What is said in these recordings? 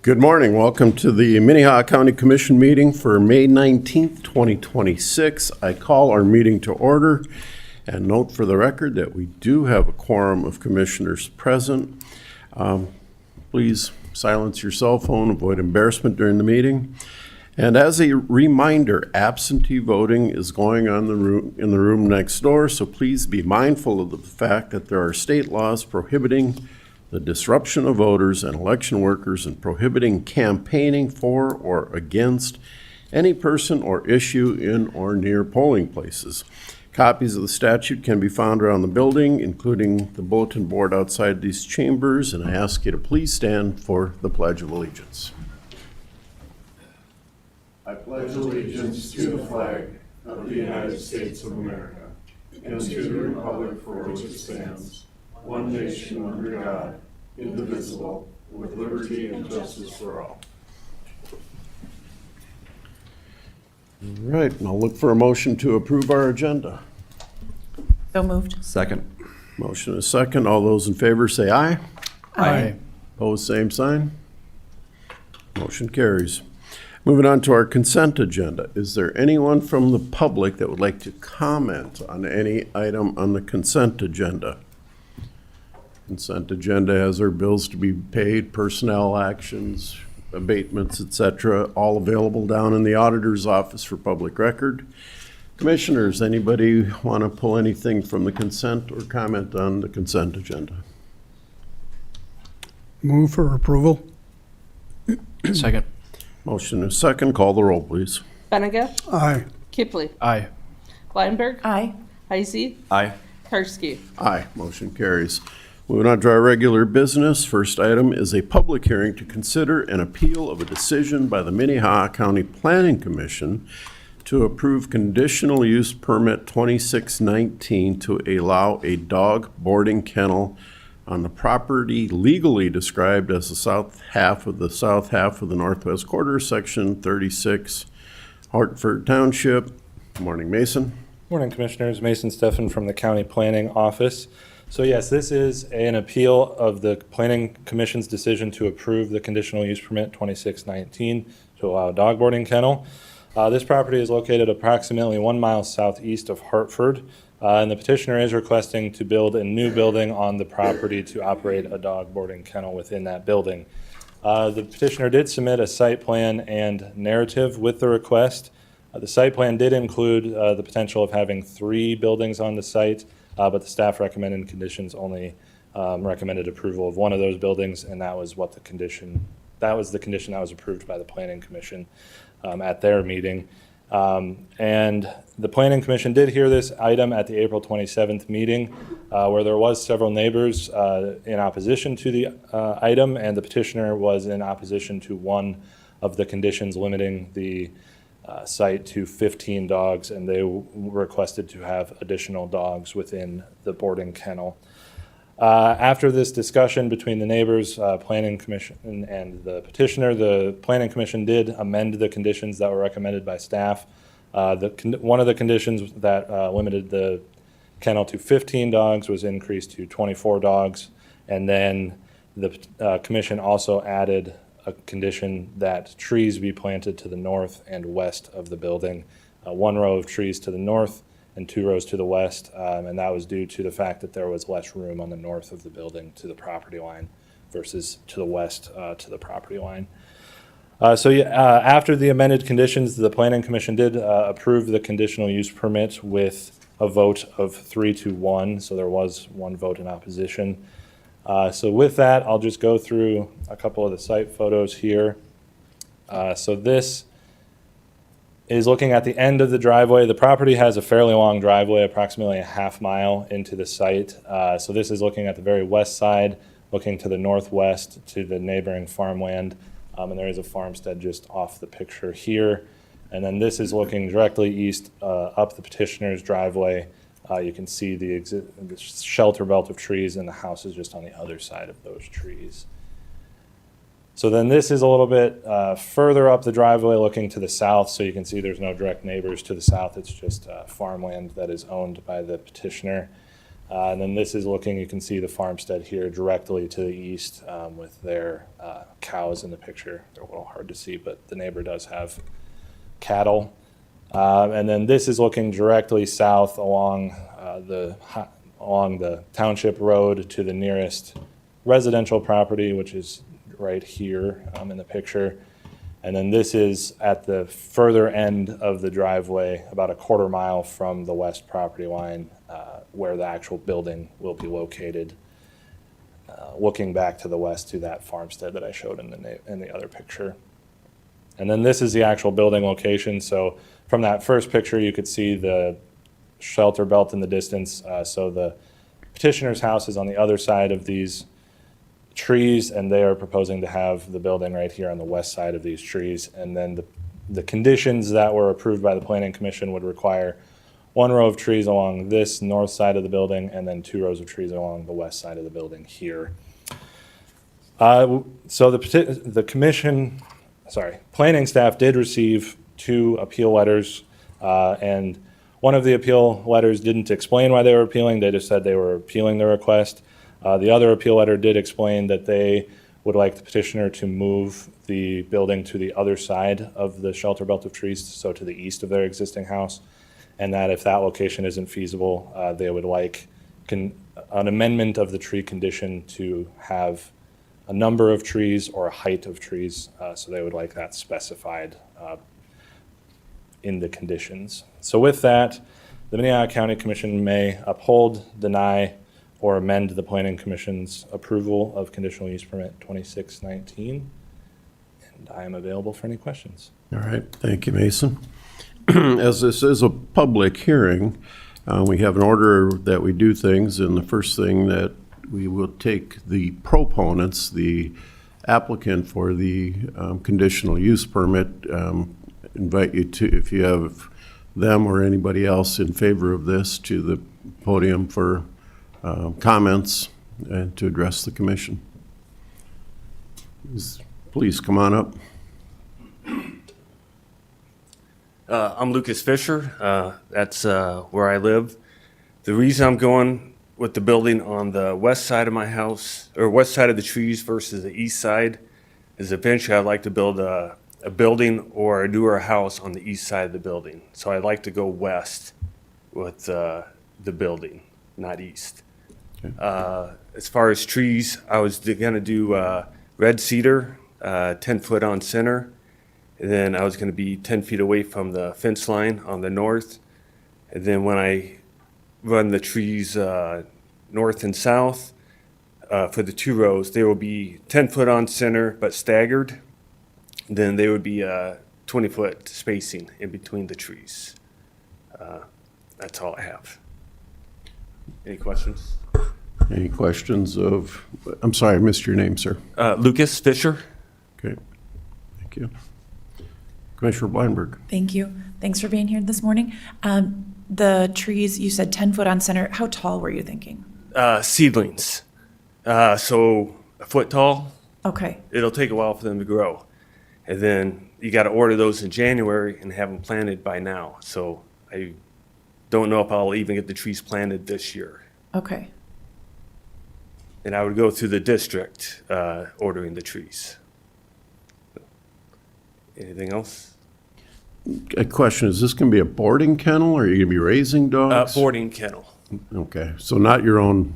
Good morning. Welcome to the Minnehaha County Commission meeting for May 19th, 2026. I call our meeting to order and note for the record that we do have a quorum of commissioners present. Please silence your cell phone, avoid embarrassment during the meeting. And as a reminder, absentee voting is going on in the room next door, so please be mindful of the fact that there are state laws prohibiting the disruption of voters and election workers and prohibiting campaigning for or against any person or issue in or near polling places. Copies of the statute can be found around the building, including the bulletin board outside these chambers, and I ask you to please stand for the Pledge of Allegiance. I pledge allegiance to the flag of the United States of America and to the republic for which it stands, one nation under God, indivisible, with liberty and justice for all. All right, and I'll look for a motion to approve our agenda. So moved. Second. Motion is second. All those in favor say aye. Aye. Opposed, same sign. Motion carries. Moving on to our consent agenda. Is there anyone from the public that would like to comment on any item on the consent agenda? Consent agenda has our bills to be paid, personnel actions, abatements, etc., all available down in the auditor's office for public record. Commissioners, anybody want to pull anything from the consent or comment on the consent agenda? Move for approval. Second. Motion is second. Call the roll, please. Benega. Aye. Kipley. Aye. Weinberg. Aye. Heisey. Aye. Karski. Aye. Motion carries. Moving on to our regular business. First item is a public hearing to consider an appeal of a decision by the Minnehaha County Planning Commission to approve conditional use permit 2619 to allow a dog boarding kennel on the property legally described as the south half of the northwest quarter, section 36, Hartford Township. Good morning, Mason. Morning, Commissioners. Mason Steffen from the County Planning Office. So yes, this is an appeal of the Planning Commission's decision to approve the conditional use permit 2619 to allow a dog boarding kennel. This property is located approximately 1 mile southeast of Hartford, and the petitioner is requesting to build a new building on the property to operate a dog boarding kennel within that building. The petitioner did submit a site plan and narrative with the request. The site plan did include the potential of having 3 buildings on the site, but the staff recommended conditions only recommended approval of one of those buildings, and that was the condition that was approved by the Planning Commission at their meeting. And the Planning Commission did hear this item at the April 27th meeting, where there was several neighbors in opposition to the item, and the petitioner was in opposition to one of the conditions limiting the site to 15 dogs, and they requested to have additional dogs within the boarding kennel. After this discussion between the neighbors, Planning Commission, and the petitioner, the Planning Commission did amend the conditions that were recommended by staff. One of the conditions that limited the kennel to 15 dogs was increased to 24 dogs, and then the Commission also added a condition that trees be planted to the north and west of the building. 1 row of trees to the north and 2 rows to the west, and that was due to the fact that there was less room on the north of the building to the property line versus to the west to the property line. After the amended conditions, the Planning Commission did approve the conditional use permit with a vote of 3-1, so there was 1 vote in opposition. So with that, I'll just go through a couple of the site photos here. So this is looking at the end of the driveway. The property has a fairly long driveway, approximately a half mile into the site. So this is looking at the very west side, looking to the northwest to the neighboring farmland. And there is a farmstead just off the picture here. And then this is looking directly east up the petitioner's driveway. You can see the shelter belt of trees, and the house is just on the other side of those trees. So then this is a little bit further up the driveway looking to the south, so you can see there's no direct neighbors to the south. It's just farmland that is owned by the petitioner. And then this is looking, you can see the farmstead here directly to the east with their cows in the picture. They're a little hard to see, but the neighbor does have cattle. And then this is looking directly south along the township road to the nearest residential property, which is right here in the picture. And then this is at the further end of the driveway, about a quarter mile from the west property line, where the actual building will be located, looking back to the west to that farmstead that I showed in the other picture. And then this is the actual building location. So from that first picture, you could see the shelter belt in the distance. So the petitioner's house is on the other side of these trees, and they are proposing to have the building right here on the west side of these trees. And then the conditions that were approved by the Planning Commission would require 1 row of trees along this north side of the building, and then 2 rows of trees along the west side of the building here. So the commission, planning staff did receive 2 appeal letters, and one of the appeal letters didn't explain why they were appealing. They just said they were appealing the request. The other appeal letter did explain that they would like the petitioner to move the building to the other side of the shelter belt of trees, so to the east of their existing house, and that if that location isn't feasible, they would like an amendment of the tree condition to have a number of trees or a height of trees, so they would like that specified in the conditions. So with that, the Minnehaha County Commission may uphold, deny, or amend the Planning Commission's approval of conditional use permit 2619. And I am available for any questions. All right, thank you, Mason. As this is a public hearing, we have an order that we do things, and the first thing that we will take the proponents, the applicant for the conditional use permit, invite you to, if you have them or anybody else in favor of this, to the podium for comments and to address the commission. Please come on up. I'm Lucas Fisher. That's where I live. The reason I'm going with the building on the west side of my house, or west side of the trees versus the east side, is eventually I'd like to build a building or a newer house on the east side of the building. So I'd like to go west with the building, not east. Okay. As far as trees, I was gonna do red cedar, 10 foot on center. And then I was gonna be 10 feet away from the fence line on the north. And then when I run the trees north and south, for the 2 rows, they will be 10 foot on center, but staggered. Then they would be 20 foot spacing in between the trees. That's all I have. Any questions? Any questions of, I'm sorry, I missed your name, sir. Lucas Fisher. Okay, thank you. Commissioner Bleinberg. Thank you. Thanks for being here this morning. The trees, you said 10 foot on center. How tall were you thinking? Seedlings. So a foot tall. Okay. It'll take a while for them to grow. And then you got to order those in January and have them planted by now. So I don't know if I'll even get the trees planted this year. Okay. And I would go through the district ordering the trees. Anything else? A question, is this going to be a boarding kennel, or are you going to be raising dogs? Boarding kennel. Okay, so not your own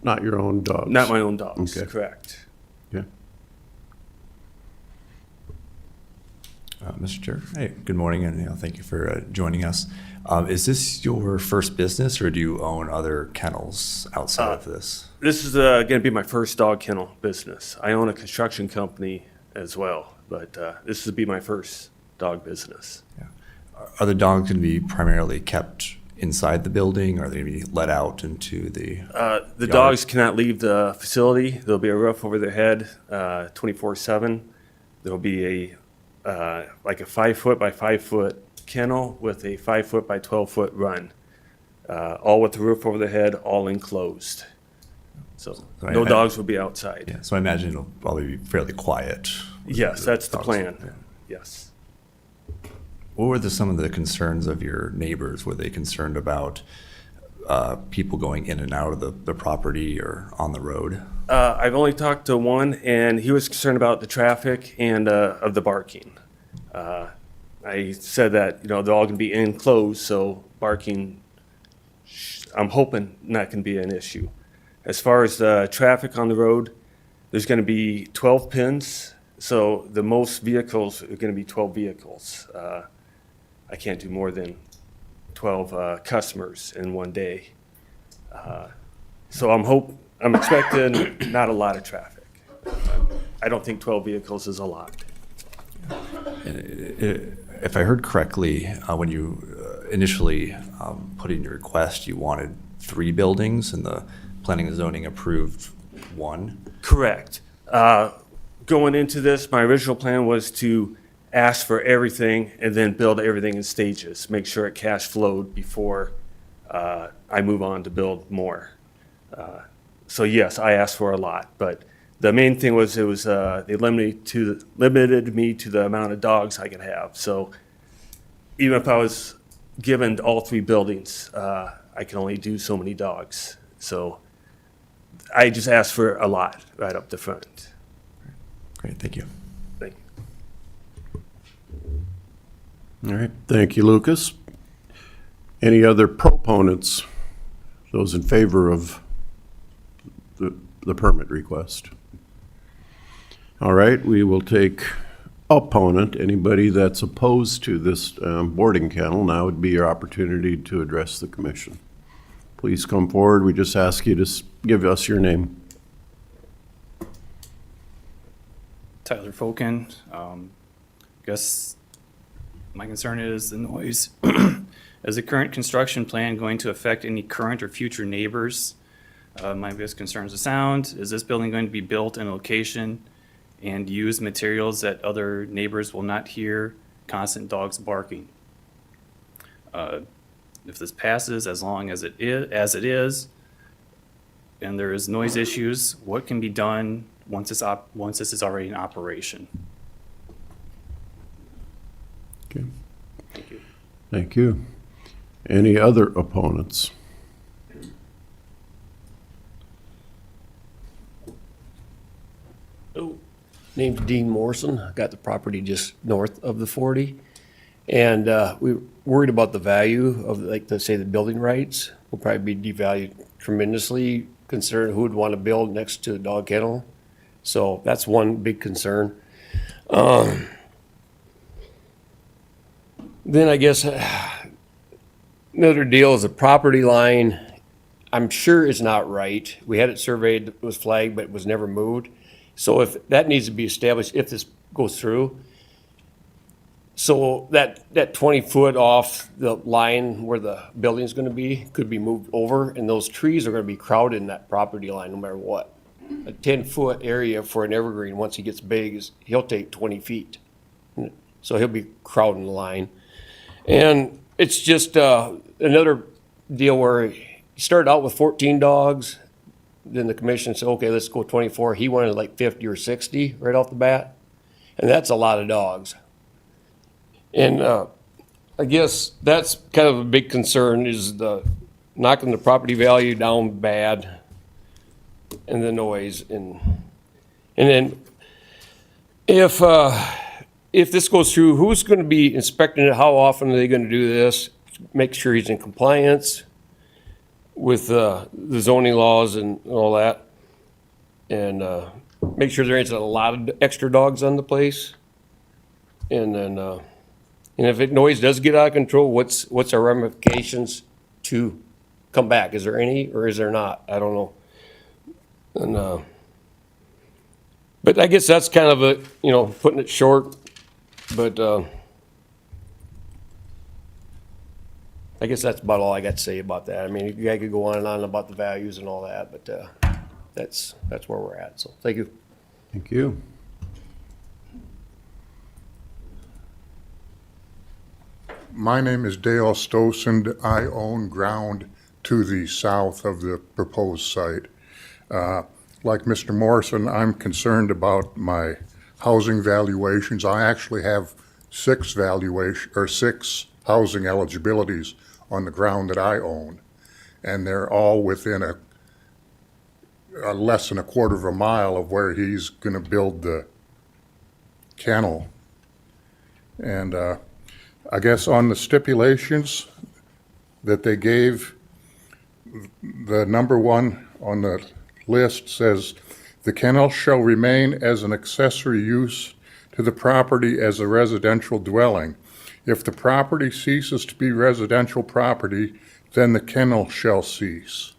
dogs? Not my own dogs, Okay. correct. Okay. Mr. Chair, hey, good morning, and thank you for joining us. Is this your first business, or do you own other kennels outside of this? This is going to be my first dog kennel business. I own a construction company as well, but this would be my first dog business. Yeah. Are the dogs going to be primarily kept inside the building, or are they going to be let out into the The yard? dogs cannot leave the facility. There'll be a roof over their head 24/7. There'll be like a 5 foot by 5 foot kennel with a 5 foot by 12 foot run, all with the roof over their head, all enclosed. So no dogs will be outside. Yeah, so I imagine it'll probably be fairly quiet. with Yes, that's the dogs. plan. Yeah. Yes. What were some of the concerns of your neighbors? Were they concerned about people going in and out of the property or on the road? I've only talked to one, and he was concerned about the traffic and of the barking. I said that, you know, they're all going to be enclosed, so barking, I'm hoping not going to be an issue. As far as the traffic on the road, there's going to be 12 pins, so the most vehicles are going to be 12 vehicles. I can't do more than 12 customers in one day. So I'm expecting not a lot of traffic. I don't think 12 vehicles is a lot. If I heard correctly, when you initially put in your request, you wanted 3 buildings, and the planning and zoning approved 1? Correct. Going into this, my original plan was to ask for everything and then build everything in stages, make sure it cash flowed before I move on to build more. So yes, I asked for a lot, but the main thing was they limited me to the amount of dogs I could have. So even if I was given all 3 buildings, I can only do so many dogs. So I just asked for a lot right up the front. Great, thank you. Thank you. All right, thank you, Lucas. Any other proponents? Those in favor of the permit request? All right, we will take opponent. Anybody that's opposed to this boarding kennel, now would be your opportunity to address the commission. Please come forward. We just ask you to give us your name. Tyler Folken. Guess my concern is the noise. Is the current construction plan going to affect any current or future neighbors? My biggest concern is the sound. Is this building going to be built in a location and use materials that other neighbors will not hear constant dogs barking? If this passes, as long as it is, and there is noise issues, what can be done once this is already in operation? Okay. Thank you. Thank you. Any other opponents? Name's Dean Morrison. I got the property just north of the 40. And we were worried about the value of, like, let's say, the building rights will probably be devalued tremendously, considering who would want to build next to a dog kennel. So that's one big concern. Then I guess another deal is the property line. I'm sure it's not right. We had it surveyed, it was flagged, but it was never moved. So if that needs to be established, if this goes through, so that 20 foot off the line where the building's gonna be could be moved over, and those trees are gonna be crowded in that property line no matter what. A 10-foot area for an evergreen, once he gets big, he'll take 20 feet. So he'll be crowding the line. And it's just another deal where he started out with 14 dogs. Then the commission said, okay, let's go 24. He wanted like 50 or 60 right off the bat. And that's a lot of dogs. And I guess that's kind of a big concern, is the knocking the property value down bad, and the noise. And then if this goes through, who's going to be inspecting it? How often are they going to do this? Make sure he's in compliance with the zoning laws and all that, and make sure there isn't a lot of extra dogs on the place. And then, and if noise does get out of control, what's our ramifications to come back? Is there any, or is there not? I don't know. And but I guess that's kind of a, putting it short. But I guess that's about all I got to say about that. I mean, you guys could go on and on about the values and all that, but that's where we're at. So thank you. Thank you. My name is Dale Stosend. I own ground to the south of the proposed site. Like Mr. Morrison, I'm concerned about my housing valuations. I actually have 6 housing eligibilities on the ground that I own. and they're all within a less than a quarter of a mile of where he's gonna build the kennel. And I guess on the stipulations that they gave, the number one on the list says, "The kennel shall remain as an accessory use to the property as a residential dwelling. If the property ceases to be residential property, then the kennel shall cease."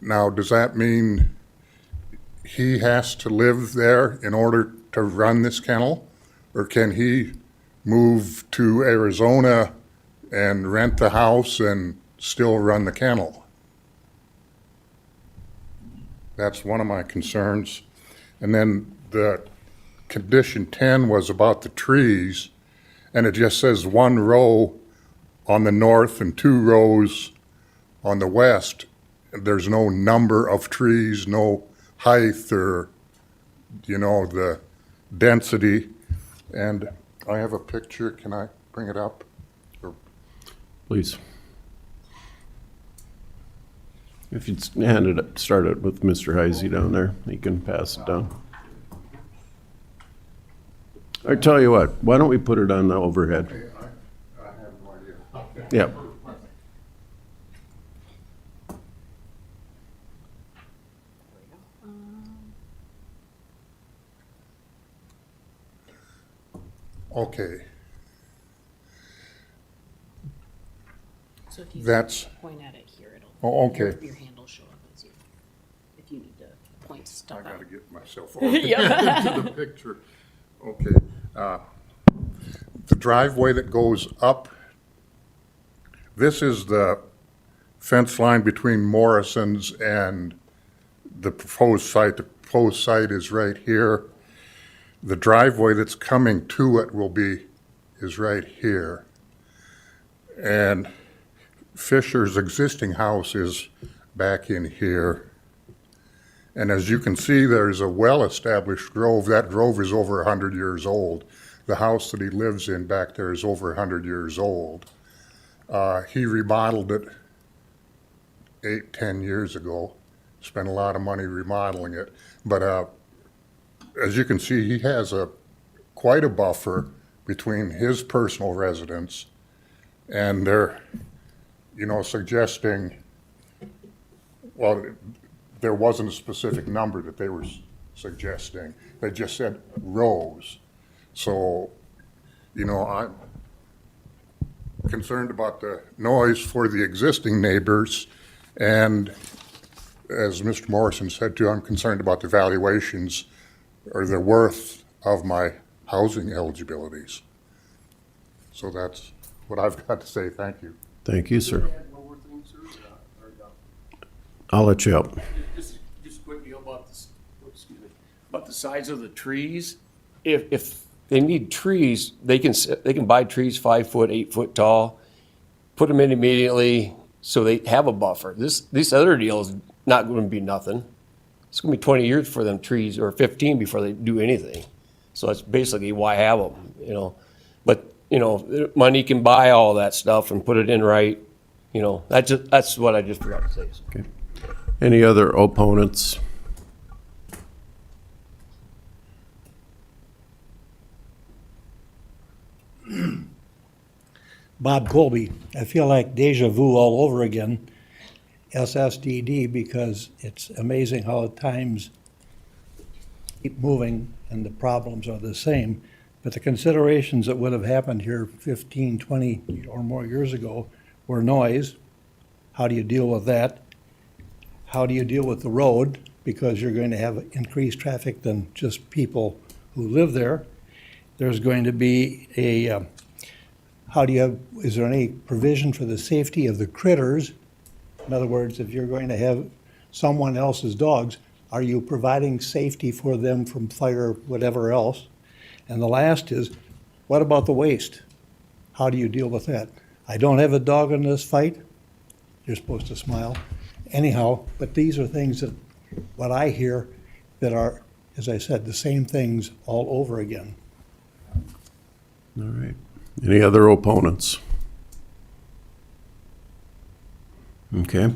Now, does that mean he has to live there in order to run this kennel? Or can he move to Arizona and rent the house and still run the kennel? That's one of my concerns. And then the condition 10 was about the trees, and it just says 1 row on the north and 2 rows on the west. There's no number of trees, no height or, the density. And I have a picture. Can I bring it up? Please. If you'd start it with Mr. Heisey down there, he can pass it down. I tell you what, why don't we put it on the overhead? I have no idea. Yep. Okay, So if you that's, point at it here, it'll. oh, okay. Your hand will show up as you, if you need to point I stuff out. gotta get myself over to the picture. Okay, the driveway that goes up, this is the fence line between Morrison's and the proposed site. The proposed site is right here. The driveway that's coming to it is right here. And Fisher's existing house is back in here. And as you can see, there's a well-established grove. That grove is over 100 years old. The house that he lives in back there is over 100 years old. He remodeled it 8-10 years ago. Spent a lot of money remodeling it. But as you can see, he has quite a buffer between his personal residence and they're, suggesting, well, there wasn't a specific number that they were suggesting. They just said rows. So, I'm concerned about the noise for the existing neighbors. And as Mr. Morrison said too, I'm concerned about the valuations or the worth of my housing eligibilities. So that's what I've got to say. Thank you. Thank you, sir. Add one more thing, sir, or no? I'll let you up. Just quickly about the size of the trees. If they need trees, they can buy trees 5 foot, 8 foot tall, put them in immediately so they have a buffer. This other deal is not going to be nothing. It's going to be 20 years for them trees, or 15 before they do anything. So that's basically why have them, But, money can buy all that stuff and put it in right. That's what I just forgot to say. Okay. Any other opponents? Bob Colby. I feel like deja vu all over again, SSDD, because it's amazing how times keep moving and the problems are the same. But the considerations that would have happened here 15, 20 or more years ago were noise. How do you deal with that? How do you deal with the road? Because you're going to have increased traffic than just people who live there. There's going to be is there any provision for the safety of the critters? In other words, if you're going to have someone else's dogs, are you providing safety for them from fire, whatever else? And the last is, what about the waste? How do you deal with that? I don't have a dog in this fight. You're supposed to smile. Anyhow, but these are things that, what I hear, that are, as I said, the same things all over again. All right. Any other opponents? Okay.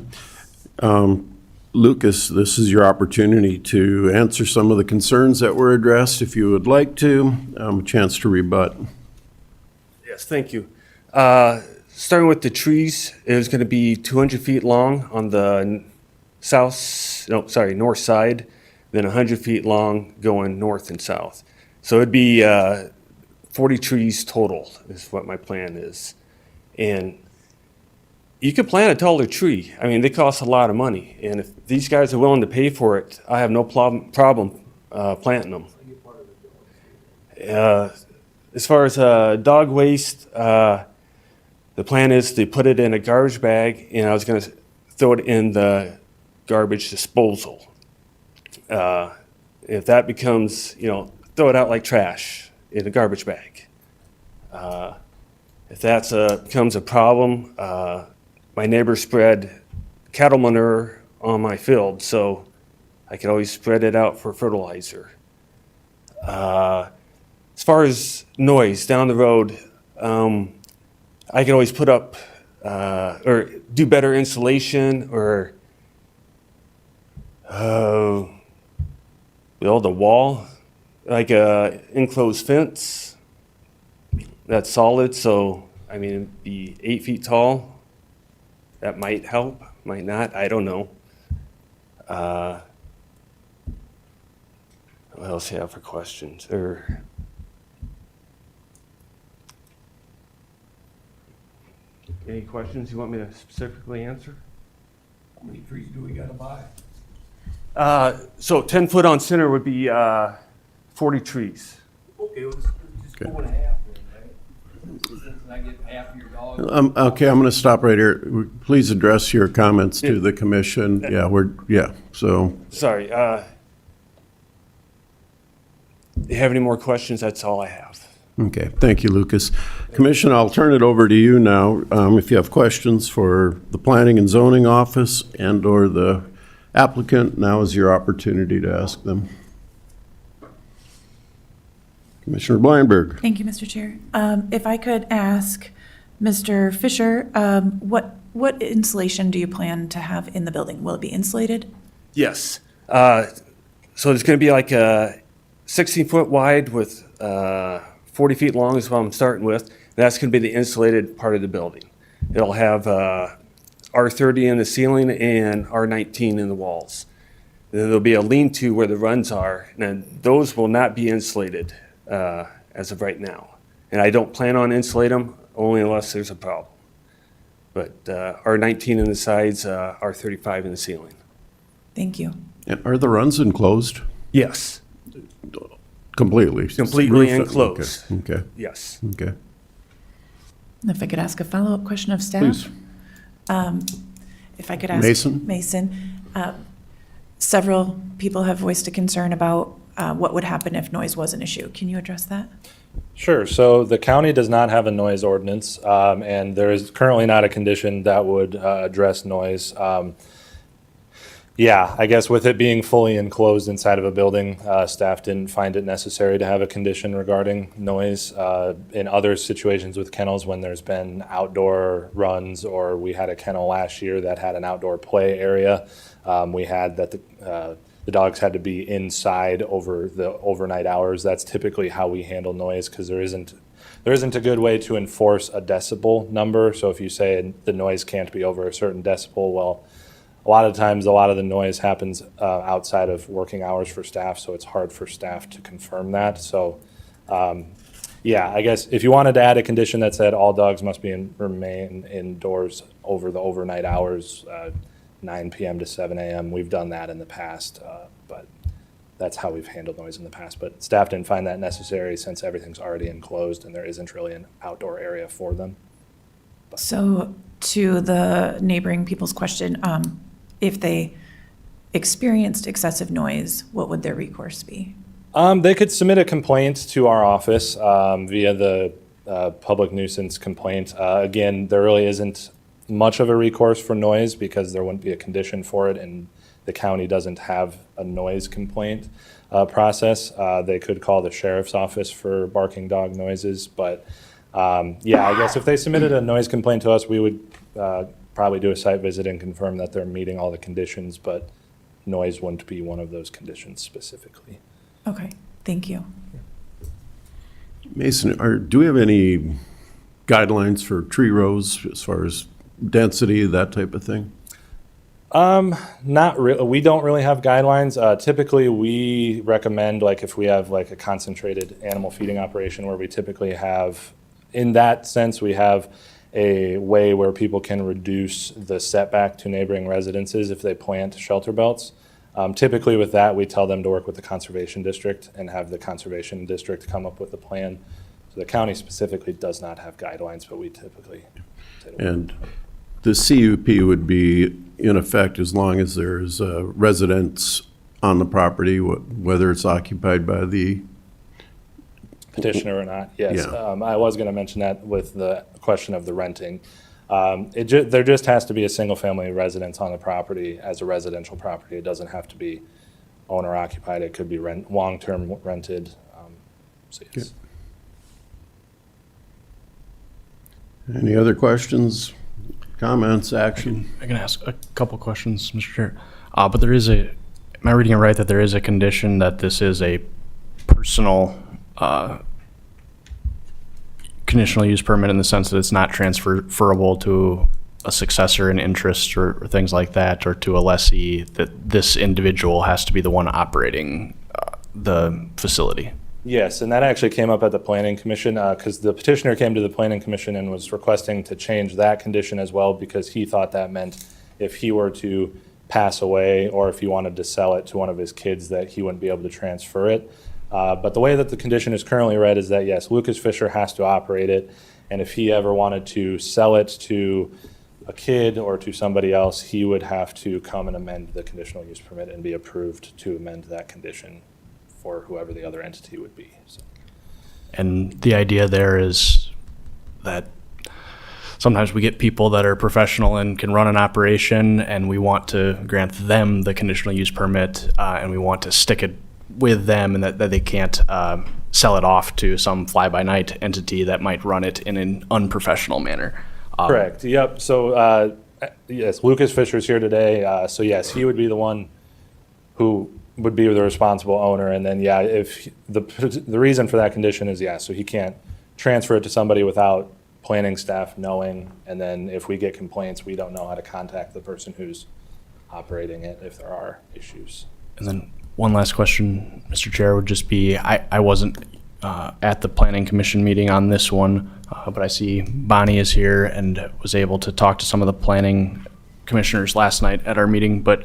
Lucas, this is your opportunity to answer some of the concerns that were addressed, if you would like to. A chance to rebut. Yes, thank you. Starting with the trees, it was going to be 200 feet long on the north side, then 100 feet long going north and south. So it'd be 40 trees total is what my plan is. And you could plant a taller tree. I mean, they cost a lot of money. And if these guys are willing to pay for it, I have no problem planting them. As far as dog waste, the plan is to put it in a garbage bag, and I was going to throw it in the garbage disposal. If that becomes, throw it out like trash in a garbage bag. If that becomes a problem, my neighbor spread cattle manure on my field, so I could always spread it out for fertilizer. As far as noise down the road, I can always put up or do better insulation or build a wall, like a enclosed fence that's solid. So, I mean, it'd be 8 feet tall. That might help, might not, I don't know. What else do you have for questions? Any questions you want me to specifically answer? How many trees do we gotta buy? So 10 foot on center would be 40 trees. Okay, let's just go and a half then, right? Since I get half of your dog. Okay, I'm going to stop right here. Please address your comments to the commission. So, Sorry. Do you have any more questions? That's all I have. okay, thank you, Lucas. Commission, I'll turn it over to you now. If you have questions for the Planning and Zoning Office and/or the applicant, now is your opportunity to ask them. Commissioner Bleinberg. Thank you, Mr. Chair. If I could ask Mr. Fisher, what insulation do you plan to have in the building? Will it be insulated? Yes. So there's going to be like a 16 foot wide with 40 feet long is what I'm starting with. That's going to be the insulated part of the building. It'll have R30 in the ceiling and R19 in the walls. Then there'll be a lean-to where the runs are, and those will not be insulated as of right now. And I don't plan on insulating them, only unless there's a problem. But R19 in the sides, R35 in the ceiling. Thank you. And are the runs enclosed? Yes, Completely? completely Roof- enclosed. Okay, Yes. okay. If I could ask a follow-up question of staff? Please. If I could ask. Mason? Mason. Several people have voiced a concern about what would happen if noise was an issue. Can you address that? Sure. So the county does not have a noise ordinance, and there is currently not a condition that would address noise. Yeah, I guess with it being fully enclosed inside of a building, staff didn't find it necessary to have a condition regarding noise. In other situations with kennels, when there's been outdoor runs, or we had a kennel last year that had an outdoor play area, we had that the dogs had to be inside over the overnight hours. That's typically how we handle noise, because there isn't a good way to enforce a decibel number. So if you say the noise can't be over a certain decibel, well, a lot of times, a lot of the noise happens outside of working hours for staff, so it's hard for staff to confirm that. So, yeah, I guess if you wanted to add a condition that said all dogs must remain indoors over the overnight hours, 9 p.m. to 7 a.m., we've done that in the past, but that's how we've handled noise in the past. But staff didn't find that necessary since everything's already enclosed and there isn't really an outdoor area for them. So to the neighboring people's question, if they experienced excessive noise, what would their recourse be? They could submit a complaint to our office via the public nuisance complaint. Again, there really isn't much of a recourse for noise because there wouldn't be a condition for it, and the county doesn't have a noise complaint process. They could call the sheriff's office for barking dog noises, but yeah, I guess if they submitted a noise complaint to us, we would probably do a site visit and confirm that they're meeting all the conditions, but noise wouldn't be one of those conditions specifically. Okay, thank you. Mason, do we have any guidelines for tree rows as far as density, that type of thing? Not really. We don't really have guidelines. Typically, we recommend, like, if we have like a concentrated animal feeding operation where we typically have, in that sense, we have a way where people can reduce the setback to neighboring residences if they plant shelter belts. Typically with that, we tell them to work with the conservation district and have the conservation district come up with a plan. So the county specifically does not have guidelines, but we typically. And the CUP would be in effect as long as there's residents on the property, whether it's occupied by the, Petitioner or not, yes. Yeah. I was going to mention that with the question of the renting. There just has to be a single-family residence on the property as a residential property. It doesn't have to be owner-occupied. It could be long-term rented. So yes. any other questions, comments, action? I can ask a couple questions, Mr. Chair. But there is am I reading it right that there is a condition that this is a personal conditional use permit in the sense that it's not transferable to a successor in interest or things like that, or to a lessee, that this individual has to be the one operating the facility? Yes, and that actually came up at the Planning Commission because the petitioner came to the Planning Commission and was requesting to change that condition as well because he thought that meant if he were to pass away or if he wanted to sell it to one of his kids that he wouldn't be able to transfer it. But the way that the condition is currently read is that, yes, Lucas Fisher has to operate it, and if he ever wanted to sell it to a kid or to somebody else, he would have to come and amend the conditional use permit and be approved to amend that condition for whoever the other entity would be. So. And the idea there is that sometimes we get people that are professional and can run an operation, and we want to grant them the conditional use permit, and we want to stick it with them, and that they can't sell it off to some fly-by-night entity that might run it in an unprofessional manner. Correct. Yep. So yes, Lucas Fisher's here today. So yes, he would be the one who would be the responsible owner. And then yeah, if the reason for that condition is so he can't transfer it to somebody without planning staff knowing. And then if we get complaints, we don't know how to contact the person who's operating it if there are issues. And then one last question, Mr. Chair, would just be, I wasn't at the Planning Commission meeting on this one, but I see Bonnie is here and was able to talk to some of the planning commissioners last night at our meeting. But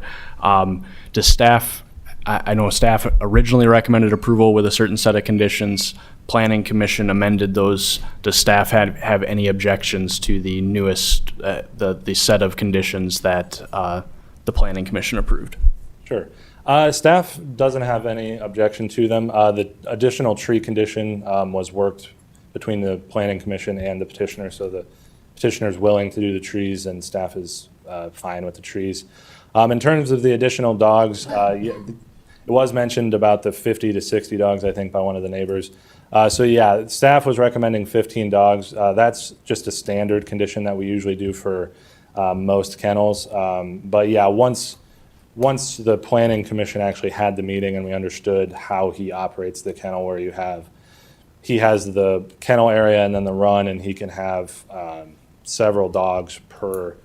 does staff, I know staff originally recommended approval with a certain set of conditions. Planning Commission amended those. Does staff have any objections to the newest, the set of conditions that the Planning Commission approved? Sure. Staff doesn't have any objection to them. The additional tree condition was worked between the Planning Commission and the petitioner, so the petitioner is willing to do the trees and staff is fine with the trees. In terms of the additional dogs, it was mentioned about the 50 to 60 dogs, I think, by one of the neighbors. So yeah, staff was recommending 15 dogs. That's just a standard condition that we usually do for most kennels. But yeah, once the Planning Commission actually had the meeting and we understood how he operates the kennel, where he has the kennel area and then the run, and he can have several dogs per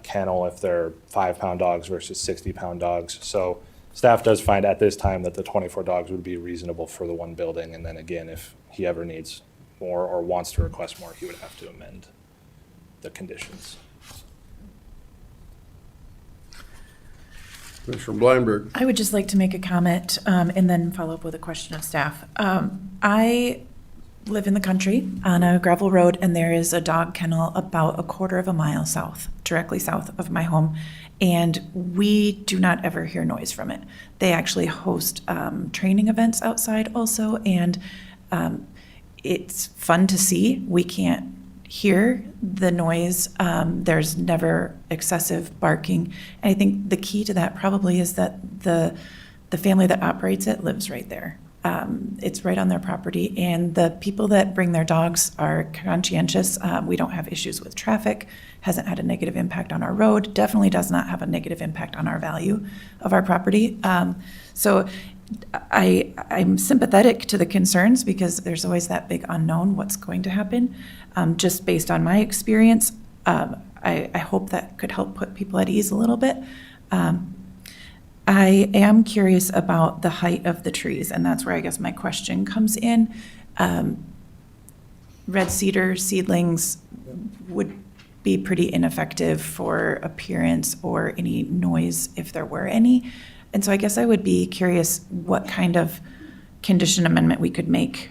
kennel if they're 5-pound dogs versus 60-pound dogs. So staff does find at this time that the 24 dogs would be reasonable for the one building. And then again, if he ever needs more or wants to request more, he would have to amend the conditions. Commissioner Bleinberg. I would just like to make a comment and then follow up with a question of staff. I live in the country on a gravel road, and there is a dog kennel about a quarter of a mile south, directly south of my home, and we do not ever hear noise from it. They actually host training events outside also, and it's fun to see. We can't hear the noise. There's never excessive barking. And I think the key to that probably is that the family that operates it lives right there. It's right on their property, and the people that bring their dogs are conscientious. We don't have issues with traffic, hasn't had a negative impact on our road, definitely does not have a negative impact on our value of our property. So I'm sympathetic to the concerns because there's always that big unknown, what's going to happen. Just based on my experience, I hope that could help put people at ease a little bit. I am curious about the height of the trees, and that's where I guess my question comes in. Red cedar seedlings would be pretty ineffective for appearance or any noise if there were any. And so I guess I would be curious what kind of condition amendment we could make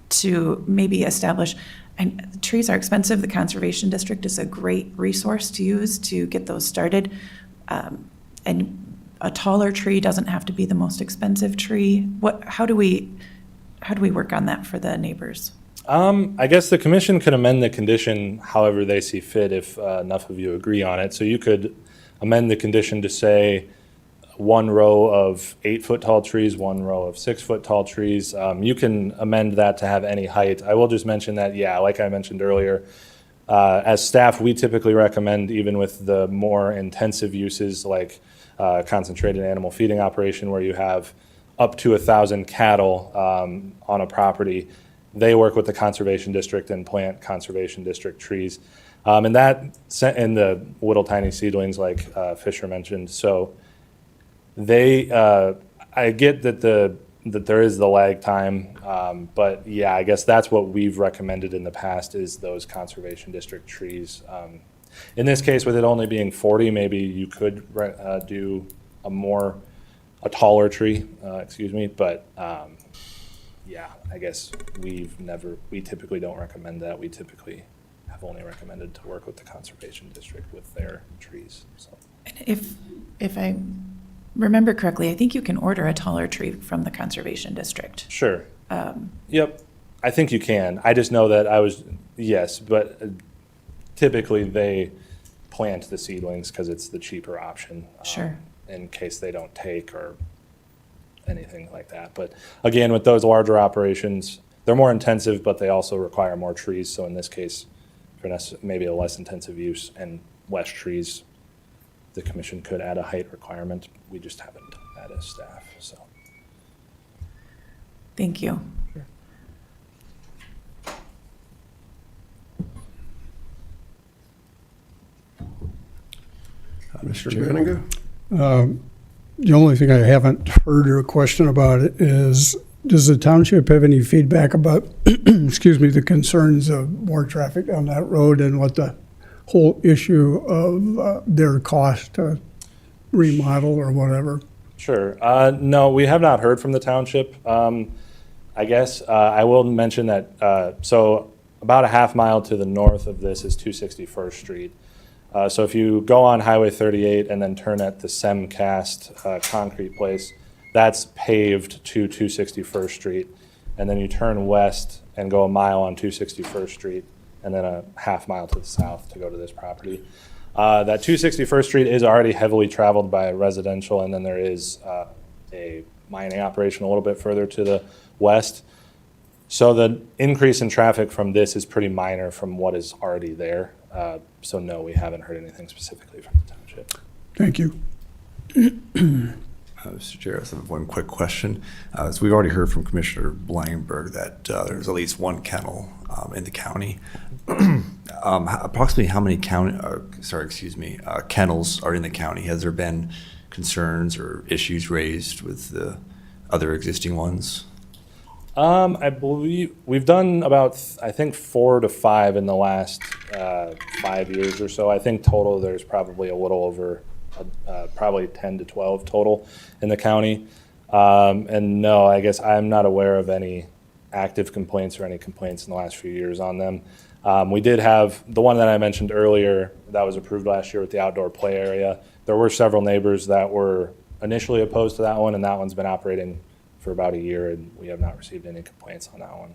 to maybe establish, and trees are expensive. The Conservation District is a great resource to use to get those started. And a taller tree doesn't have to be the most expensive tree. How do we work on that for the neighbors? I guess the commission could amend the condition however they see fit if enough of you agree on it. So you could amend the condition to say 1 row of 8-foot tall trees, 1 row of 6-foot tall trees. You can amend that to have any height. I will just mention that, yeah, like I mentioned earlier, as staff, we typically recommend, even with the more intensive uses like concentrated animal feeding operation where you have up to 1,000 cattle on a property, they work with the Conservation District and plant Conservation District trees. And the little tiny seedlings like Fisher mentioned. So I get that there is the lag time, but yeah, I guess that's what we've recommended in the past is those Conservation District trees. In this case, with it only being 40, maybe you could do a taller tree, but yeah, I guess we typically don't recommend that. We typically have only recommended to work with the Conservation District with their trees, so. If I remember correctly, I think you can order a taller tree from the Conservation District. Sure. Yep, I think you can. I just know that yes, but typically they plant the seedlings because it's the cheaper option. Sure. In case they don't take or anything like that. But again, with those larger operations, they're more intensive, but they also require more trees. So in this case, for maybe a less intensive use and less trees, the commission could add a height requirement. We just haven't done that as staff, so. Thank you. Mr. Benninger? The only thing I haven't heard or a question about it is, does the township have any feedback about, the concerns of more traffic on that road and what the whole issue of their cost to remodel or whatever? Sure. No, we have not heard from the township. I guess I will mention that, so about a half mile to the north of this is 261st Street. So if you go on Highway 38 and then turn at the Semcast concrete place, that's paved to 261st Street. And then you turn west and go a mile on 261st Street and then a half mile to the south to go to this property. That 261st Street is already heavily traveled by residential, and then there is a mining operation a little bit further to the west. So the increase in traffic from this is pretty minor from what is already there. So no, we haven't heard anything specifically from the township. Thank you. Mr. Chair, I have one quick question. So we've already heard from Commissioner Blangberg that there's at least one kennel in the county. Approximately how many kennels are in the county? Has there been concerns or issues raised with the other existing ones? I believe we've done about, I think, 4 to 5 in the last 5 years or so. I think total there's probably a little over, probably 10 to 12 total in the county. And no, I guess I'm not aware of any active complaints or any complaints in the last few years on them. We did have the one that I mentioned earlier that was approved last year with the outdoor play area. There were several neighbors that were initially opposed to that one, and that one's been operating for about a year, and we have not received any complaints on that one.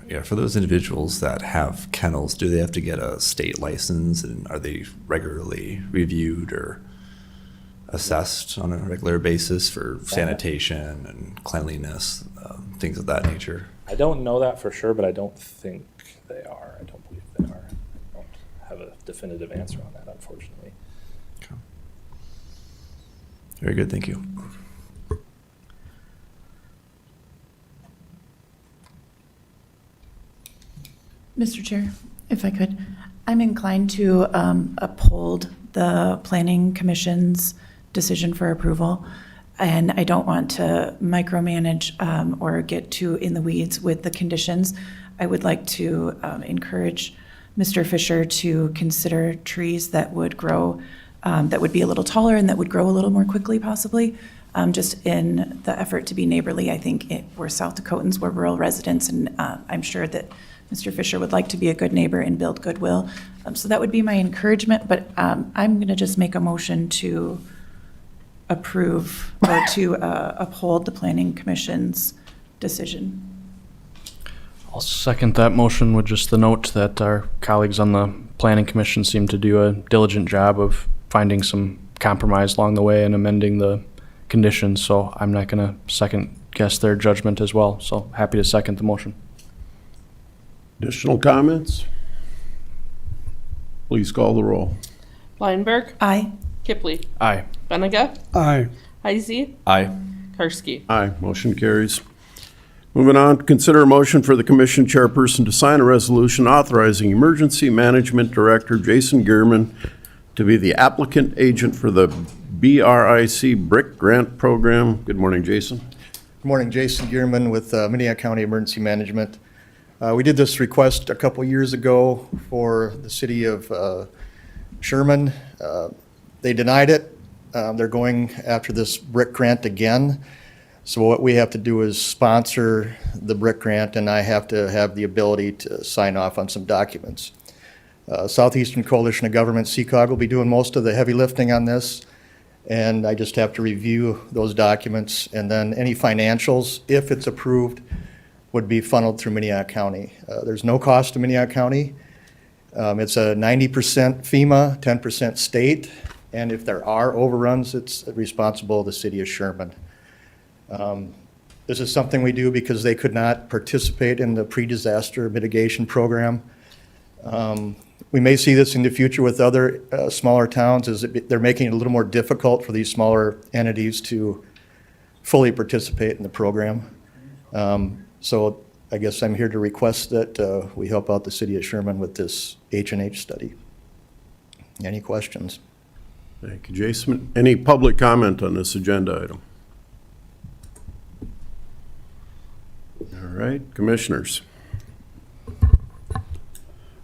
Yeah, for those individuals that have kennels, do they have to get a state license, and are they regularly reviewed or? assessed on a regular basis for sanitation and cleanliness, things of that nature? I don't know that for sure, but I don't think they are. I don't believe they are. I don't have a definitive answer on that, unfortunately. Very good, thank you. Mr. Chair, if I could, I'm inclined to uphold the Planning Commission's decision for approval. And I don't want to micromanage or get too in the weeds with the conditions. I would like to encourage Mr. Fisher to consider trees that would grow, that would be a little taller and that would grow a little more quickly possibly, just in the effort to be neighborly. I think we're South Dakotans, we're rural residents, and I'm sure that Mr. Fisher would like to be a good neighbor and build goodwill. So that would be my encouragement, but I'm going to just make a motion to approve or to uphold the Planning Commission's decision. I'll second that motion with just the note that our colleagues on the Planning Commission seem to do a diligent job of finding some compromise along the way and amending the conditions, so I'm not going to second guess their judgment as well. So happy to second the motion. Additional comments? Please call the roll. Lineberg, Aye. Kipley, Aye. Benega, Aye. Heisey, Aye. Karski. Aye, motion carries. Moving on, consider a motion for the commission chairperson to sign a resolution authorizing Emergency Management Director Jason Gearman to be the applicant agent for the BRIC BRIC Grant Program. Good morning, Jason. Good morning, Jason Gearman with Minnehaha County Emergency Management. We did this request a couple years ago for the city of Sherman. They denied it. They're going after this BRIC grant again. So what we have to do is sponsor the BRIC grant, and I have to have the ability to sign off on some documents. Southeastern Coalition of Government, CCOG, will be doing most of the heavy lifting on this, and I just have to review those documents, and then any financials, if it's approved, would be funneled through Minnehaha County. There's no cost to Minnehaha County. It's a 90% FEMA, 10% state, and if there are overruns, it's responsible of the city of Sherman. This is something we do because they could not participate in the pre-disaster mitigation program. We may see this in the future with other smaller towns, as they're making it a little more difficult for these smaller entities to fully participate in the program. So I guess I'm here to request that we help out the city of Sherman with this H&H study. Any questions? Thank you, Jason. Any public comment on this agenda item? All right, commissioners.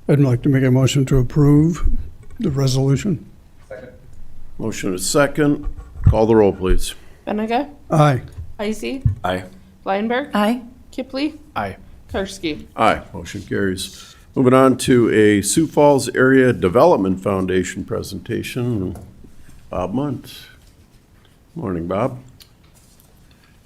I'd like to make a motion to approve the resolution. Motion is second. Call the roll, please. Benega, Aye. Heisey, Aye. Lineberg, Aye. Kipley, Aye. Karski. Aye, motion carries. Moving on to a Sioux Falls Area Development Foundation presentation. Bob Munt. Morning, Bob.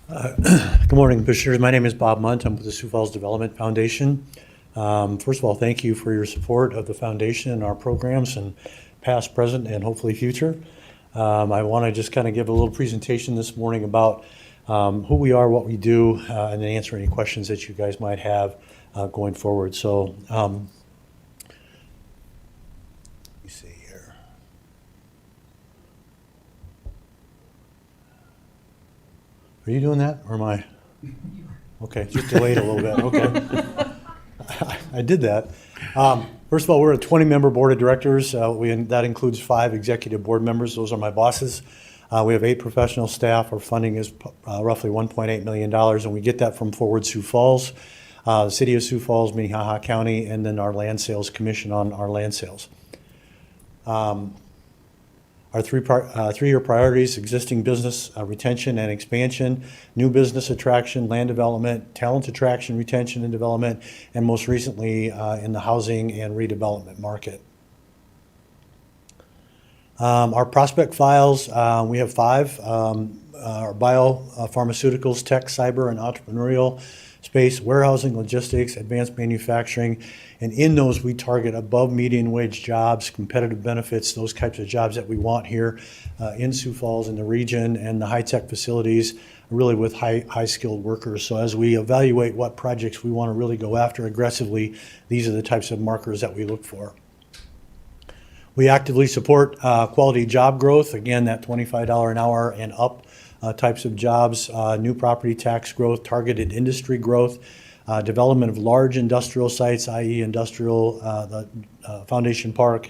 Good morning, Commissioners. My name is Bob Munt. I'm with the Sioux Falls Development Foundation. First of all, thank you for your support of the foundation and our programs, and past, present, and hopefully future. I want to just kind of give a little presentation this morning about who we are, what we do, and then answer any questions that you guys might have going forward. So, let me see here. Are you doing that, or am I? Okay, just delayed a little bit. Okay. I did that. First of all, we're a 20-member board of directors. That includes 5 executive board members. Those are my bosses. We have 8 professional staff. Our funding is roughly $1.8 million, and we get that from Forward Sioux Falls, the City of Sioux Falls, Minnehaha County, and then our Land Sales Commission on our land sales. Our three-year priorities: existing business retention and expansion, new business attraction, land development, talent attraction, retention, and development, and most recently in the housing and redevelopment market. Our prospect files, we have 5, our biopharmaceuticals, tech, cyber, and entrepreneurial space, warehousing, logistics, advanced manufacturing. And in those, we target above median wage jobs, competitive benefits, those types of jobs that we want here in Sioux Falls, in the region, and the high-tech facilities, really with high-skilled workers. So as we evaluate what projects we want to really go after aggressively, these are the types of markers that we look for. We actively support quality job growth, again, that $25 an hour and up types of jobs, new property tax growth, targeted industry growth, development of large industrial sites, i.e. industrial, the Foundation Park,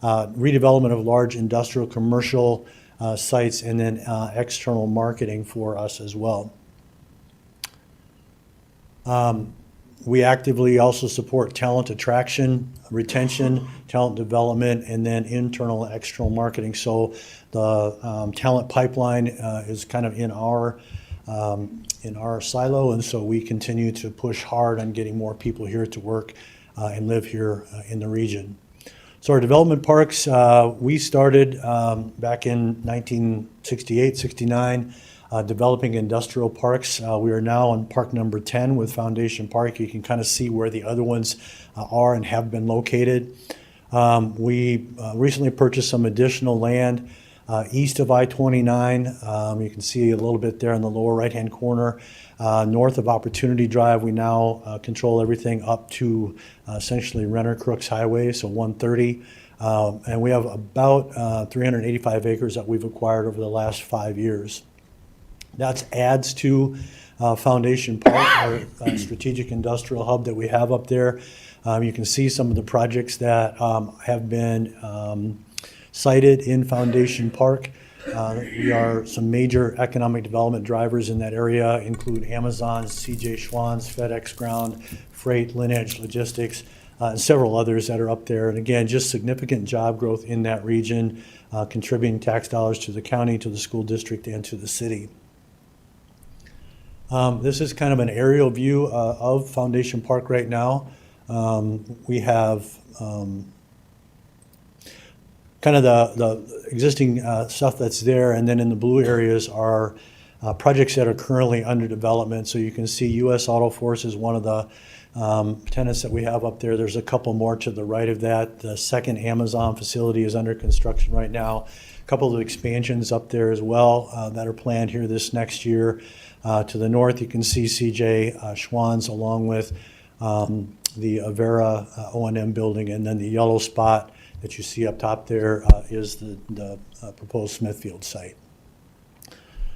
redevelopment of large industrial commercial sites, and then external marketing for us as well. We actively also support talent attraction, retention, talent development, and then internal and external marketing. So the talent pipeline is kind of in our silo, and so we continue to push hard on getting more people here to work and live here in the region. So our development parks, we started back in 1968, 69, developing industrial parks. We are now on park number 10 with Foundation Park. You can kind of see where the other ones are and have been located. We recently purchased some additional land east of I-29. You can see a little bit there in the lower right-hand corner. North of Opportunity Drive, we now control everything up to essentially Renner Crooks Highway, so 130. And we have about 385 acres that we've acquired over the last 5 years. That adds to Foundation Park, our strategic industrial hub that we have up there. You can see some of the projects that have been cited in Foundation Park. We are some major economic development drivers in that area, include Amazon, C.J. Schwann's, FedEx Ground, Freight, Lineage Logistics, and several others that are up there. And again, just significant job growth in that region, contributing tax dollars to the county, to the school district, and to the city. This is kind of an aerial view of Foundation Park right now. We have kind of the existing stuff that's there, and then in the blue areas are projects that are currently under development. So you can see U.S. Auto Force is one of the tenants that we have up there. There's a couple more to the right of that. The second Amazon facility is under construction right now. A couple of expansions up there as well that are planned here this next year. To the north, you can see C.J. Schwann's along with the Avera O&M building, and then the yellow spot that you see up top there is the proposed Smithfield site.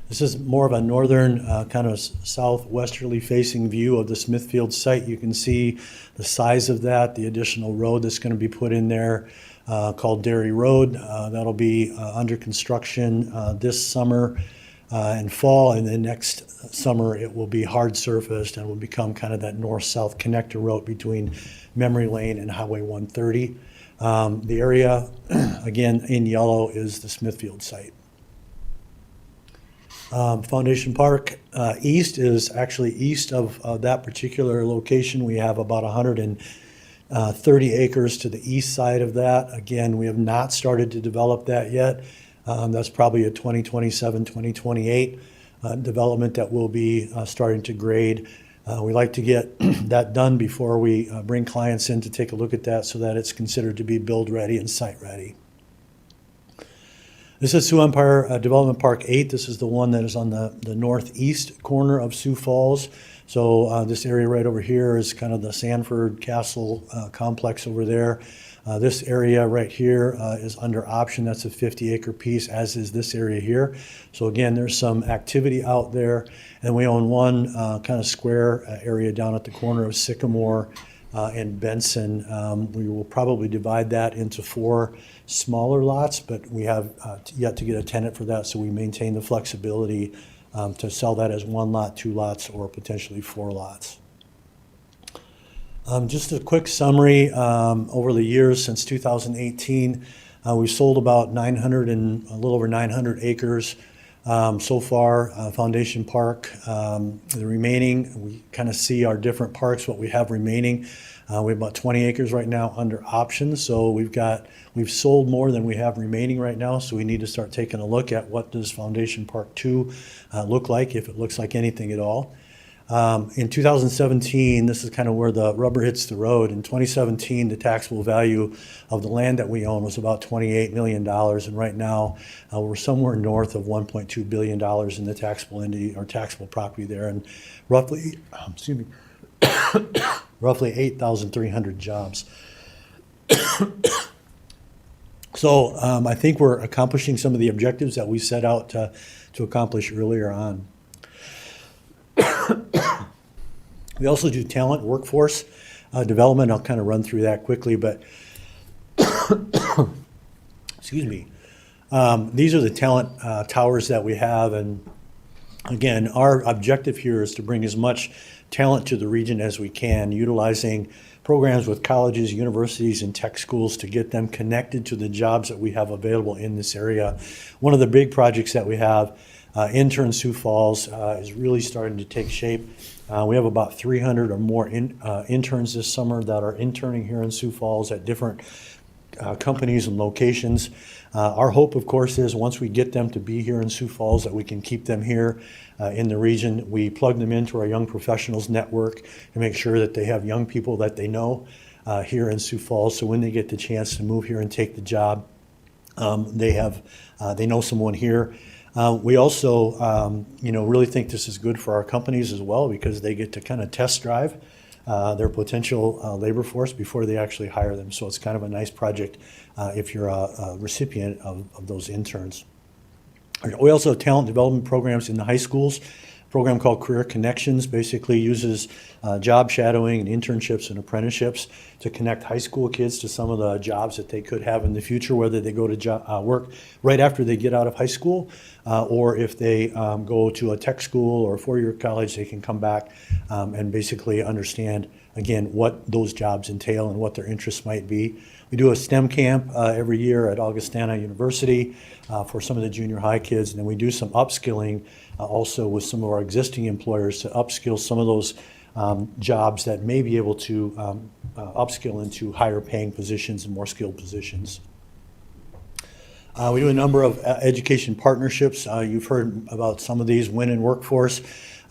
This is more of a northern, kind of southwesterly facing view of the Smithfield site. You can see the size of that, the additional road that's going to be put in there called Dairy Road. That'll be under construction this summer and fall, and then next summer it will be hard surfaced and will become kind of that north-south connector road between Memory Lane and Highway 130. The area, again, in yellow is the Smithfield site. Foundation Park East is actually east of that particular location. We have about 130 acres to the east side of that. Again, we have not started to develop that yet. That's probably a 2027, 2028 development that we'll be starting to grade. We like to get that done before we bring clients in to take a look at that so that it's considered to be build ready and site ready. This is Sioux Empire Development Park 8. This is the one that is on the northeast corner of Sioux Falls. So this area right over here is kind of the Sanford Castle complex over there. This area right here is under option. That's a 50-acre piece, as is this area here. So again, there's some activity out there. And we own one kind of square area down at the corner of Sycamore and Benson. We will probably divide that into 4 smaller lots, but we have yet to get a tenant for that, so we maintain the flexibility to sell that as 1 lot, 2 lots, or potentially 4 lots. Just a quick summary. Over the years since 2018, we've sold about a little over 900 acres. So far, Foundation Park, the remaining, we kind of see our different parks, what we have remaining. We have about 20 acres right now under option. So we've sold more than we have remaining right now. So we need to start taking a look at what does Foundation Park 2 look like, if it looks like anything at all. In 2017, this is kind of where the rubber hits the road. In 2017, the taxable value of the land that we own was about $28 million. And right now, we're somewhere north of $1.2 billion in the taxable entity or taxable property there, and roughly, roughly 8,300 jobs. So I think we're accomplishing some of the objectives that we set out to accomplish earlier on. We also do talent workforce development. I'll kind of run through that quickly, but excuse me. These are the talent towers that we have, and again, our objective here is to bring as much talent to the region as we can, utilizing programs with colleges, universities, and tech schools to get them connected to the jobs that we have available in this area. One of the big projects that we have, Intern Sioux Falls, is really starting to take shape. We have about 300 or more interns this summer that are interning here in Sioux Falls at different companies and locations. Our hope, of course, is once we get them to be here in Sioux Falls that we can keep them here in the region. We plug them into our Young Professionals Network to make sure that they have young people that they know here in Sioux Falls. So when they get the chance to move here and take the job, they know someone here. We also, really think this is good for our companies as well because they get to kind of test drive their potential labor force before they actually hire them. So it's kind of a nice project if you're a recipient of those interns. We also have talent development programs in the high schools. A program called Career Connections basically uses job shadowing and internships and apprenticeships to connect high school kids to some of the jobs that they could have in the future, whether they go to work right after they get out of high school, or if they go to a tech school or a four-year college, they can come back and basically understand, again, what those jobs entail and what their interests might be. We do a STEM camp every year at Augustana University for some of the junior high kids, and then we do some upskilling also with some of our existing employers to upskill some of those jobs that may be able to upskill into higher paying positions and more skilled positions. We do a number of education partnerships. You've heard about some of these. Win in Workforce.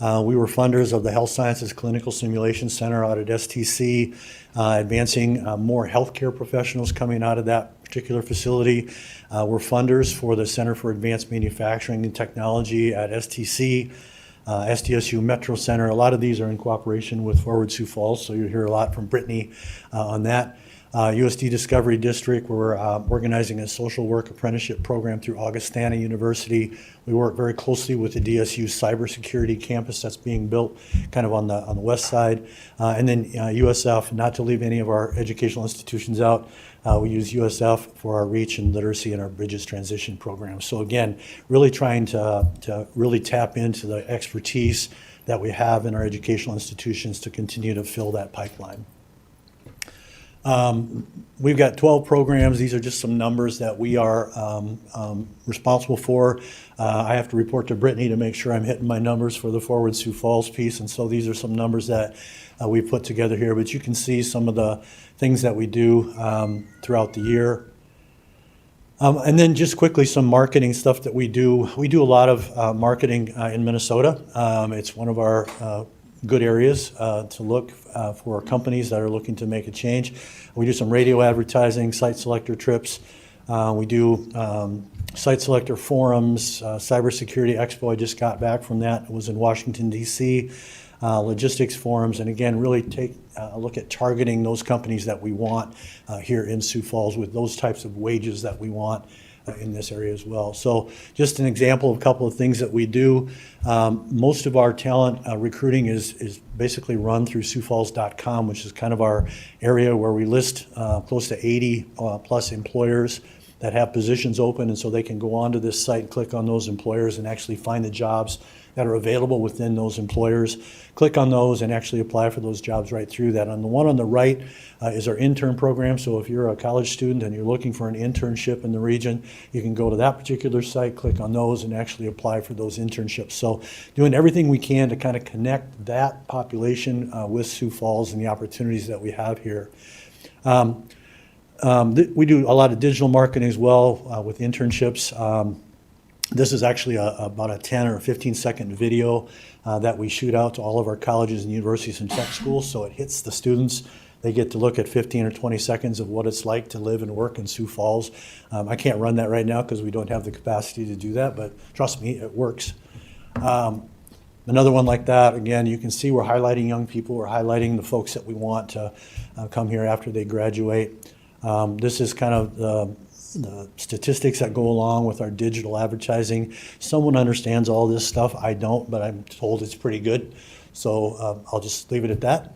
We were funders of the Health Sciences Clinical Simulation Center out at STC, advancing more healthcare professionals coming out of that particular facility. We're funders for the Center for Advanced Manufacturing and Technology at STC, SDSU Metro Center. A lot of these are in cooperation with Forward Sioux Falls, so you'll hear a lot from Brittany on that. USD Discovery District, we're organizing a social work apprenticeship program through Augustana University. We work very closely with the DSU cybersecurity campus that's being built kind of on the west side. And then USF, not to leave any of our educational institutions out, we use USF for our reach and literacy and our Bridges Transition program. So again, really trying to really tap into the expertise that we have in our educational institutions to continue to fill that pipeline. We've got 12 programs. These are just some numbers that we are responsible for. I have to report to Brittany to make sure I'm hitting my numbers for the Forward Sioux Falls piece, and so these are some numbers that we put together here, but you can see some of the things that we do throughout the year. And then just quickly, some marketing stuff that we do. We do a lot of marketing in Minnesota. It's one of our good areas to look for companies that are looking to make a change. We do some radio advertising, site selector trips. We do site selector forums, cybersecurity expo. I just got back from that. It was in Washington, D.C. Logistics forums, and again, really take a look at targeting those companies that we want here in Sioux Falls with those types of wages that we want in this area as well. So just an example of a couple of things that we do. Most of our talent recruiting is basically run through SiouxFalls.com, which is kind of our area where we list close to 80 plus employers that have positions open, and so they can go onto this site, click on those employers, and actually find the jobs that are available within those employers. Click on those and actually apply for those jobs right through that. On the one on the right is our intern program. So if you're a college student and you're looking for an internship in the region, you can go to that particular site, click on those, and actually apply for those internships. So doing everything we can to kind of connect that population with Sioux Falls and the opportunities that we have here. We do a lot of digital marketing as well with internships. This is actually about a 10 or 15-second video that we shoot out to all of our colleges and universities and tech schools, so it hits the students. They get to look at 15 or 20 seconds of what it's like to live and work in Sioux Falls. I can't run that right now because we don't have the capacity to do that, but trust me, it works. Another one like that, again, you can see we're highlighting young people. We're highlighting the folks that we want to come here after they graduate. This is kind of the statistics that go along with our digital advertising. Someone understands all this stuff. I don't, but I'm told it's pretty good. So I'll just leave it at that.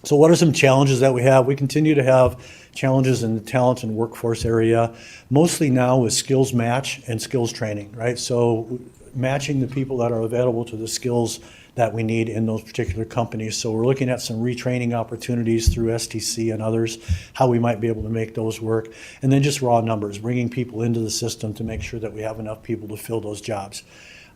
So what are some challenges that we have? We continue to have challenges in the talent and workforce area, mostly now with skills match and skills training, right? So matching the people that are available to the skills that we need in those particular companies. So we're looking at some retraining opportunities through STC and others, how we might be able to make those work. And then just raw numbers, bringing people into the system to make sure that we have enough people to fill those jobs.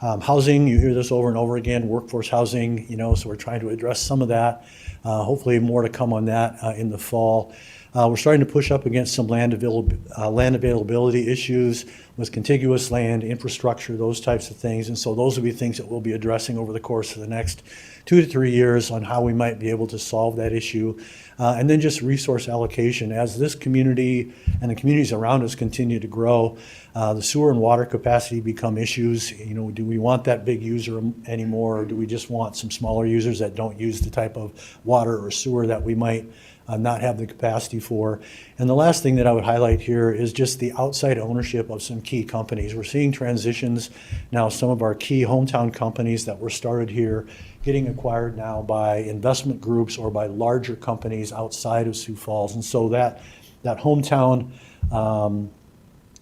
Housing, you hear this over and over again, workforce housing, so we're trying to address some of that. Hopefully more to come on that in the fall. We're starting to push up against some land availability issues with contiguous land, infrastructure, those types of things. And so those will be things that we'll be addressing over the course of the next 2 to 3 years on how we might be able to solve that issue. And then just resource allocation. As this community and the communities around us continue to grow, the sewer and water capacity become issues. Do we want that big user anymore, or do we just want some smaller users that don't use the type of water or sewer that we might not have the capacity for? And the last thing that I would highlight here is just the outside ownership of some key companies. We're seeing transitions now, some of our key hometown companies that were started here getting acquired now by investment groups or by larger companies outside of Sioux Falls. And so that hometown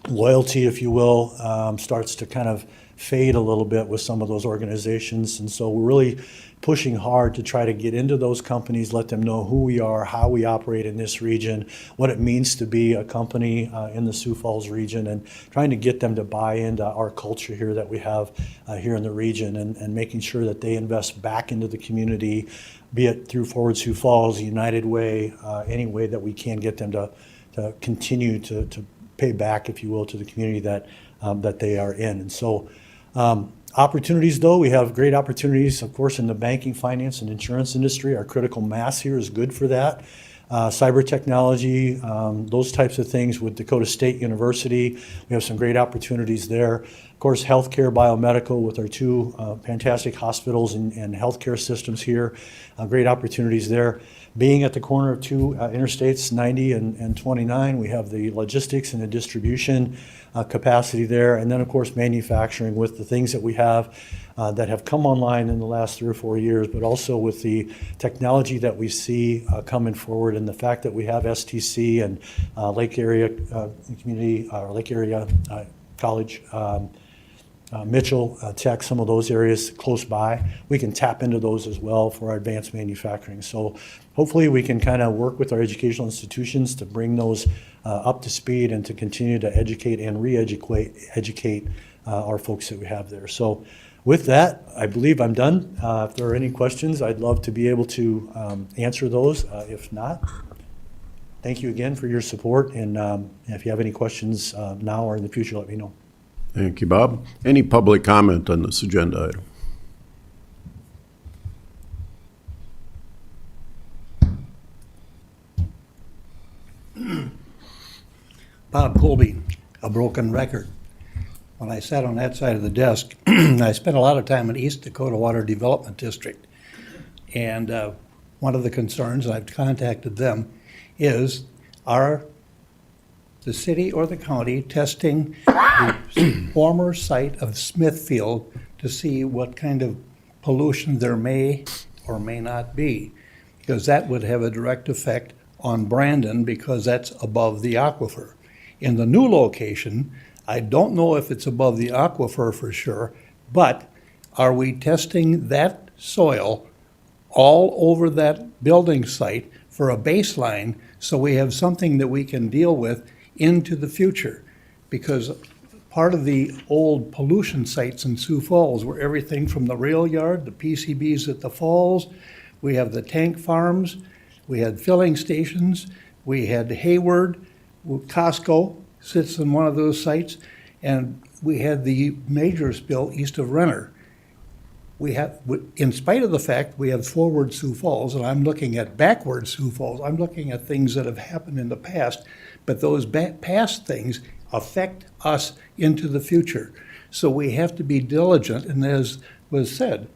loyalty, if you will, starts to kind of fade a little bit with some of those organizations. And so we're really pushing hard to try to get into those companies, let them know who we are, how we operate in this region, what it means to be a company in the Sioux Falls region, and trying to get them to buy into our culture here that we have here in the region, and making sure that they invest back into the community, be it through Forward Sioux Falls, United Way, any way that we can get them to continue to pay back, if you will, to the community that they are in. And so opportunities, though, we have great opportunities, of course, in the banking, finance, and insurance industry. Our critical mass here is good for that. Cyber technology, those types of things with Dakota State University. We have some great opportunities there. Of course, healthcare, biomedical with our two fantastic hospitals and healthcare systems here. Great opportunities there. Being at the corner of two interstates, 90 and 29, we have the logistics and the distribution capacity there. And then, of course, manufacturing with the things that we have that have come online in the last 3 or 4 years, but also with the technology that we see coming forward, and the fact that we have STC and Lake Area Community, or Lake Area College, Mitchell Tech, some of those areas close by, we can tap into those as well for our advanced manufacturing. So hopefully we can kind of work with our educational institutions to bring those up to speed and to continue to educate and educate our folks that we have there. So with that, I believe I'm done. If there are any questions, I'd love to be able to answer those. If not, thank you again for your support. And if you have any questions now or in the future, let me know. Thank you, Bob. Any public comment on this agenda item? Bob Colby, A Broken Record. When I sat on that side of the desk, I spent a lot of time in East Dakota Water Development District. And one of the concerns, I've contacted them, is are the city or the county testing the former site of Smithfield to see what kind of pollution there may or may not be? Because that would have a direct effect on Brandon, because that's above the aquifer. In the new location, I don't know if it's above the aquifer for sure, but are we testing that soil all over that building site for a baseline so we have something that we can deal with into the future? Because part of the old pollution sites in Sioux Falls were everything from the rail yard, the PCBs at the falls, we have the tank farms, we had filling stations, we had Hayward, Costco sits in one of those sites, and we had the major spill east of Renner. In spite of the fact we have forward Sioux Falls, and I'm looking at backward Sioux Falls, I'm looking at things that have happened in the past, but those past things affect us into the future. So we have to be diligent, and as was said,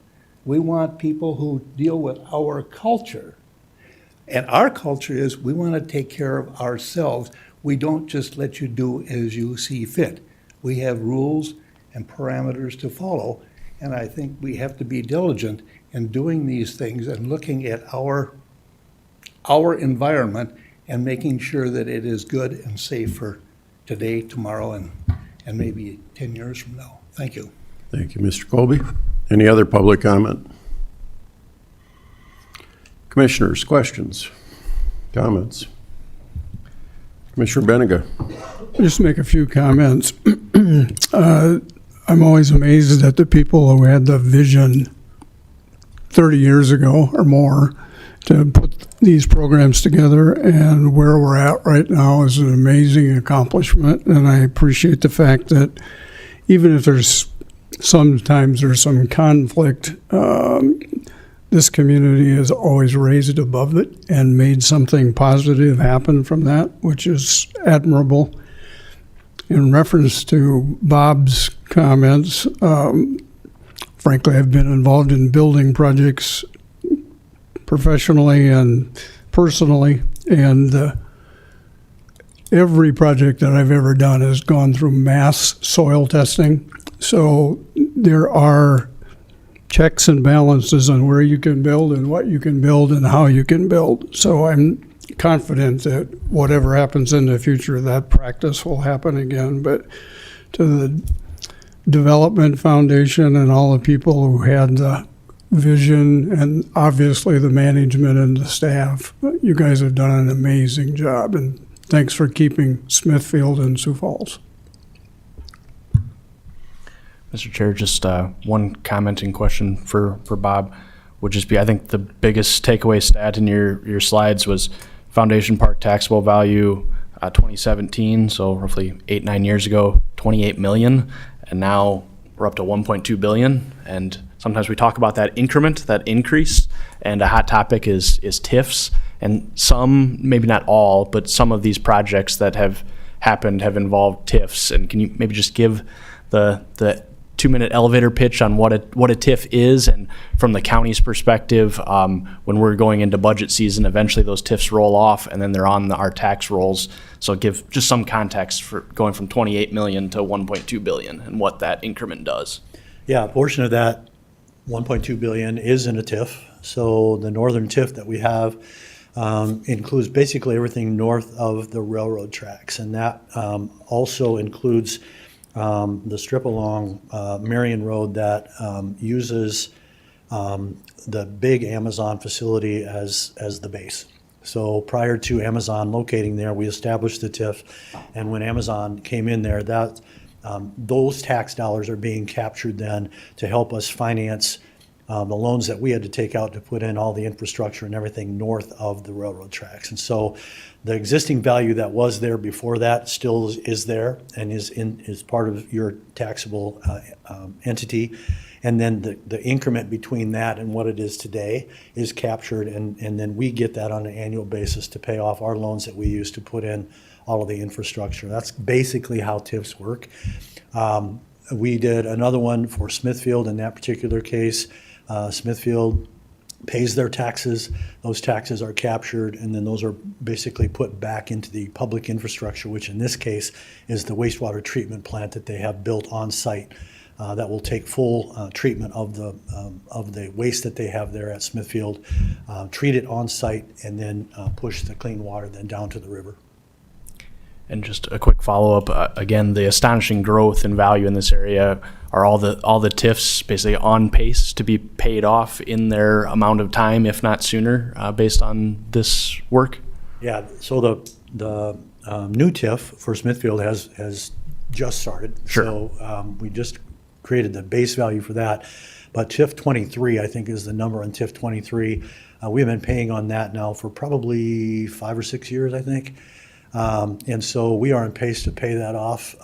we want people who deal with our culture. And our culture is we want to take care of ourselves. We don't just let you do as you see fit. We have rules and parameters to follow, and I think we have to be diligent in doing these things and looking at our environment and making sure that it is good and safe for today, tomorrow, and maybe 10 years from now. Thank you. Thank you, Mr. Colby. Any other public comment? Commissioners, questions, comments? Commissioner Benega. Just make a few comments. I'm always amazed at the people who had the vision 30 years ago or more to put these programs together, and where we're at right now is an amazing accomplishment. And I appreciate the fact that even if sometimes there's some conflict, this community has always raised above it and made something positive happen from that, which is admirable. In reference to Bob's comments, frankly, I've been involved in building projects professionally and personally, and every project that I've ever done has gone through mass soil testing. So there are checks and balances on where you can build and what you can build and how you can build. So I'm confident that whatever happens in the future, that practice will happen again. But to the Development Foundation and all the people who had the vision, and obviously the management and the staff, you guys have done an amazing job, and thanks for keeping Smithfield and Sioux Falls. Mr. Chair, just one commenting question for Bob would just be, I think the biggest takeaway stat in your slides was Foundation Park taxable value 2017, so roughly 8-9 years ago, 28 million, and now we're up to 1.2 billion. And sometimes we talk about that increment, that increase, and a hot topic is TIFs. And some, maybe not all, but some of these projects that have happened have involved TIFs. And can you maybe just give the 2-minute elevator pitch on what a TIF is, and from the county's perspective, when we're going into budget season, eventually those TIFs roll off and then they're on our tax rolls. So give just some context for going from 28 million to 1.2 billion and what that increment does. Yeah, a portion of that 1.2 billion is in a TIF. So the northern TIF that we have includes basically everything north of the railroad tracks, and that also includes the strip along Marion Road that uses the big Amazon facility as the base. So prior to Amazon locating there, we established the TIF, and when Amazon came in there, that those tax dollars are being captured then to help us finance the loans that we had to take out to put in all the infrastructure and everything north of the railroad tracks. And so the existing value that was there before that still is there and is part of your taxable entity. And then the increment between that and what it is today is captured, and then we get that on an annual basis to pay off our loans that we use to put in all of the infrastructure. That's basically how TIFs work. We did another one for Smithfield in that particular case. Smithfield pays their taxes, those taxes are captured, and then those are basically put back into the public infrastructure, which in this case is the wastewater treatment plant that they have built on site that will take full treatment of the waste that they have there at Smithfield, treat it on site, and then push the clean water then down to the river. And just a quick follow-up, again, the astonishing growth and value in this area. Are all the TIFs basically on pace to be paid off in their amount of time, if not sooner, based on this work? Yeah, so the new TIF for Smithfield has just started. Sure. So we just created the base value for that. But TIF 23, I think, is the number on TIF 23. We've been paying on that now for probably 5 or 6 years, I think. And so we are on pace to pay that off.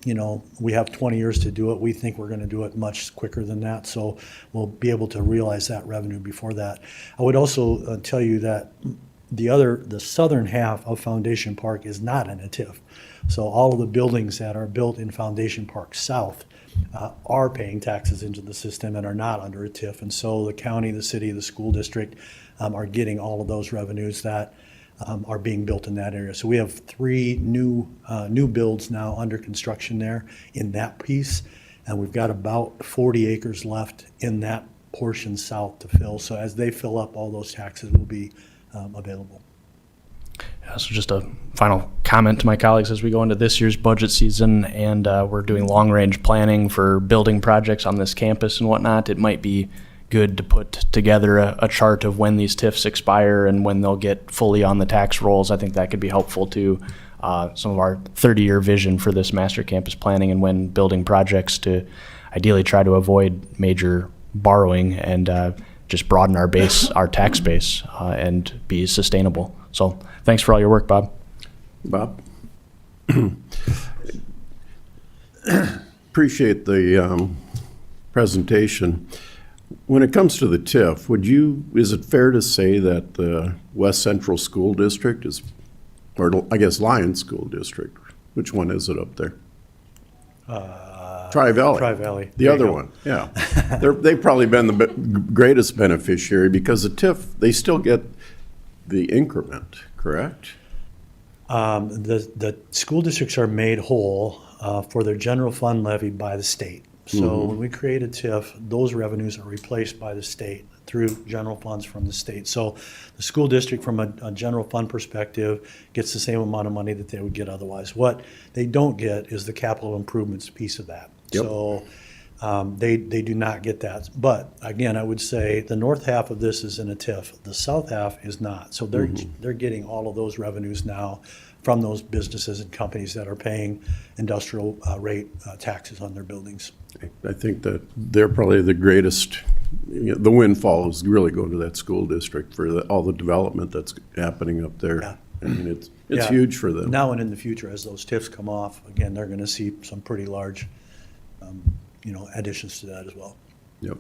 You know, we have 20 years to do it. We think we're going to do it much quicker than that. So we'll be able to realize that revenue before that. I would also tell you that the southern half of Foundation Park is not in a TIF. So all of the buildings that are built in Foundation Park South are paying taxes into the system and are not under a TIF. And so the county, the city, the school district are getting all of those revenues that are being built in that area. So we have 3 new builds now under construction there in that piece. And we've got about 40 acres left in that portion south to fill. So as they fill up, all those taxes will be available. Yeah, so just a final comment to my colleagues as we go into this year's budget season, and we're doing long-range planning for building projects on this campus and whatnot. It might be good to put together a chart of when these TIFs expire and when they'll get fully on the tax rolls. I think that could be helpful to some of our 30-year vision for this master campus planning and when building projects to ideally try to avoid major borrowing and just broaden our base, our tax base, and be sustainable. So thanks for all your work, Bob. Bob? Appreciate the presentation. When it comes to the TIF, is it fair to say that the West Central School District is, or I guess Lyon School District, which one is it up there? Tri-Valley. Tri-Valley. The other one, yeah. They've probably been the greatest beneficiary because the TIF, they still get the increment, correct? The school districts are made whole for their general fund levied by the state. So when we create a TIF, those revenues are replaced by the state through general funds from the state. So the school district, from a general fund perspective, gets the same amount of money that they would get otherwise. What they don't get is the capital improvements piece of that. Yep. So they do not get that. But again, I would say the north half of this is in a TIF. The south half is not. So they're getting all of those revenues now from those businesses and companies that are paying industrial rate taxes on their buildings. I think that they're probably the greatest, the windfall is really going to that school district for all the development that's happening up there. Yeah. I mean, it's huge for them. Now and in the future, as those TIFs come off, again, they're going to see some pretty large, additions to that as well. Yep.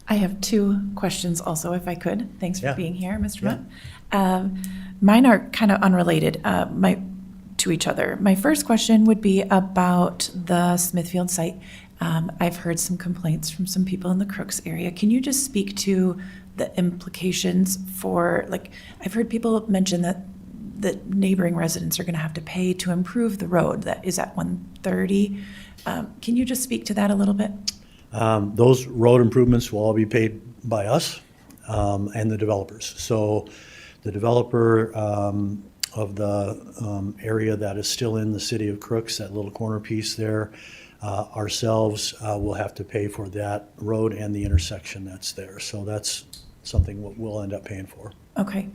I have 2 questions also, if I could. Thanks for Yeah. being here, Mr. Munt. Mine are kind of unrelated to each other. My first question would be about the Smithfield site. I've heard some complaints from some people in the Crooks area. Can you just speak to the implications for, I've heard people mention that the neighboring residents are going to have to pay to improve the road that is at 130. Can you just speak to that a little bit? Those road improvements will all be paid by us and the developers. So the developer of the area that is still in the city of Crooks, that little corner piece there, ourselves will have to pay for that road and the intersection that's there. So that's something we'll end up paying for. Okay,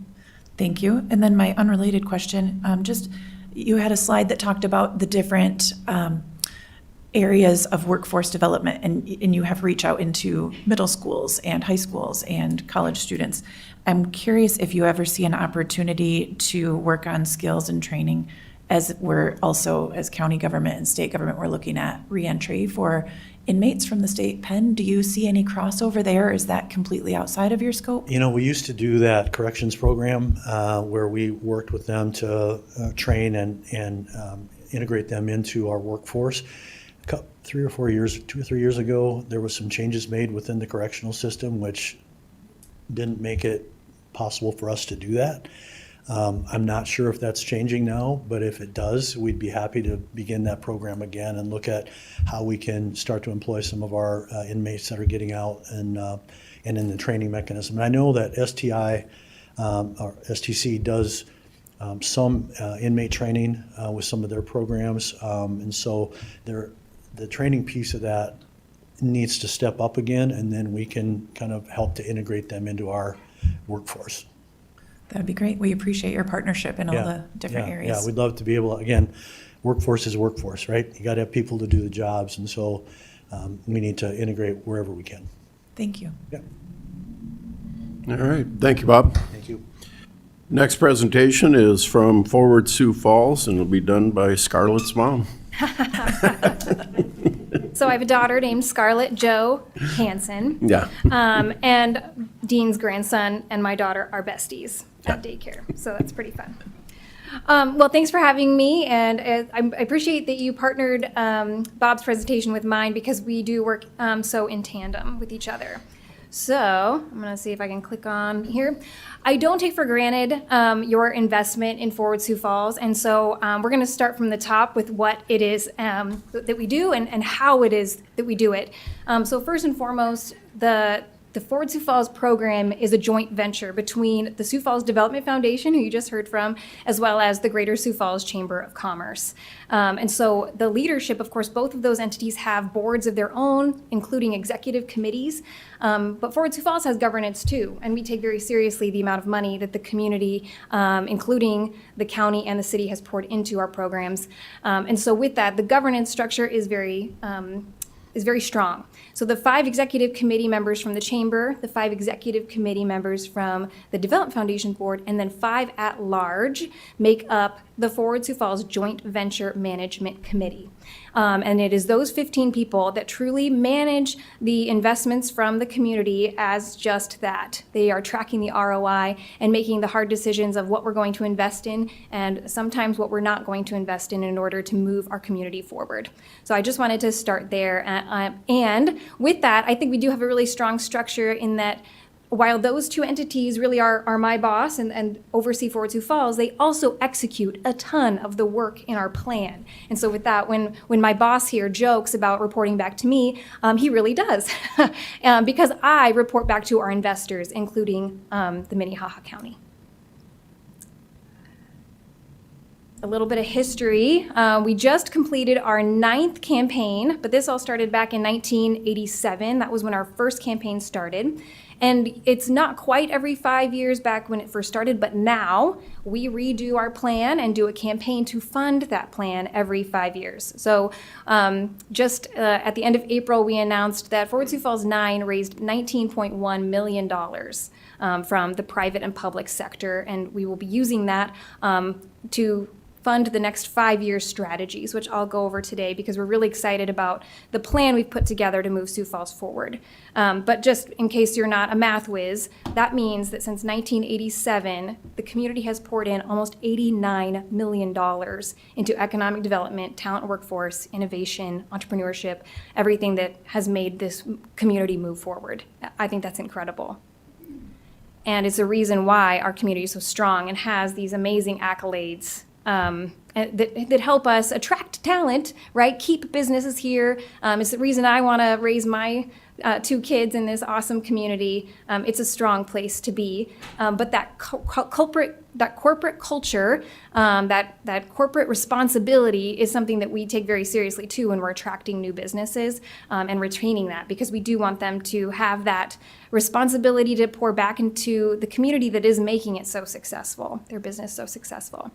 thank you. And then my unrelated question, you had a slide that talked about the different areas of workforce development, and you have reach out into middle schools and high schools and college students. I'm curious if you ever see an opportunity to work on skills and training, as we're also, as county government and state government, we're looking at reentry for inmates from the state pen. Do you see any crossover there? Is that completely outside of your scope? We used to do that corrections program where we worked with them to train and integrate them into our workforce. 3 or 4 years, 2 or 3 years ago, there was some changes made within the correctional system, which didn't make it possible for us to do that. I'm not sure if that's changing now, but if it does, we'd be happy to begin that program again and look at how we can start to employ some of our inmates that are getting out and in the training mechanism. And I know that STI or STC does some inmate training with some of their programs, and so the training piece of that needs to step up again, and then we can kind of help to integrate them into our workforce. That'd be great. We appreciate your partnership in all the different areas. Yeah, we'd love to be able, again, workforce is workforce, right? You got to have people to do the jobs, and so we need to integrate wherever we can. Thank you. Yeah. All right. Thank you, Bob. Thank you. Next presentation is from Forward Sioux Falls, and it'll be done by Scarlett's mom. So I have a daughter named Scarlett Jo Hansen. Yeah. And Dean's grandson and my daughter are besties at daycare. So that's pretty fun. Well, thanks for having me. And I appreciate that you partnered Bob's presentation with mine because we do work so in tandem with each other. So I'm going to see if I can click on here. I don't take for granted your investment in Forward Sioux Falls. And so we're going to start from the top with what it is that we do and how it is that we do it. So first and foremost, the Forward Sioux Falls program is a joint venture between the Sioux Falls Development Foundation, who you just heard from, as well as the Greater Sioux Falls Chamber of Commerce. And so the leadership, of course, both of those entities have boards of their own, including executive committees. But Forward Sioux Falls has governance too, and we take very seriously the amount of money that the community, including the county and the city, has poured into our programs. And so with that, the governance structure is very strong. So the 5 executive committee members from the chamber, the 5 executive committee members from the Development Foundation Board, and then 5 at large make up the Forward Sioux Falls Joint Venture Management Committee. And it is those 15 people that truly manage the investments from the community as just that. They are tracking the ROI and making the hard decisions of what we're going to invest in and sometimes what we're not going to invest in order to move our community forward. So I just wanted to start there. And with that, I think we do have a really strong structure in that while those 2 entities really are my boss and oversee Forward Sioux Falls, they also execute a ton of the work in our plan. And so with that, when my boss here jokes about reporting back to me, he really does. Because I report back to our investors, including the Minnehaha County. A little bit of history. We just completed our 9th campaign, but this all started back in 1987. That was when our first campaign started. And it's not quite every 5 years back when it first started, but now we redo our plan and do a campaign to fund that plan every 5 years. So just at the end of April, we announced that Forward Sioux Falls 9 raised $19.1 million from the private and public sector, and we will be using that to fund the next 5-year strategies, which I'll go over today because we're really excited about the plan we've put together to move Sioux Falls forward. But just in case you're not a math whiz, that means that since 1987, the community has poured in almost $89 million into economic development, talent workforce, innovation, entrepreneurship, everything that has made this community move forward. I think that's incredible. And it's a reason why our community is so strong and has these amazing accolades that help us attract talent, right? Keep businesses here. It's the reason I want to raise my 2 kids in this awesome community. It's a strong place to be. But that corporate culture, that corporate responsibility is something that we take very seriously too when we're attracting new businesses and retaining that, because we do want them to have that responsibility to pour back into the community that is making it so successful, their business so successful.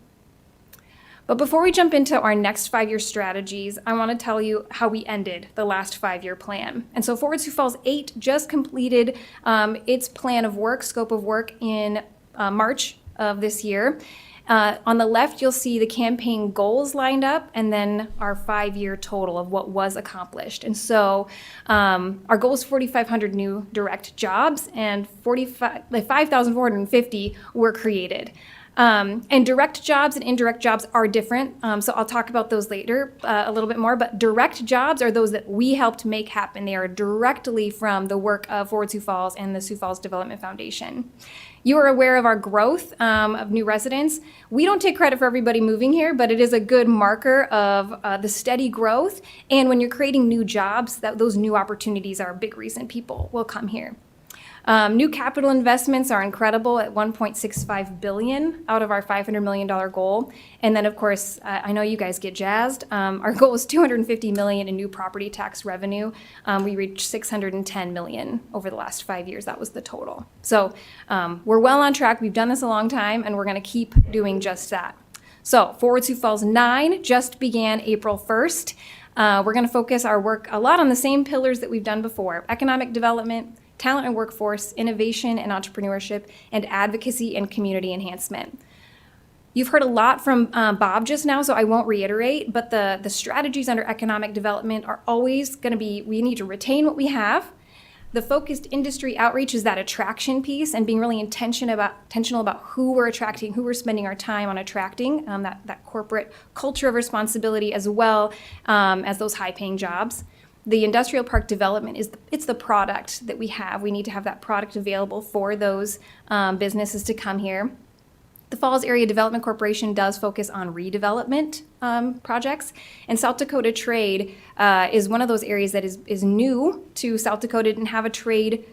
But before we jump into our next 5-year strategies, I want to tell you how we ended the last 5-year plan. And so Forward Sioux Falls 8 just completed its plan of work, scope of work in March of this year. On the left, you'll see the campaign goals lined up and then our 5-year total of what was accomplished. And so our goal is 4,500 new direct jobs and 5,450 were created. And direct jobs and indirect jobs are different, so I'll talk about those later a little bit more, but direct jobs are those that we helped make happen. They are directly from the work of Forward Sioux Falls and the Sioux Falls Development Foundation. You are aware of our growth of new residents. We don't take credit for everybody moving here, but it is a good marker of the steady growth, and when you're creating new jobs, those new opportunities are a big reason people will come here. New capital investments are incredible at $1.65 billion out of our $500 million goal. And then, of course, I know you guys get jazzed. Our goal is $250 million in new property tax revenue. We reached $610 million over the last 5 years. That was the total. So we're well on track. We've done this a long time, and we're going to keep doing just that. So Forward Sioux Falls 9 just began April 1st. We're going to focus our work a lot on the same pillars that we've done before: economic development, talent and workforce, innovation and entrepreneurship, and advocacy and community enhancement. You've heard a lot from Bob just now, so I won't reiterate, but the strategies under economic development are always going to be, we need to retain what we have. The focused industry outreach is that attraction piece and being really intentional about who we're attracting, who we're spending our time on attracting, that corporate culture of responsibility as well as those high-paying jobs. The industrial park development it's the product that we have. We need to have that product available for those businesses to come here. The Falls Area Development Corporation does focus on redevelopment projects, and South Dakota Trade is one of those areas that is new to South Dakota. Didn't have a trade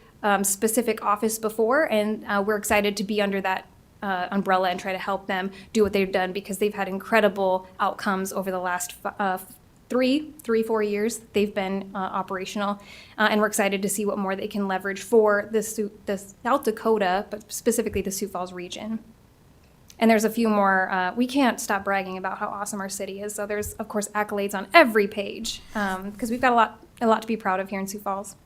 specific office before, and we're excited to be under that umbrella and try to help them do what they've done because they've had incredible outcomes over the last 4 years they've been operational, and we're excited to see what more they can leverage for the South Dakota, but specifically the Sioux Falls region. And there's a few more, we can't stop bragging about how awesome our city is. So there's, of course, accolades on every page because we've got a lot to be proud of here in Sioux Falls.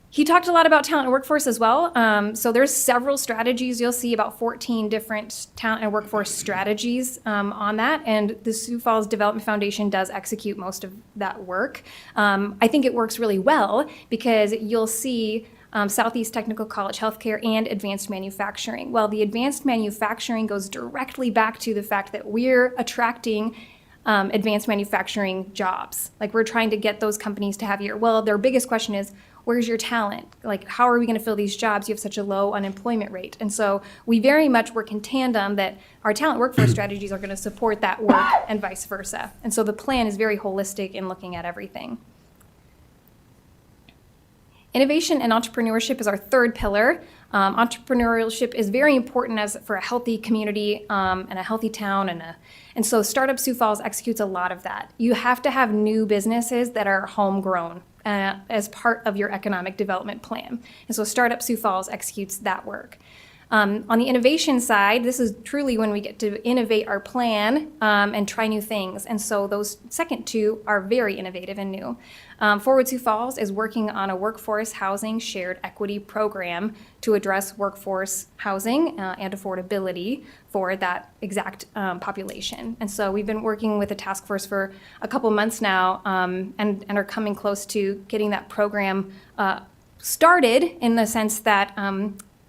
He talked a lot about talent and workforce as well. So there's several strategies. You'll see about 14 different talent and workforce strategies on that. And the Sioux Falls Development Foundation does execute most of that work. I think it works really well because you'll see Southeast Technical College Healthcare and advanced manufacturing. Well, the advanced manufacturing goes directly back to the fact that we're attracting advanced manufacturing jobs. Like we're trying to get those companies to have here. Well, their biggest question is, where's your talent? Like, how are we going to fill these jobs? You have such a low unemployment rate. And so we very much work in tandem that our talent workforce strategies are going to support that work and vice versa. And so the plan is very holistic in looking at everything. Innovation and entrepreneurship is our third pillar. Entrepreneurship is very important for a healthy community and a healthy town, and so Startup Sioux Falls executes a lot of that. You have to have new businesses that are homegrown as part of your economic development plan, and so Startup Sioux Falls executes that work. On the innovation side, this is truly when we get to innovate our plan and try new things. And so those second two are very innovative and new. Forward Sioux Falls is working on a workforce housing shared equity program to address workforce housing and affordability for that exact population. And so we've been working with the task force for a couple months now and are coming close to getting that program started in the sense that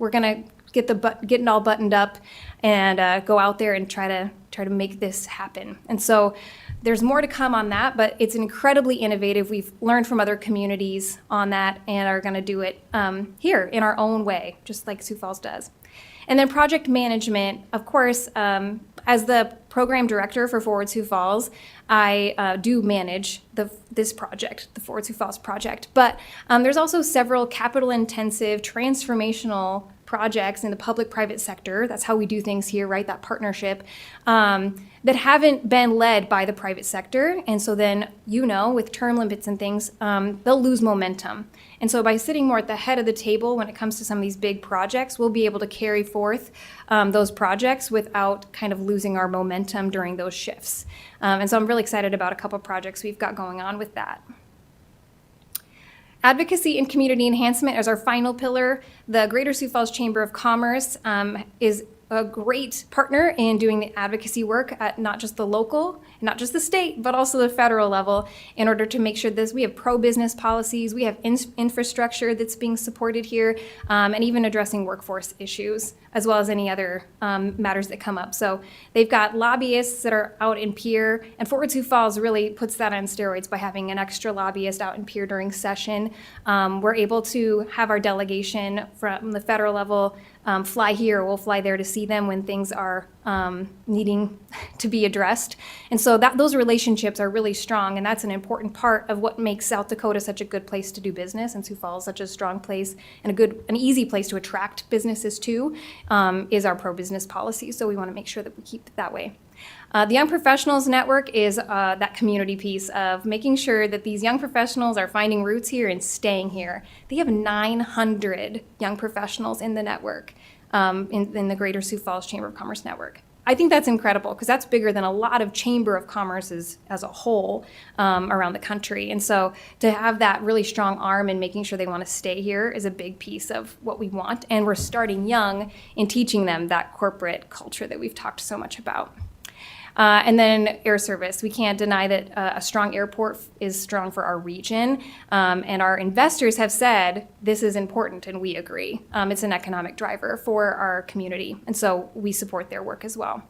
we're going to getting all buttoned up and go out there and try to make this happen. And so there's more to come on that, but it's incredibly innovative. We've learned from other communities on that and are going to do it here in our own way, just like Sioux Falls does. And then project management, of course, as the program director for Forward Sioux Falls, I do manage this project, the Forward Sioux Falls project. But there's also several capital-intensive, transformational projects in the public-private sector. That's how we do things here, right? That partnership that haven't been led by the private sector. And so then, with term limits and things, they'll lose momentum. And so by sitting more at the head of the table when it comes to some of these big projects, we'll be able to carry forth those projects without kind of losing our momentum during those shifts. And so I'm really excited about a couple of projects we've got going on with that. Advocacy and community enhancement is our final pillar. The Greater Sioux Falls Chamber of Commerce is a great partner in doing the advocacy work at not just the local, not just the state, but also the federal level in order to make sure we have pro-business policies, we have infrastructure that's being supported here, and even addressing workforce issues, as well as any other matters that come up. So they've got lobbyists that are out in Pierre, and Forward Sioux Falls really puts that on steroids by having an extra lobbyist out in Pierre during session. We're able to have our delegation from the federal level fly here, we'll fly there to see them when things are needing to be addressed. And so those relationships are really strong, and that's an important part of what makes South Dakota such a good place to do business, and Sioux Falls such a strong place and an easy place to attract businesses to, is our pro-business policy. So we want to make sure that we keep it that way. The Young Professionals Network is that community piece of making sure that these young professionals are finding roots here and staying here. They have 900 young professionals in the network, in the Greater Sioux Falls Chamber of Commerce network. I think that's incredible because that's bigger than a lot of chamber of commerces as a whole around the country. And so to have that really strong arm in making sure they want to stay here is a big piece of what we want. And we're starting young in teaching them that corporate culture that we've talked so much about. And then air service. We can't deny that a strong airport is strong for our region. And our investors have said this is important, and we agree. It's an economic driver for our community. And so we support their work as well.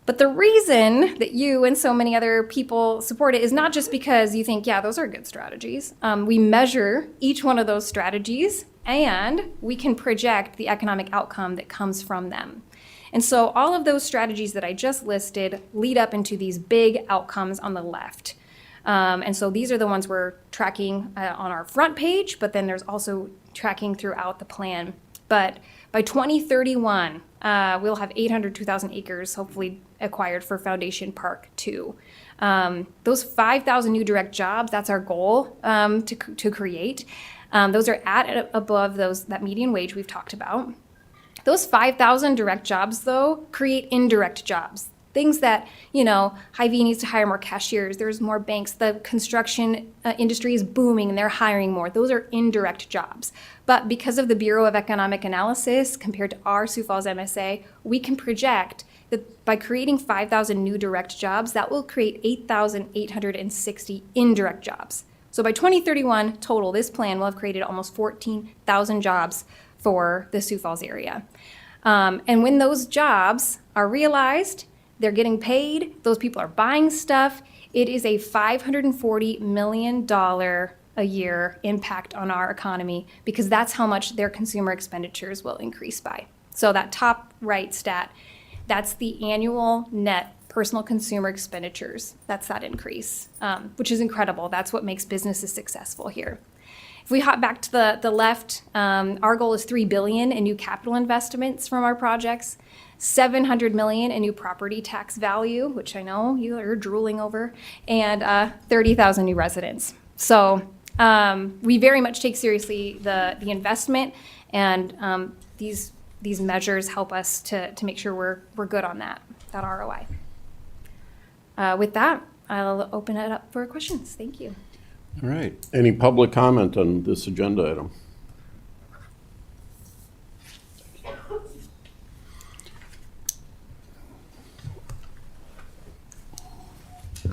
But the reason that you and so many other people support it is not just because you think, yeah, those are good strategies. We measure each one of those strategies, and we can project the economic outcome that comes from them. And so all of those strategies that I just listed lead up into these big outcomes on the left. And so these are the ones we're tracking on our front page, but then there's also tracking throughout the plan. But by 2031, we'll have 802,000 acres hopefully acquired for Foundation Park 2. Those 5,000 new direct jobs, that's our goal to create. Those are at above that median wage we've talked about. Those 5,000 direct jobs, though, create indirect jobs. Things that, Hy-Vee needs to hire more cashiers, there's more banks, the construction industry is booming and they're hiring more. Those are indirect jobs. But because of the Bureau of Economic Analysis, compared to our Sioux Falls MSA, we can project that by creating 5,000 new direct jobs, that will create 8,860 indirect jobs. So by 2031 total, this plan will have created almost 14,000 jobs for the Sioux Falls area. And when those jobs are realized, they're getting paid, those people are buying stuff, it is a $540 million a year impact on our economy because that's how much their consumer expenditures will increase by. So that top right stat, that's the annual net personal consumer expenditures. That's that increase, which is incredible. That's what makes businesses successful here. If we hop back to the left, our goal is $3 billion in new capital investments from our projects, $700 million in new property tax value, which I know you are drooling over, and 30,000 new residents. So we very much take seriously the investment, and these measures help us to make sure we're good on that ROI. With that, I'll open it up for questions. Thank you. All right. Any public comment on this agenda item?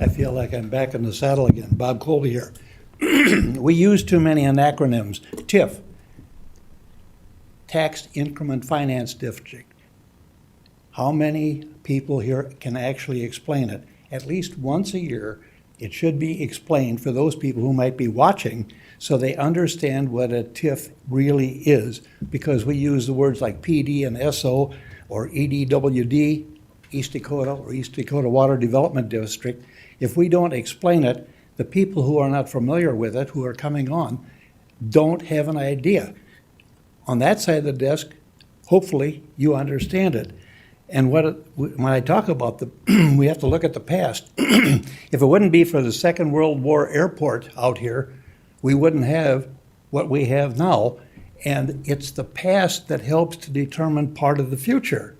I feel like I'm back in the saddle again. Bob Colby here. We use too many acronyms. TIF, Tax Increment Finance District. How many people here can actually explain it? At least once a year, it should be explained for those people who might be watching so they understand what a TIF really is, because we use the words like PD and SO or EDWD, East Dakota or East Dakota Water Development District. If we don't explain it, the people who are not familiar with it, who are coming on, don't have an idea. On that side of the desk, hopefully you understand it. And when I talk about we have to look at the past. If it wouldn't be for the Second World War airport out here, we wouldn't have what we have now. And it's the past that helps to determine part of the future.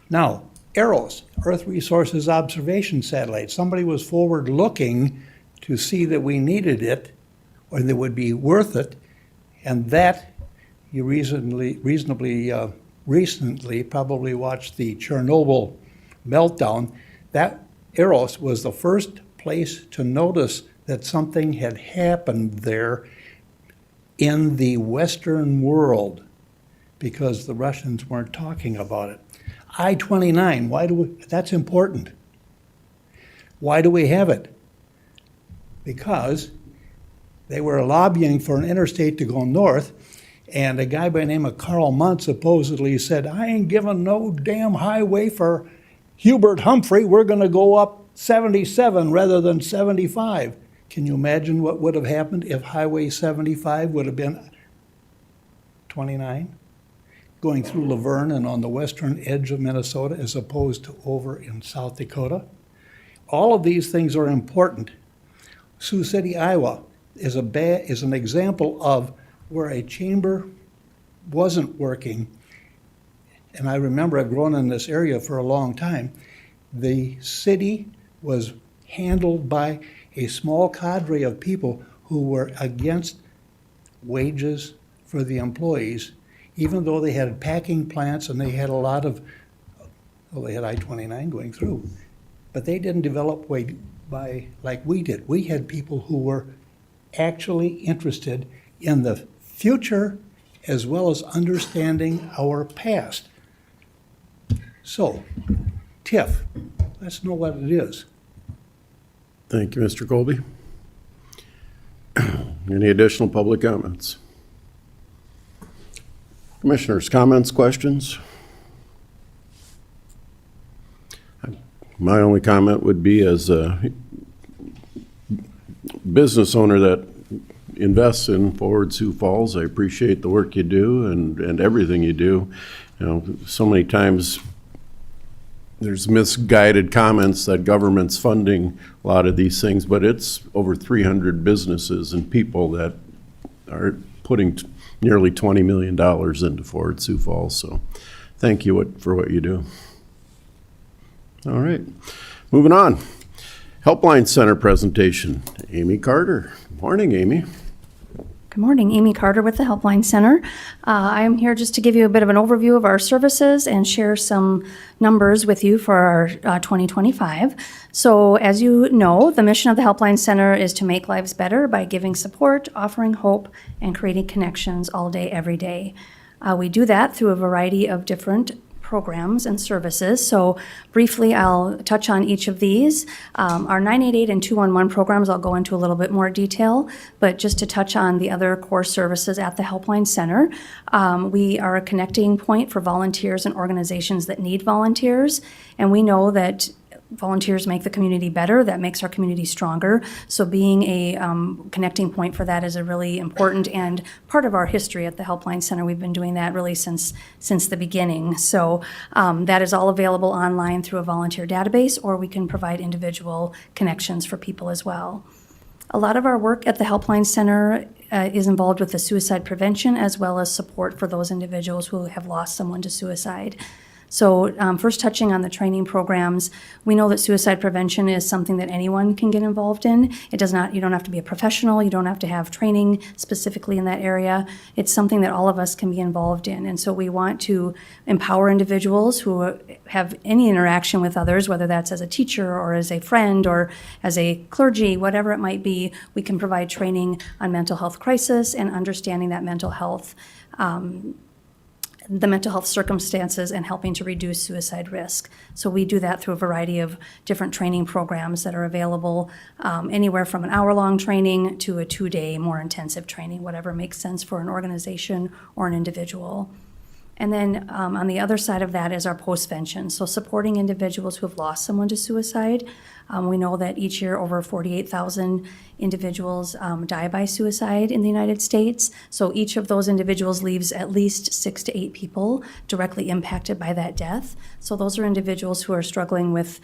Now, EROS, Earth Resources Observation Satellite. Somebody was forward looking to see that we needed it or that would be worth it. And that you recently probably watched the Chernobyl meltdown. That EROS was the first place to notice that something had happened there in the Western world because the Russians weren't talking about it. I-29, that's important. Why do we have it? Because they were lobbying for an interstate to go north, and a guy by the name of Karl Muntz supposedly said, I ain't giving no damn highway for Hubert Humphrey. We're going to go up 77 rather than 75. Can you imagine what would have happened if Highway 75 would have been 29? Going through Laverne and on the western edge of Minnesota as opposed to over in South Dakota. All of these things are important. Sioux City, Iowa is an example of where a chamber wasn't working. and I remember I've grown in this area for a long time, the city was handled by a small cadre of people who were against wages for the employees, even though they had packing plants and they had a lot of, well, they had I-29 going through. But they didn't develop by like we did. We had people who were actually interested in the future as well as understanding our past. So, TIF, let's know what it is. Thank you, Mr. Colby. Any additional public comments? Commissioners, comments, questions? My only comment would be, as a business owner that invests in Forward Sioux Falls, I appreciate the work you do and everything you do. You know, so many times there's misguided comments that government's funding a lot of these things, but it's over 300 businesses and people that are putting nearly $20 million into Forward Sioux Falls. So thank you for what you do. All right, moving on. Helpline Center presentation, Amy Carter. Morning, Amy. Good morning, Amy Carter with the Helpline Center. I am here just to give you a bit of an overview of our services and share some numbers with you for our 2025. So as you know, the mission of the Helpline Center is to make lives better by giving support, offering hope, and creating connections all day, every day. We do that through a variety of different programs and services. So briefly, I'll touch on each of these. Our 988 and 211 programs, I'll go into a little bit more detail, but just to touch on the other core services at the Helpline Center, we are a connecting point for volunteers and organizations that need volunteers, and we know that volunteers make the community better. That makes our community stronger. So being a connecting point for that is a really important and part of our history at the Helpline Center. We've been doing that really since the beginning. So that is all available online through a volunteer database, or we can provide individual connections for people as well. A lot of our work at the Helpline Center is involved with the suicide prevention as well as support for those individuals who have lost someone to suicide. So first touching on the training programs, we know that suicide prevention is something that anyone can get involved in. You don't have to be a professional, you don't have to have training specifically in that area. It's something that all of us can be involved in. And so we want to empower individuals who have any interaction with others, whether that's as a teacher or as a friend or as a clergy, whatever it might be. We can provide training on mental health crisis and understanding that mental health the mental health circumstances and helping to reduce suicide risk. So we do that through a variety of different training programs that are available, anywhere from an hour-long training to a 2-day more intensive training, whatever makes sense for an organization or an individual. And then on the other side of that is our postvention, so supporting individuals who have lost someone to suicide. We know that each year over 48,000 individuals die by suicide in the United States. So each of those individuals leaves at least 6 to 8 people directly impacted by that death. So those are individuals who are struggling with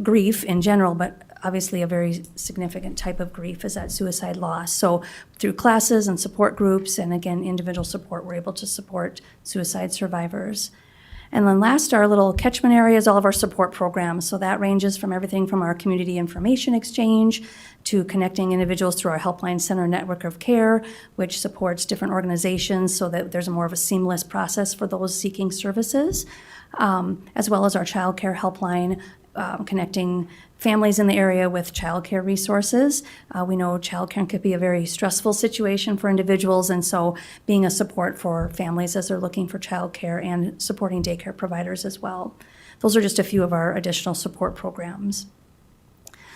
grief in general, but obviously a very significant type of grief is that suicide loss. So through classes and support groups and again, individual support, we're able to support suicide survivors. And then last, our little catchment area is all of our support programs. So that ranges from everything from our community information exchange to connecting individuals through our Helpline Center network of care, which supports different organizations so that there's more of a seamless process for those seeking services, as well as our child care helpline, connecting families in the area with childcare resources. We know childcare could be a very stressful situation for individuals, and so being a support for families as they're looking for childcare and supporting daycare providers as well. Those are just a few of our additional support programs.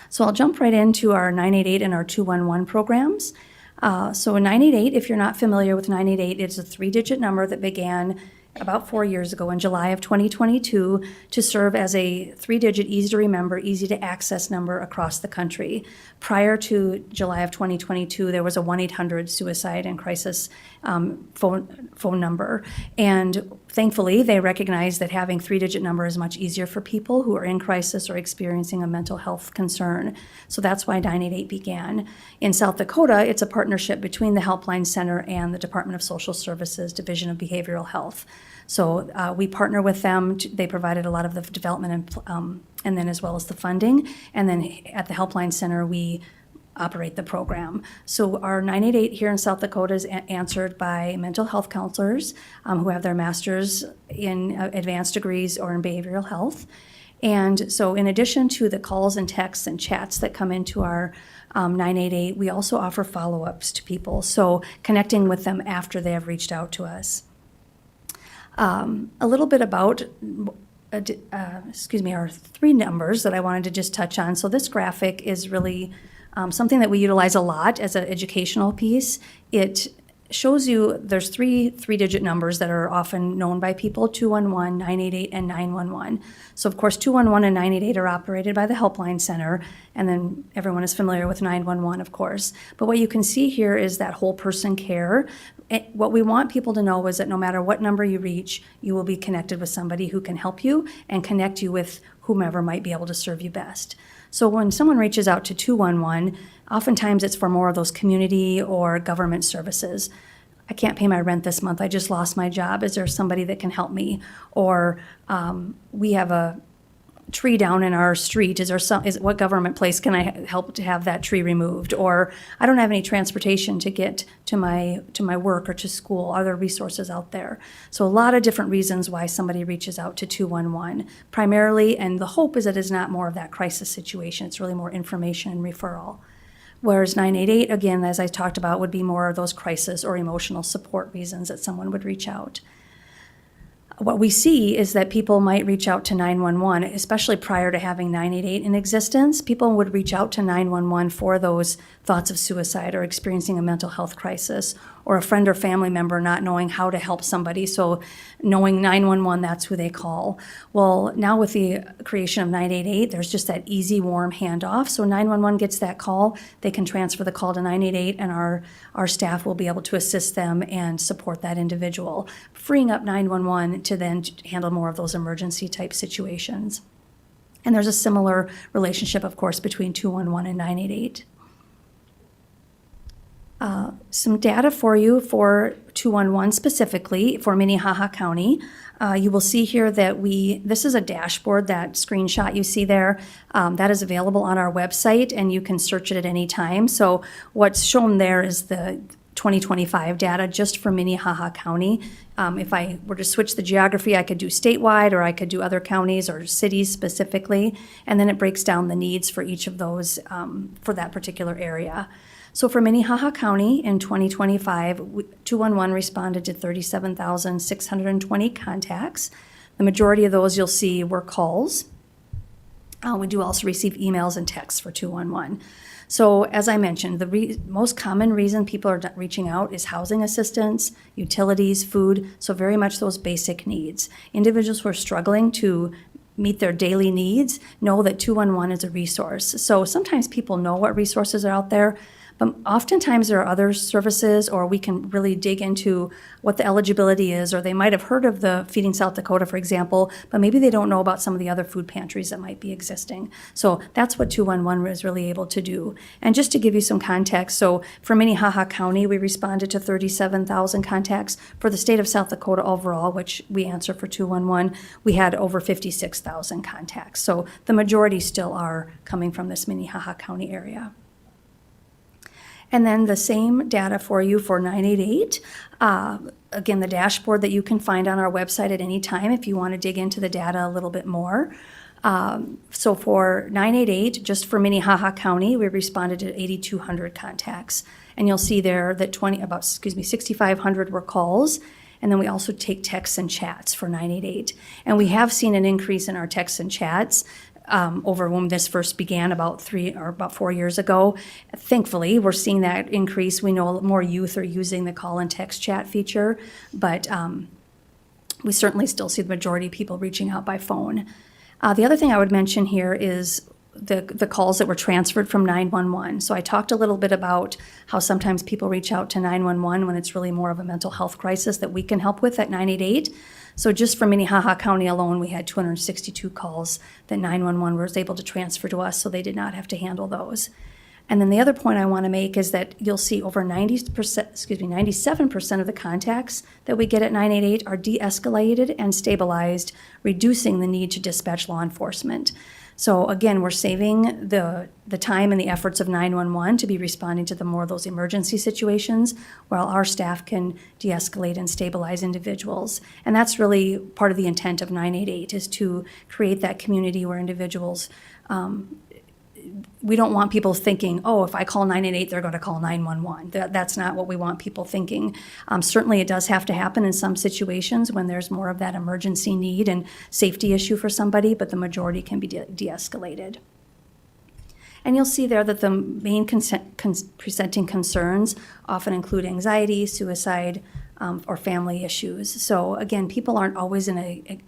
So I'll jump right into our 988 and our 211 programs. So 988, if you're not familiar with 988, it's a 3-digit number that began about 4 years ago in July of 2022 to serve as a 3-digit, easy to remember, easy to access number across the country. Prior to July of 2022, there was a 1-800 suicide and crisis phone number. And Thankfully, they recognize that having three-digit number is much easier for people who are in crisis or experiencing a mental health concern. So that's why 988 began. In South Dakota, it's a partnership between the Helpline Center and the Department of Social Services Division of Behavioral Health. So we partner with them. They provided a lot of the development and then as well as the funding. And then at the Helpline Center, we operate the program. So our 988 here in South Dakota is answered by mental health counselors who have their master's in advanced degrees or in behavioral health. And so in addition to the calls and texts and chats that come into our 988, we also offer follow-ups to people, so connecting with them after they have reached out to us. A little bit about our three numbers that I wanted to just touch on. So this graphic is really something that we utilize a lot as an educational piece. It shows you there's three-digit numbers that are often known by people: 211, 988, and 911. So of course 211 and 988 are operated by the Helpline Center, and then everyone is familiar with 911, of course. But what you can see here is that whole person care. What we want people to know is that no matter what number you reach, you will be connected with somebody who can help you and connect you with whomever might be able to serve you best. So when someone reaches out to 211, oftentimes it's for more of those community or government services. I can't pay my rent this month, I just lost my job, is there somebody that can help me? Or we have a tree down in our street, what government place can I help to have that tree removed? Or I don't have any transportation to get to my work or to school, are there resources out there? So a lot of different reasons why somebody reaches out to 211 primarily, and the hope is that it's not more of that crisis situation, it's really more information and referral. Whereas 988, again, as I talked about, would be more of those crisis or emotional support reasons that someone would reach out. What we see is that people might reach out to 911, especially prior to having 988 in existence. People would reach out to 911 for those thoughts of suicide or experiencing a mental health crisis, or a friend or family member not knowing how to help somebody. So knowing 911, that's who they call. Well, now with the creation of 988, there's just that easy, warm handoff. So 911 gets that call, they can transfer the call to 988, and our staff will be able to assist them and support that individual, freeing up 911 to then handle more of those emergency type situations. And there's a similar relationship, of course, between 211 and 988. Some data for you for 211 specifically for Minnehaha County. You will see here that this is a dashboard, that screenshot you see there, that is available on our website, and you can search it at any time. So what's shown there is the 2025 data just for Minnehaha County. If I were to switch the geography, I could do statewide, or I could do other counties or cities specifically, and then it breaks down the needs for each of those for that particular area. So for Minnehaha County in 2025, 211 responded to 37,620 contacts. The majority of those you'll see were calls. We do also receive emails and texts for 211. So as I mentioned, the most common reason people are reaching out is housing assistance, utilities, food, so very much those basic needs. Individuals who are struggling to meet their daily needs know that 211 is a resource. So sometimes people know what resources are out there, but oftentimes there are other services, or we can really dig into what the eligibility is, or they might have heard of the Feeding South Dakota, for example, but maybe they don't know about some of the other food pantries that might be existing. So that's what 211 is really able to do. And just to give you some context, so for Minnehaha County, we responded to 37,000 contacts. For the state of South Dakota overall, which we answer for 211, we had over 56,000 contacts. So the majority still are coming from this Minnehaha County area. And then the same data for you for 988. Again, the dashboard that you can find on our website at any time if you want to dig into the data a little bit more. So for 988, just for Minnehaha County, we responded to 8,200 contacts. And you'll see there that 6,500 were calls. And then we also take texts and chats for 988. And we have seen an increase in our texts and chats over when this first began about 4 years ago. Thankfully, we're seeing that increase. We know more youth are using the call and text chat feature, but we certainly still see the majority of people reaching out by phone. The other thing I would mention here is the calls that were transferred from 911. So I talked a little bit about how sometimes people reach out to 911 when it's really more of a mental health crisis that we can help with at 988. So just for Minnehaha County alone, we had 262 calls that 911 was able to transfer to us, so they did not have to handle those. And then the other point I want to make is that you'll see over 97% of the contacts that we get at 988 are de-escalated and stabilized, reducing the need to dispatch law enforcement. So again, we're saving the time and the efforts of 911 to be responding to the more of those emergency situations, while our staff can de-escalate and stabilize individuals. And that's really part of the intent of 988, is to create that community where individuals, we don't want people thinking, oh, if I call 988, they're going to call 911. That's not what we want people thinking. Certainly, it does have to happen in some situations when there's more of that emergency need and safety issue for somebody, but the majority can be de-escalated. And you'll see there that the main presenting concerns often include anxiety, suicide, or family issues. So again, people aren't always in a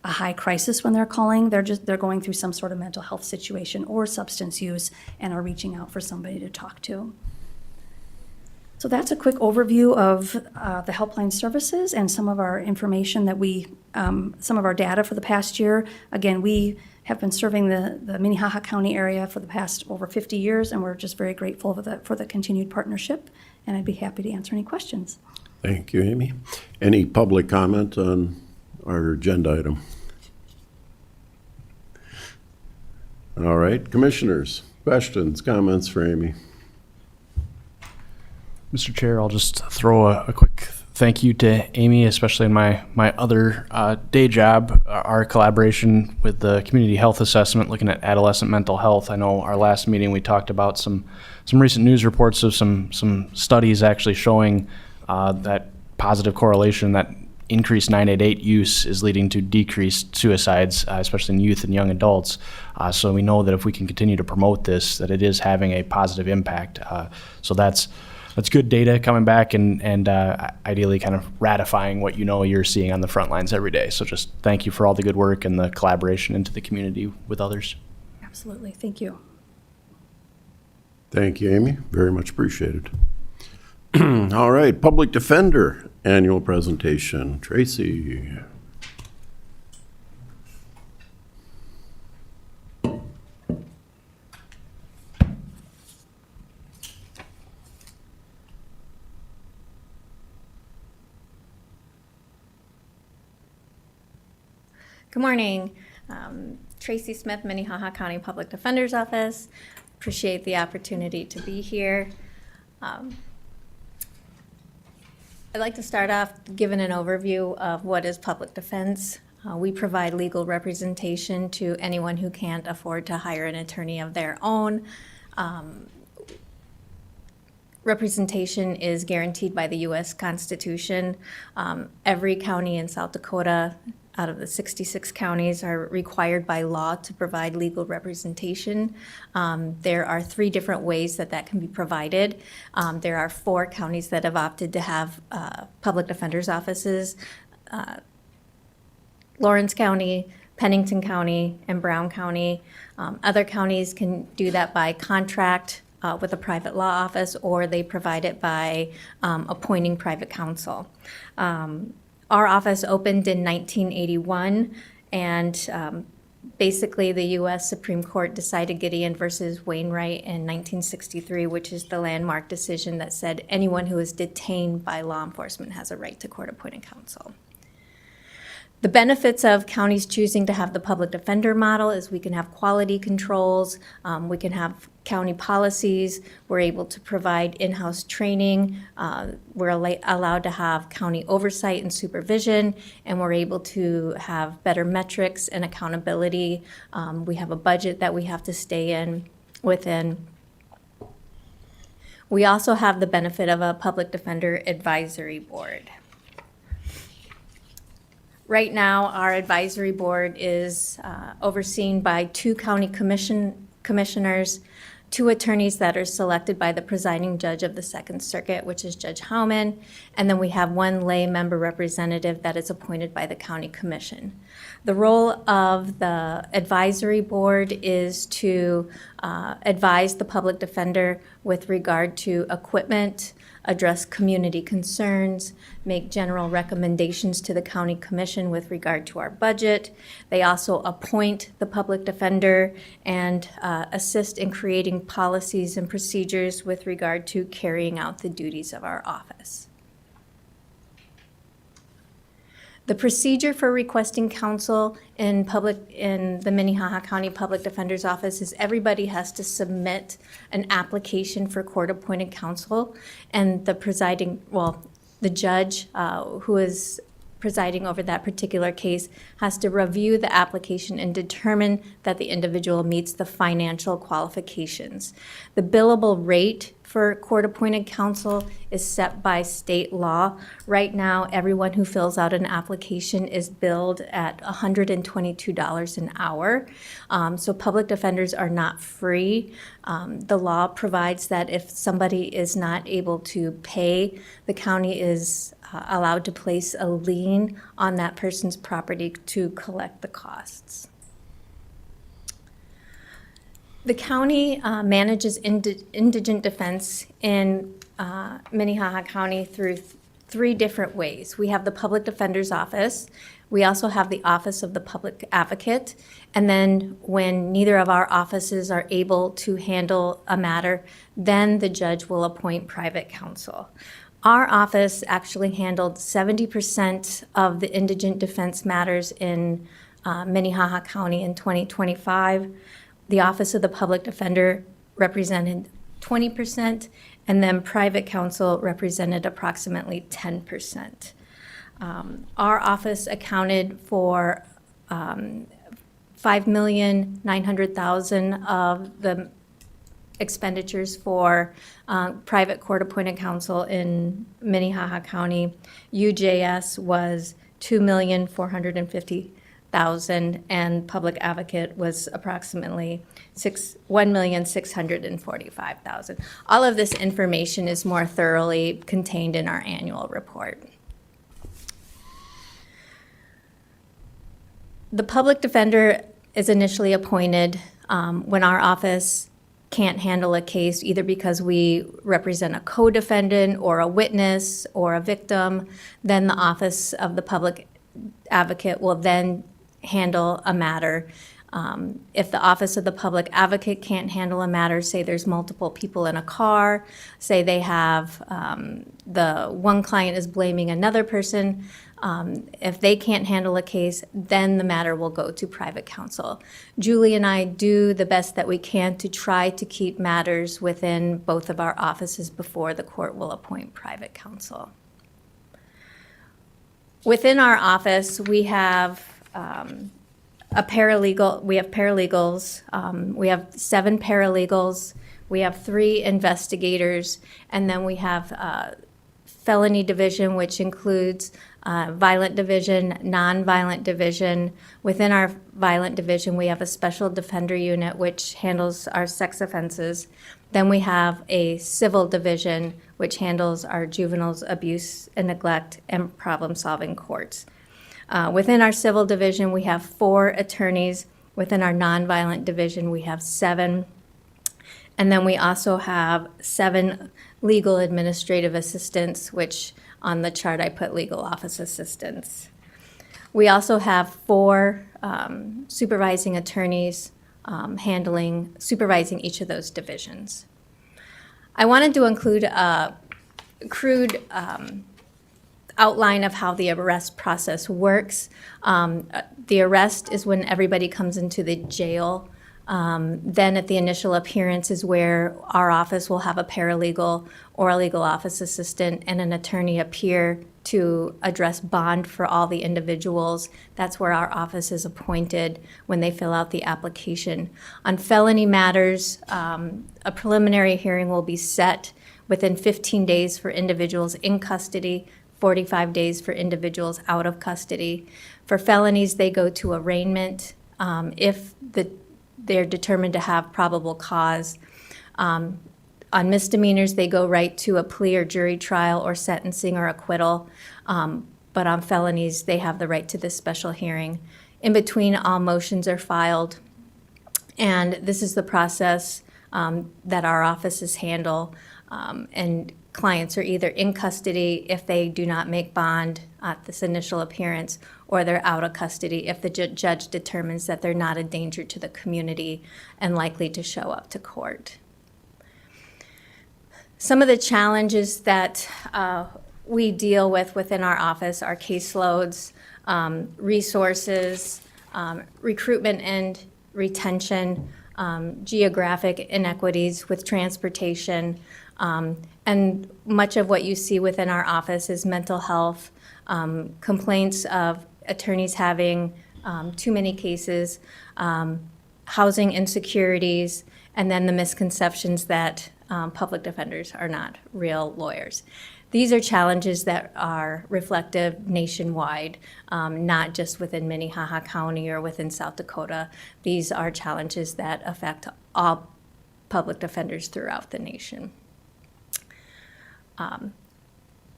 high crisis when they're calling. They're going through some sort of mental health situation or substance use and are reaching out for somebody to talk to. So that's a quick overview of the helpline services and some of our information that some of our data for the past year. Again, we have been serving the Minnehaha County area for the past over 50 years, and we're just very grateful for the continued partnership, and I'd be happy to answer any questions. Thank you, Amy. Any public comment on our agenda item? All right, commissioners, questions, comments for Amy? Mr. Chair, I'll just throw a quick thank you to Amy, especially in my other day job, our collaboration with the community health assessment, looking at adolescent mental health. I know our last meeting, we talked about some recent news reports of some studies actually showing that positive correlation, that increased 988 use is leading to decreased suicides, especially in youth and young adults. So we know that if we can continue to promote this, that it is having a positive impact. So that's good data coming back and ideally kind of ratifying what you're seeing on the front lines every day. So just thank you for all the good work and the collaboration into the community with others. Absolutely. Thank you. Thank you, Amy. Very much appreciated. All right, Public Defender Annual Presentation. Tracy. Good morning. Tracy Smith, Minnehaha County Public Defender's Office. Appreciate the opportunity to be here. I'd like to start off giving an overview of what is public defense. We provide legal representation to anyone who can't afford to hire an attorney of their own. Representation is guaranteed by the U.S. Constitution. Every county in South Dakota out of the 66 counties are required by law to provide legal representation. There are 3 different ways that can be provided. There are 4 counties that have opted to have public defender's offices: Lawrence County, Pennington County, and Brown County. Other counties can do that by contract with a private law office, or they provide it by appointing private counsel. Our office opened in 1981, and basically the U.S. Supreme Court decided Gideon versus Wainwright in 1963, which is the landmark decision that said anyone who is detained by law enforcement has a right to court-appointed counsel. The benefits of counties choosing to have the public defender model is we can have quality controls, we can have county policies, we're able to provide in-house training, we're allowed to have county oversight and supervision, and we're able to have better metrics and accountability. We have a budget that we have to stay within. We also have the benefit of a public defender advisory board. Right now, our advisory board is overseen by 2 county commissioners, 2 attorneys that are selected by the presiding judge of the Second Circuit, which is Judge Howman, and then we have 1 lay member representative that is appointed by the county commission. The role of the advisory board is to advise the public defender with regard to equipment, address community concerns, make general recommendations to the county commission with regard to our budget. They also appoint the public defender and assist in creating policies and procedures with regard to carrying out the duties of our office. The procedure for requesting counsel in the Minnehaha County Public Defender's Office is everybody has to submit an application for court-appointed counsel, and the judge who is presiding over that particular case has to review the application and determine that the individual meets the financial qualifications. The billable rate for court-appointed counsel is set by state law. Right now, everyone who fills out an application is billed at $122 an hour. So public defenders are not free. The law provides that if somebody is not able to pay, the county is allowed to place a lien on that person's property to collect the costs. The county manages indigent defense in Minnehaha County through 3 different ways. We have the Public Defender's Office. We also have the Office of the Public Advocate. And then when neither of our offices are able to handle a matter, then the judge will appoint private counsel. Our office actually handled 70% of the indigent defense matters in Minnehaha County in 2025. The Office of the Public Defender represented 20%, and then private counsel represented approximately 10%. Our office accounted for $5,900,000 of the expenditures for private court-appointed counsel in Minnehaha County. UJS was $2,450,000, and public advocate was approximately $1,645,000. All of this information is more thoroughly contained in our annual report. The public defender is initially appointed when our office can't handle a case, either because we represent a co-defendant or a witness or a victim. Then the Office of the Public Advocate will then handle a matter. If the Office of the Public Advocate can't handle a matter, say there's multiple people in a car, say they have, the one client is blaming another person, if they can't handle a case, then the matter will go to private counsel. Julie and I do the best that we can to try to keep matters within both of our offices before the court will appoint private counsel. Within our office, we have we have paralegals, we have 7 paralegals, we have 3 investigators, and then we have felony division, which includes violent division, non-violent division. Within our violent division, we have a special defender unit, which handles our sex offenses. Then we have a civil division, which handles our juveniles, abuse and neglect, and problem-solving courts. Within our civil division, we have 4 attorneys. Within our nonviolent division, we have 7. And then we also have 7 legal administrative assistants, which on the chart I put legal office assistants. We also have 4 supervising attorneys supervising each of those divisions. I wanted to include a crude outline of how the arrest process works. The arrest is when everybody comes into the jail. Then at the initial appearance is where our office will have a paralegal or a legal office assistant and an attorney appear to address bond for all the individuals. That's where our office is appointed when they fill out the application. On felony matters, a preliminary hearing will be set within 15 days for individuals in custody, 45 days for individuals out of custody. For felonies, they go to arraignment if they're determined to have probable cause. On misdemeanors, they go right to a plea or jury trial or sentencing or acquittal. But on felonies, they have the right to this special hearing. In between, all motions are filed. And this is the process that our offices handle. And clients are either in custody if they do not make bond at this initial appearance, or they're out of custody if the judge determines that they're not a danger to the community and likely to show up to court. Some of the challenges that we deal with within our office are caseloads, resources, recruitment and retention, geographic inequities with transportation, and much of what you see within our office is mental health, complaints of attorneys having too many cases, housing insecurities, and then the misconceptions that public defenders are not real lawyers. These are challenges that are reflective nationwide, not just within Minnehaha County or within South Dakota. These are challenges that affect all public defenders throughout the nation.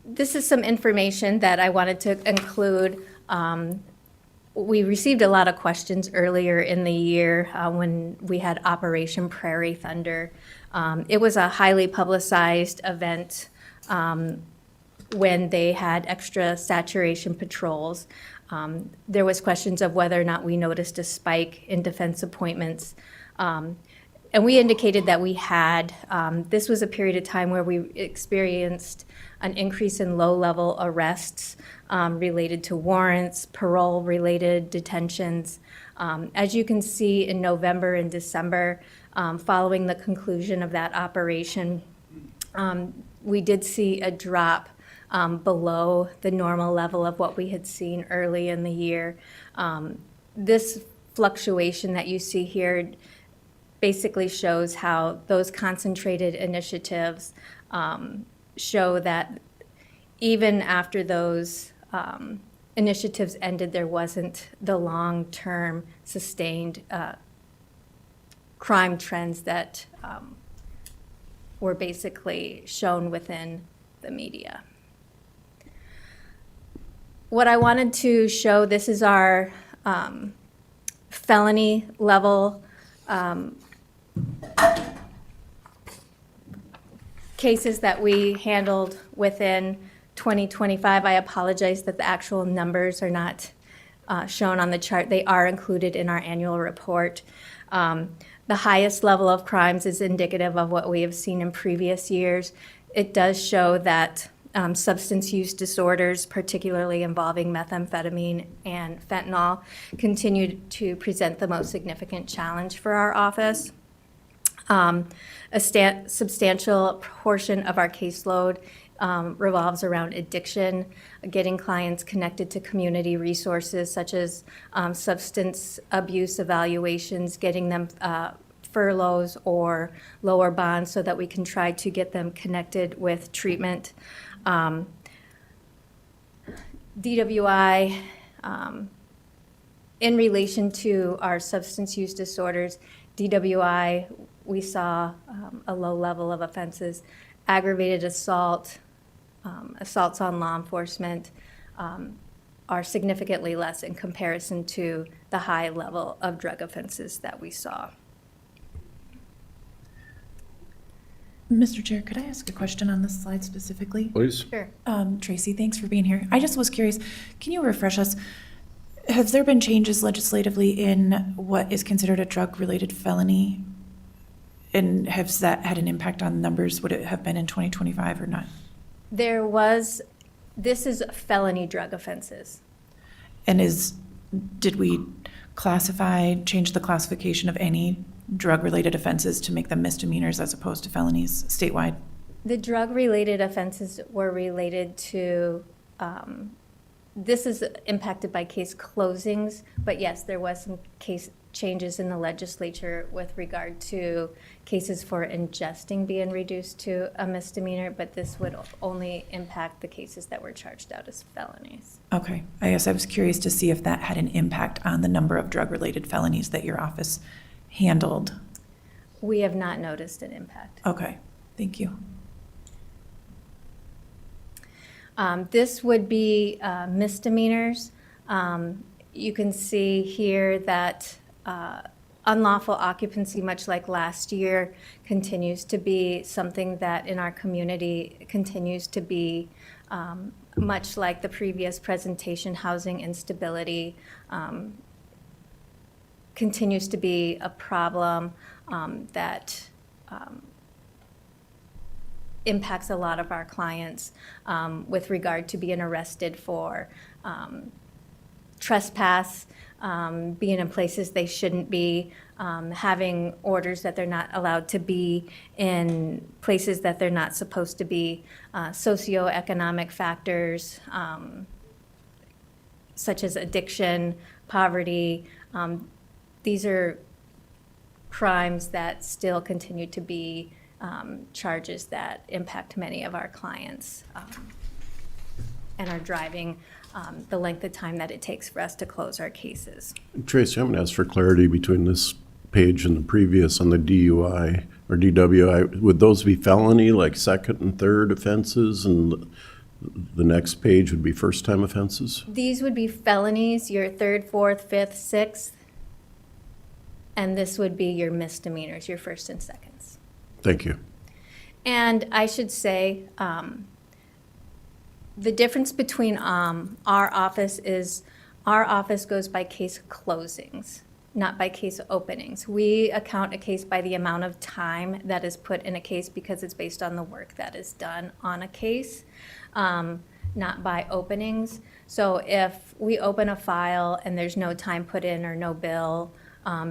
This is some information that I wanted to include. We received a lot of questions earlier in the year when we had Operation Prairie Thunder. It was a highly publicized event when they had extra saturation patrols. There was questions of whether or not we noticed a spike in defense appointments. And we indicated that we had. This was a period of time where we experienced an increase in low-level arrests related to warrants, parole-related detentions. As you can see in November and December, following the conclusion of that operation, we did see a drop below the normal level of what we had seen early in the year. This fluctuation that you see here basically shows how those concentrated initiatives show that even after those initiatives ended, there wasn't the long-term sustained crime trends that were basically shown within the media. What I wanted to show, this is our felony level cases that we handled within 2025. I apologize that the actual numbers are not shown on the chart. They are included in our annual report. The highest level of crimes is indicative of what we have seen in previous years. It does show that substance use disorders, particularly involving methamphetamine and fentanyl, continue to present the most significant challenge for our office. A substantial portion of our caseload revolves around addiction, getting clients connected to community resources such as substance abuse evaluations, getting them furloughs or lower bonds so that we can try to get them connected with treatment. DWI, in relation to our substance use disorders, DWI, we saw a low level of offenses. Aggravated assault, assaults on law enforcement are significantly less in comparison to the high level of drug offenses that we saw. Mr. Chair, could I ask a question on this slide specifically? Please. Sure. Tracy, thanks for being here. I just was curious, can you refresh us? Have there been changes legislatively in what is considered a drug-related felony? And has that had an impact on numbers? Would it have been in 2025 or not? There was, this is felony drug offenses. And did we change the classification of any drug-related offenses to make them misdemeanors as opposed to felonies statewide? The drug-related offenses were related to, this is impacted by case closings, but yes, there was some case changes in the legislature with regard to cases for ingesting being reduced to a misdemeanor, but this would only impact the cases that were charged out as felonies. Okay. I guess I was curious to see if that had an impact on the number of drug-related felonies that your office handled. We have not noticed an impact. Okay, thank you. This would be misdemeanors. You can see here that unlawful occupancy, much like last year, continues to be something that in our community continues to be, much like the previous presentation, housing instability continues to be a problem that impacts a lot of our clients with regard to being arrested for trespass, being in places they shouldn't be, having orders that they're not allowed to be in places that they're not supposed to be, socioeconomic factors such as addiction, poverty. These are crimes that still continue to be charges that impact many of our clients and are driving the length of time that it takes for us to close our cases. Tracy, I'm going to ask for clarity between this page and the previous on the DUI or DWI. Would those be felony, like second and third offenses, and the next page would be first-time offenses? These would be felonies, your third, fourth, fifth, sixth, and this would be your misdemeanors, your first and seconds. Thank you. And I should say, the difference between our office is our office goes by case closings, not by case openings. We account a case by the amount of time that is put in a case because it's based on the work that is done on a case, not by openings. So if we open a file and there's no time put in or no bill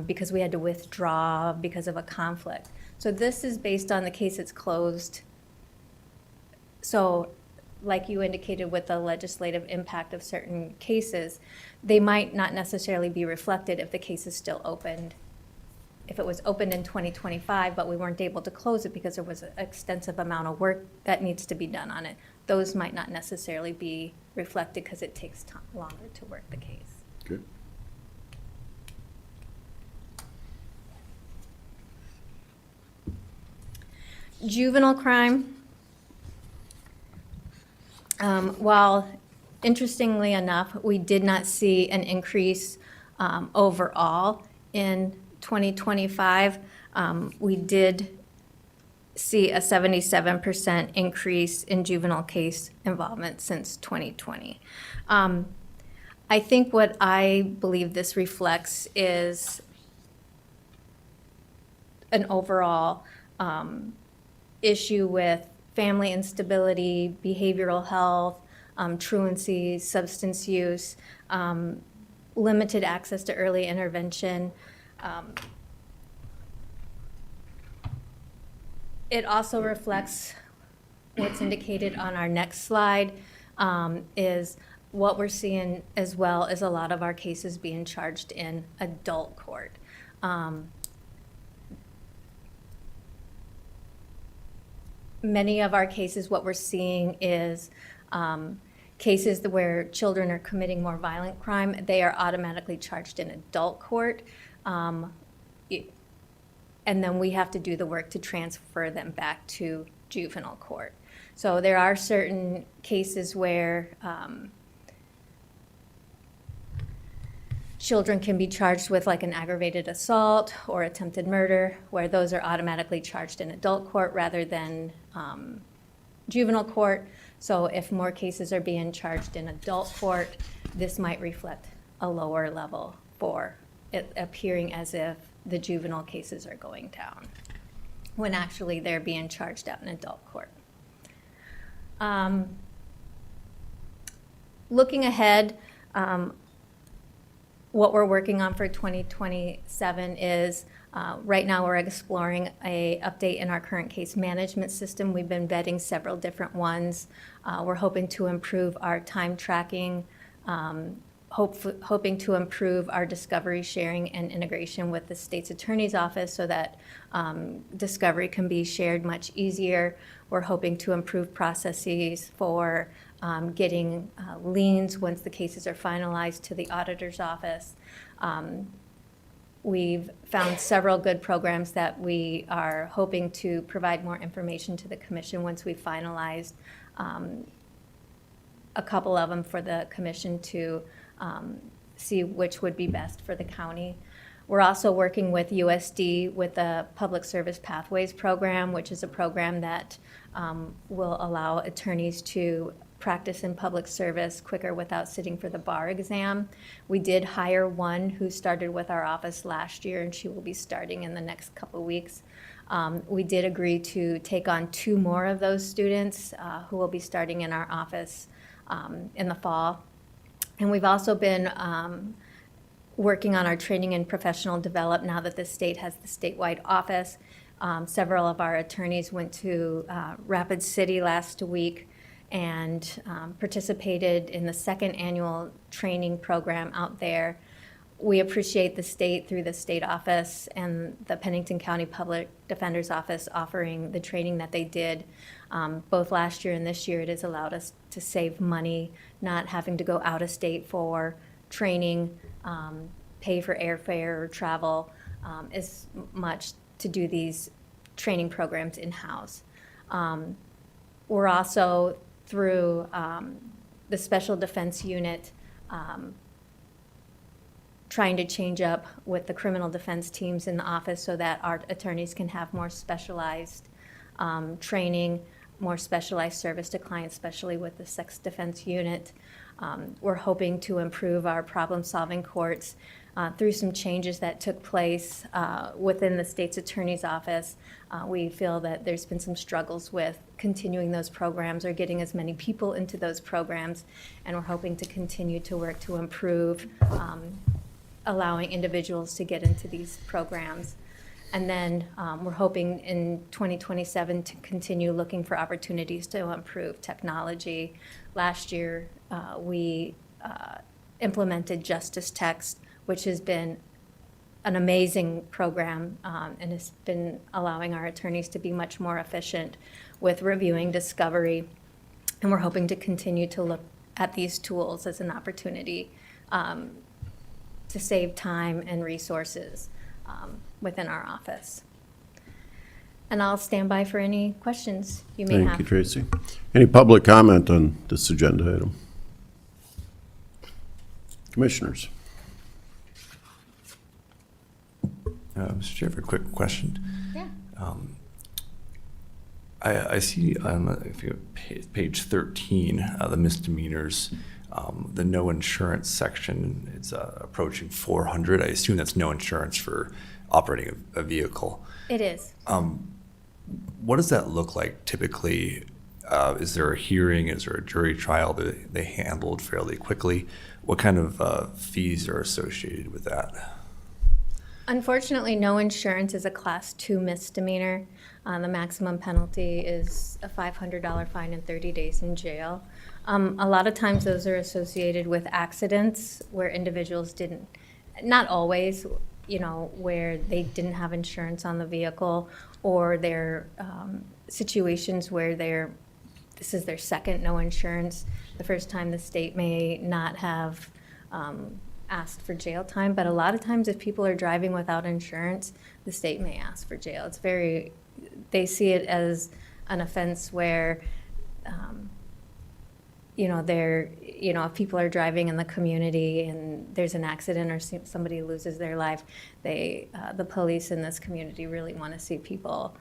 because we had to withdraw because of a conflict. So this is based on the case it's closed. So like you indicated with the legislative impact of certain cases, they might not necessarily be reflected if the case is still opened. If it was opened in 2025, but we weren't able to close it because there was an extensive amount of work that needs to be done on it, those might not necessarily be reflected because it takes longer to work the case. Good. Juvenile crime. While interestingly enough, we did not see an increase overall in 2025, we did see a 77% increase in juvenile case involvement since 2020. I think what I believe this reflects is an overall issue with family instability, behavioral health, truancy, substance use, limited access to early intervention. It also reflects what's indicated on our next slide, is what we're seeing as well as a lot of our cases being charged in adult court. Many of our cases, what we're seeing is cases where children are committing more violent crime, they are automatically charged in adult court. And then we have to do the work to transfer them back to juvenile court. So there are certain cases where children can be charged with like an aggravated assault or attempted murder, where those are automatically charged in adult court rather than juvenile court. So if more cases are being charged in adult court, this might reflect a lower level for it appearing as if the juvenile cases are going down, when actually they're being charged out in adult court. Looking ahead, what we're working on for 2027 is right now we're exploring an update in our current case management system. We've been vetting several different ones. We're hoping to improve our time tracking, hoping to improve our discovery sharing and integration with the state's attorney's office so that discovery can be shared much easier. We're hoping to improve processes for getting liens once the cases are finalized to the auditor's office. We've found several good programs that we are hoping to provide more information to the commission once we finalize a couple of them for the commission to see which would be best for the county. We're also working with USD with the Public Service Pathways Program, which is a program that will allow attorneys to practice in public service quicker without sitting for the bar exam. We did hire one who started with our office last year, and she will be starting in the next couple weeks. We did agree to take on 2 more of those students who will be starting in our office in the fall. And we've also been working on our training and professional development now that the state has the statewide office. Several of our attorneys went to Rapid City last week and participated in the 2nd annual training program out there. We appreciate the state through the state office and the Pennington County Public Defender's Office offering the training that they did. Both last year and this year, it has allowed us to save money, not having to go out of state for training, pay for airfare or travel as much to do these training programs in-house. We're also through the Special Defense Unit trying to change up with the criminal defense teams in the office so that our attorneys can have more specialized training, more specialized service to clients, especially with the Sex Defense Unit. We're hoping to improve our problem-solving courts through some changes that took place within the state's attorney's office. We feel that there's been some struggles with continuing those programs or getting as many people into those programs, and we're hoping to continue to work to improve allowing individuals to get into these programs. And then we're hoping in 2027 to continue looking for opportunities to improve technology. Last year, we implemented Justice Text, which has been an amazing program and has been allowing our attorneys to be much more efficient with reviewing discovery. And we're hoping to continue to look at these tools as an opportunity to save time and resources within our office. And I'll stand by for any questions you may have. Thank you, Tracy. Any public comment on this agenda item? Commissioners? Mr. Chair, for a quick question. Yeah. I see on page 13, the misdemeanors, the no insurance section, it's approaching 400. I assume that's no insurance for operating a vehicle. It is. What does that look like typically? Is there a hearing? Is there a jury trial that they handled fairly quickly? What kind of fees are associated with that? Unfortunately, no insurance is a Class 2 misdemeanor. The maximum penalty is a $500 fine and 30 days in jail. A lot of times those are associated with accidents where individuals didn't, not always, where they didn't have insurance on the vehicle, or they're situations where this is their second no insurance. The first time the state may not have asked for jail time, but a lot of times if people are driving without insurance, the state may ask for jail. They see it as an offense where, if people are driving in the community and there's an accident or somebody loses their life, the police in this community really want to see people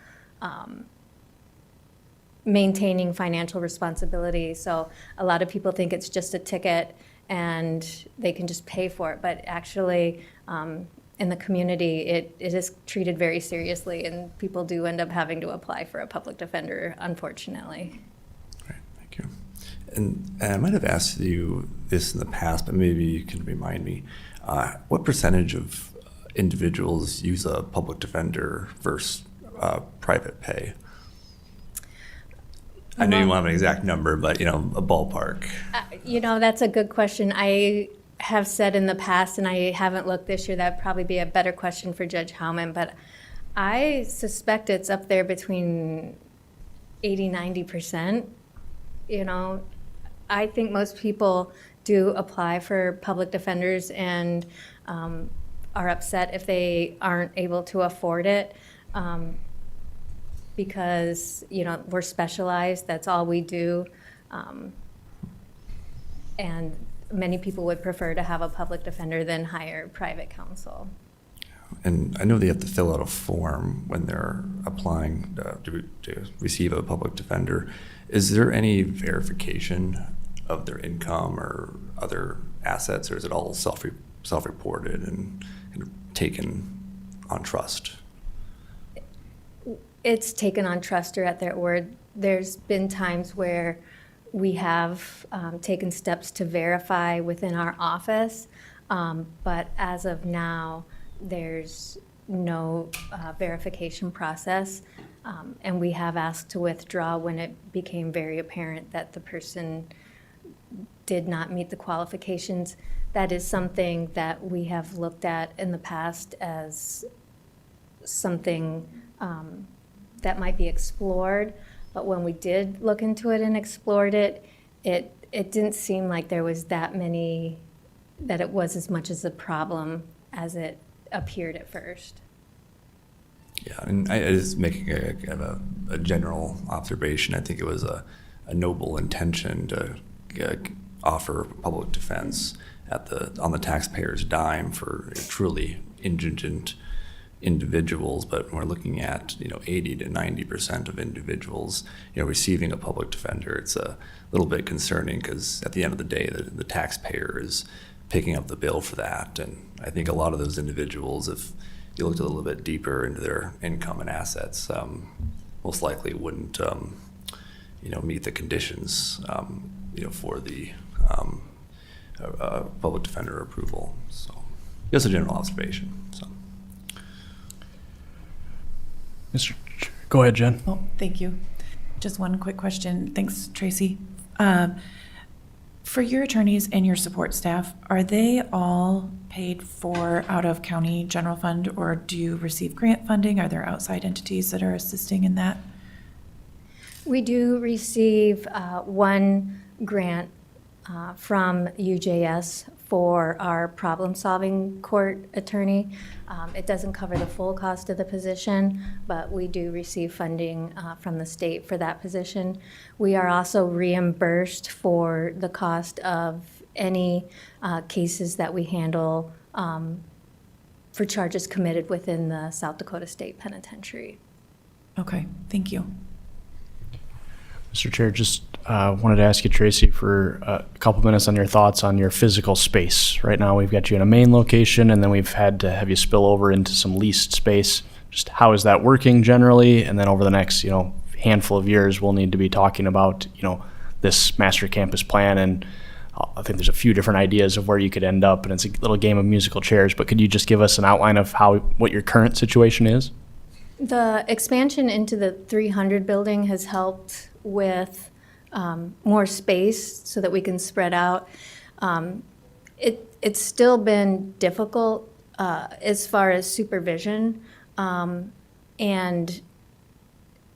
maintaining financial responsibility. So a lot of people think it's just a ticket and they can just pay for it. But actually, in the community, it is treated very seriously, and people do end up having to apply for a public defender, unfortunately. Great, thank you. And I might have asked you this in the past, but maybe you can remind me. What percentage of individuals use a public defender versus private pay? I know you won't have an exact number, but a ballpark. That's a good question. I have said in the past, and I haven't looked this year, that'd probably be a better question for Judge Howman, but I suspect it's up there between 80-90%. I think most people do apply for public defenders, and are upset if they aren't able to afford it. Because, you know, we're specialized, that's all we do. And many people would prefer to have a public defender than hire private counsel. And I know they have to fill out a form when they're applying to receive a public defender. Is there any verification of their income or other assets, or is it all self-reported and taken on trust? It's taken on trust or at their word. There's been times where we have taken steps to verify within our office, but as of now, there's no verification process, and we have asked to withdraw when it became very apparent that the person did not meet the qualifications. That is something that we have looked at in the past as something that might be explored, but when we did look into it and explored it, it didn't seem like there was that it was as much as a problem as it appeared at first. Yeah, and I was making a general observation. I think it was a noble intention to offer public defense on the taxpayer's dime for truly indigent individuals, but when we're looking at 80 to 90% of individuals receiving a public defender, it's a little bit concerning because at the end of the day, the taxpayer is picking up the bill for that. And I think a lot of those individuals, if you looked a little bit deeper into their income and assets, most likely wouldn't meet the conditions for the public defender approval. So just a general observation. So. Go ahead, Jen. Oh, thank you. Just one quick question. Thanks, Tracy. For your attorneys and your support staff, are they all paid for out of county general fund, or do you receive grant funding? Are there outside entities that are assisting in that? We do receive one grant from UJS for our problem-solving court attorney. It doesn't cover the full cost of the position, but we do receive funding from the state for that position. We are also reimbursed for the cost of any cases that we handle for charges committed within the South Dakota State Penitentiary. Okay, thank you. Mr. Chair, just wanted to ask you, Tracy, for a couple minutes on your thoughts on your physical space. Right now, we've got you in a main location, and then we've had to have you spill over into some leased space. Just how is that working generally? And then over the next, handful of years, we'll need to be talking about, this master campus plan. And I think there's a few different ideas of where you could end up, and it's a little game of musical chairs. But could you just give us an outline of what your current situation is? The expansion into the 300 building has helped with more space so that we can spread out. It's still been difficult as far as supervision, and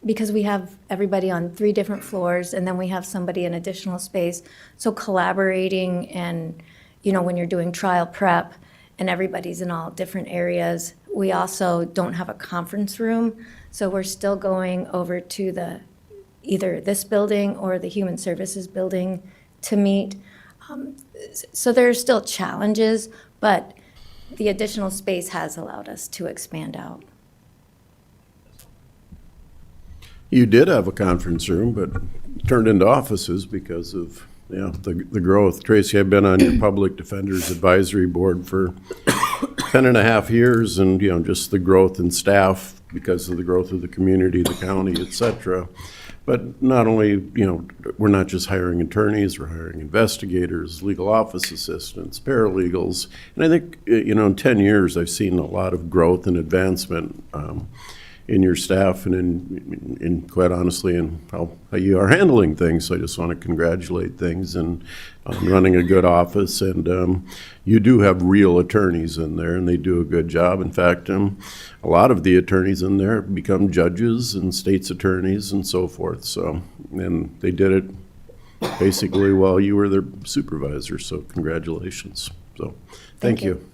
because we have everybody on 3 different floors, and then we have somebody in additional space, so collaborating and, when you're doing trial prep and everybody's in all different areas, we also don't have a conference room, so we're still going over to either this building or the Human Services building to meet. So there are still challenges, but the additional space has allowed us to expand out. You did have a conference room, but turned into offices because of the growth. Tracy, I've been on your Public Defenders Advisory Board for 10.5 years, and just the growth in staff because of the growth of the community, the county, et cetera. But not only, we're not just hiring attorneys, we're hiring investigators, legal office assistants, paralegals. And I think, in 10 years, I've seen a lot of growth and advancement in your staff and in quite honestly, in how you are handling things. So I just want to congratulate things and running a good office. And you do have real attorneys in there, and they do a good job. In fact, a lot of the attorneys in there become judges and state's attorneys and so forth. So, and they did it basically while you were their supervisor. So congratulations. So thank you.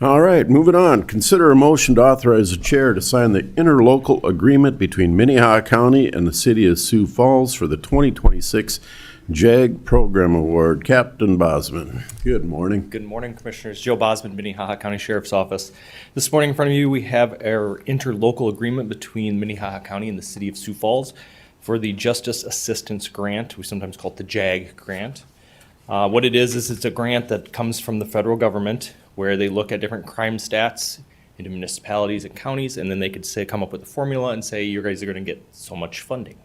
All right, moving on. Consider a motion to authorize the chair to sign the interlocal agreement between Minnehaha County and the city of Sioux Falls for the 2026 JAG Program Award. Captain Bosman, good morning. Good morning, Commissioners. Joe Bosman, Minnehaha County Sheriff's Office. This morning in front of you, we have our interlocal agreement between Minnehaha County and the city of Sioux Falls for the Justice Assistance Grant. We sometimes call it the JAG grant. What it is it's a grant that comes from the federal government where they look at different crime stats into municipalities and counties, and then they could say, come up with a formula and say, you guys are going to get so much funding.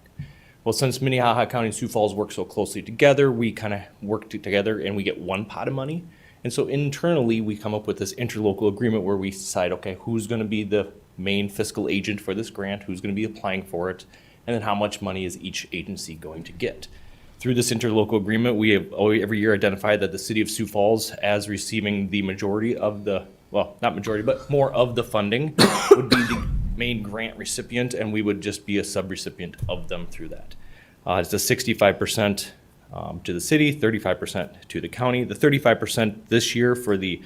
Well, since Minnehaha County and Sioux Falls work so closely together, we kind of work together and we get one pot of money. And so internally, we come up with this interlocal agreement where we decide, okay, who's going to be the main fiscal agent for this grant, who's going to be applying for it, and then how much money is each agency going to get. Through this interlocal agreement, we have every year identified that the city of Sioux Falls as receiving the majority of the, well, not majority, but more of the funding would be the main grant recipient, and we would just be a sub-recipient of them through that. It's a 65% to the city, 35% to the county. The 35% this year for the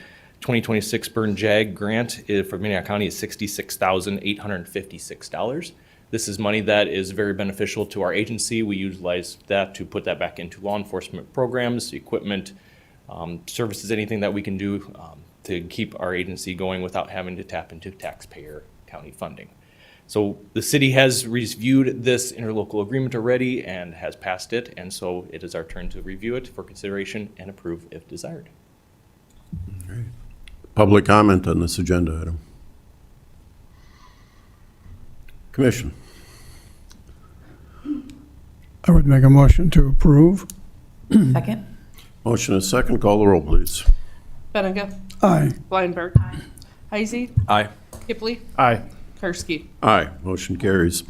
2026 Burn JAG grant for Minnehaha County is $66,856. This is money that is very beneficial to our agency. We utilize that to put that back into law enforcement programs, equipment, services, anything that we can do to keep our agency going without having to tap into taxpayer county funding. So the city has reviewed this interlocal agreement already and has passed it, and so it is our turn to review it for consideration and approve if desired. Public comment on this agenda item. Commission. I would make a motion to approve. Second? Motion is second. Call the roll, please. Benega. Aye. Blindberg. Heisey. Aye. Hipley. Aye. Karski. Aye. Motion carries.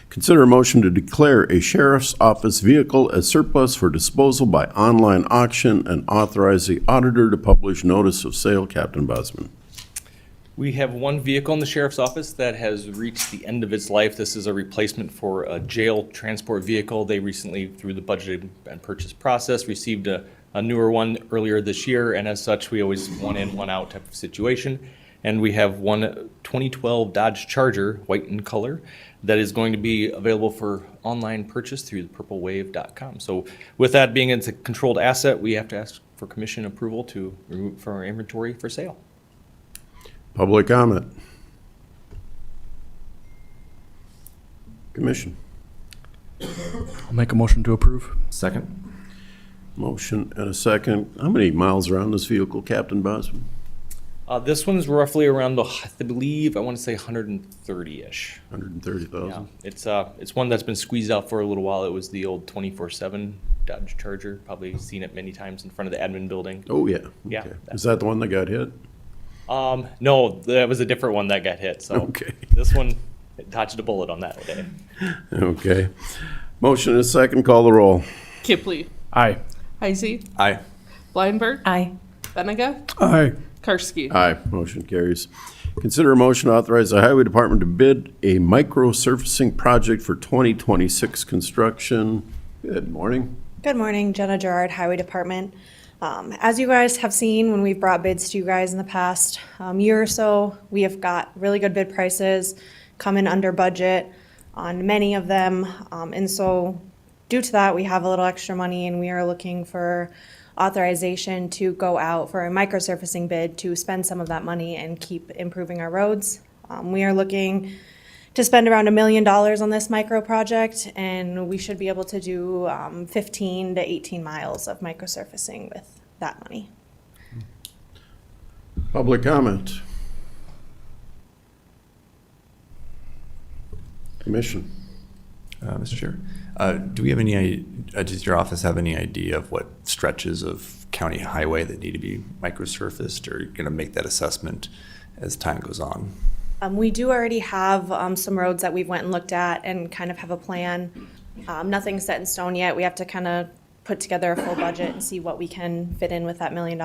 Consider a motion to declare a sheriff's office vehicle as surplus for disposal by online auction and authorize the auditor to publish notice of sale. Captain Bosman. We have one vehicle in the sheriff's office that has reached the end of its life. This is a replacement for a jail transport vehicle. They recently, through the budget and purchase process, received a newer one earlier this year, and as such, we always one in, one out type of situation. And we have one 2012 Dodge Charger, white in color, that is going to be available for online purchase through thepurplewave.com. So with that being it's a controlled asset, we have to ask for commission approval to remove it from our inventory for sale. Public comment. Commission. I'll make a motion to approve. Second. Motion and a second. How many miles are on this vehicle, Captain Bosman? This one's roughly around, I believe, I want to say 130-ish. 130,000. Yeah, it's one that's been squeezed out for a little while. It was the old 24/7 Dodge Charger. Probably seen it many times in front of the admin building. Oh, yeah. Yeah. Okay. Is that the one that got hit? No, that was a different one that got hit. So Okay. this one dodged a bullet on that day. Okay. Motion and a second. Call the roll. Kipley. Aye. Heisey. Aye. Blindberg. Aye. Benega. Aye. Karski. Aye. Motion carries. Consider a motion to authorize the Highway Department to bid a micro-surfacing project for 2026 construction. Good morning. Good morning, Jenna Gerard, Highway Department. As you guys have seen when we've brought bids to you guys in the past year or so, we have got really good bid prices, come in under budget on many of them. And so due to that, we have a little extra money and we are looking for authorization to go out for a microsurfacing bid to spend some of that money and keep improving our roads. We are looking to spend around $1 million on this micro project, and we should be able to do 15 to 18 miles of microsurfacing with that money. Public comment. Commission. Mr. Chair, do we have any, does your office have any idea of what stretches of county highway that need to be microsurfaced, or are you going to make that assessment as time goes on? We do already have some roads that we've went and looked at and kind of have a plan. Nothing's set in stone yet. We have to kind of put together a full budget and see what we can fit in with that $1 million.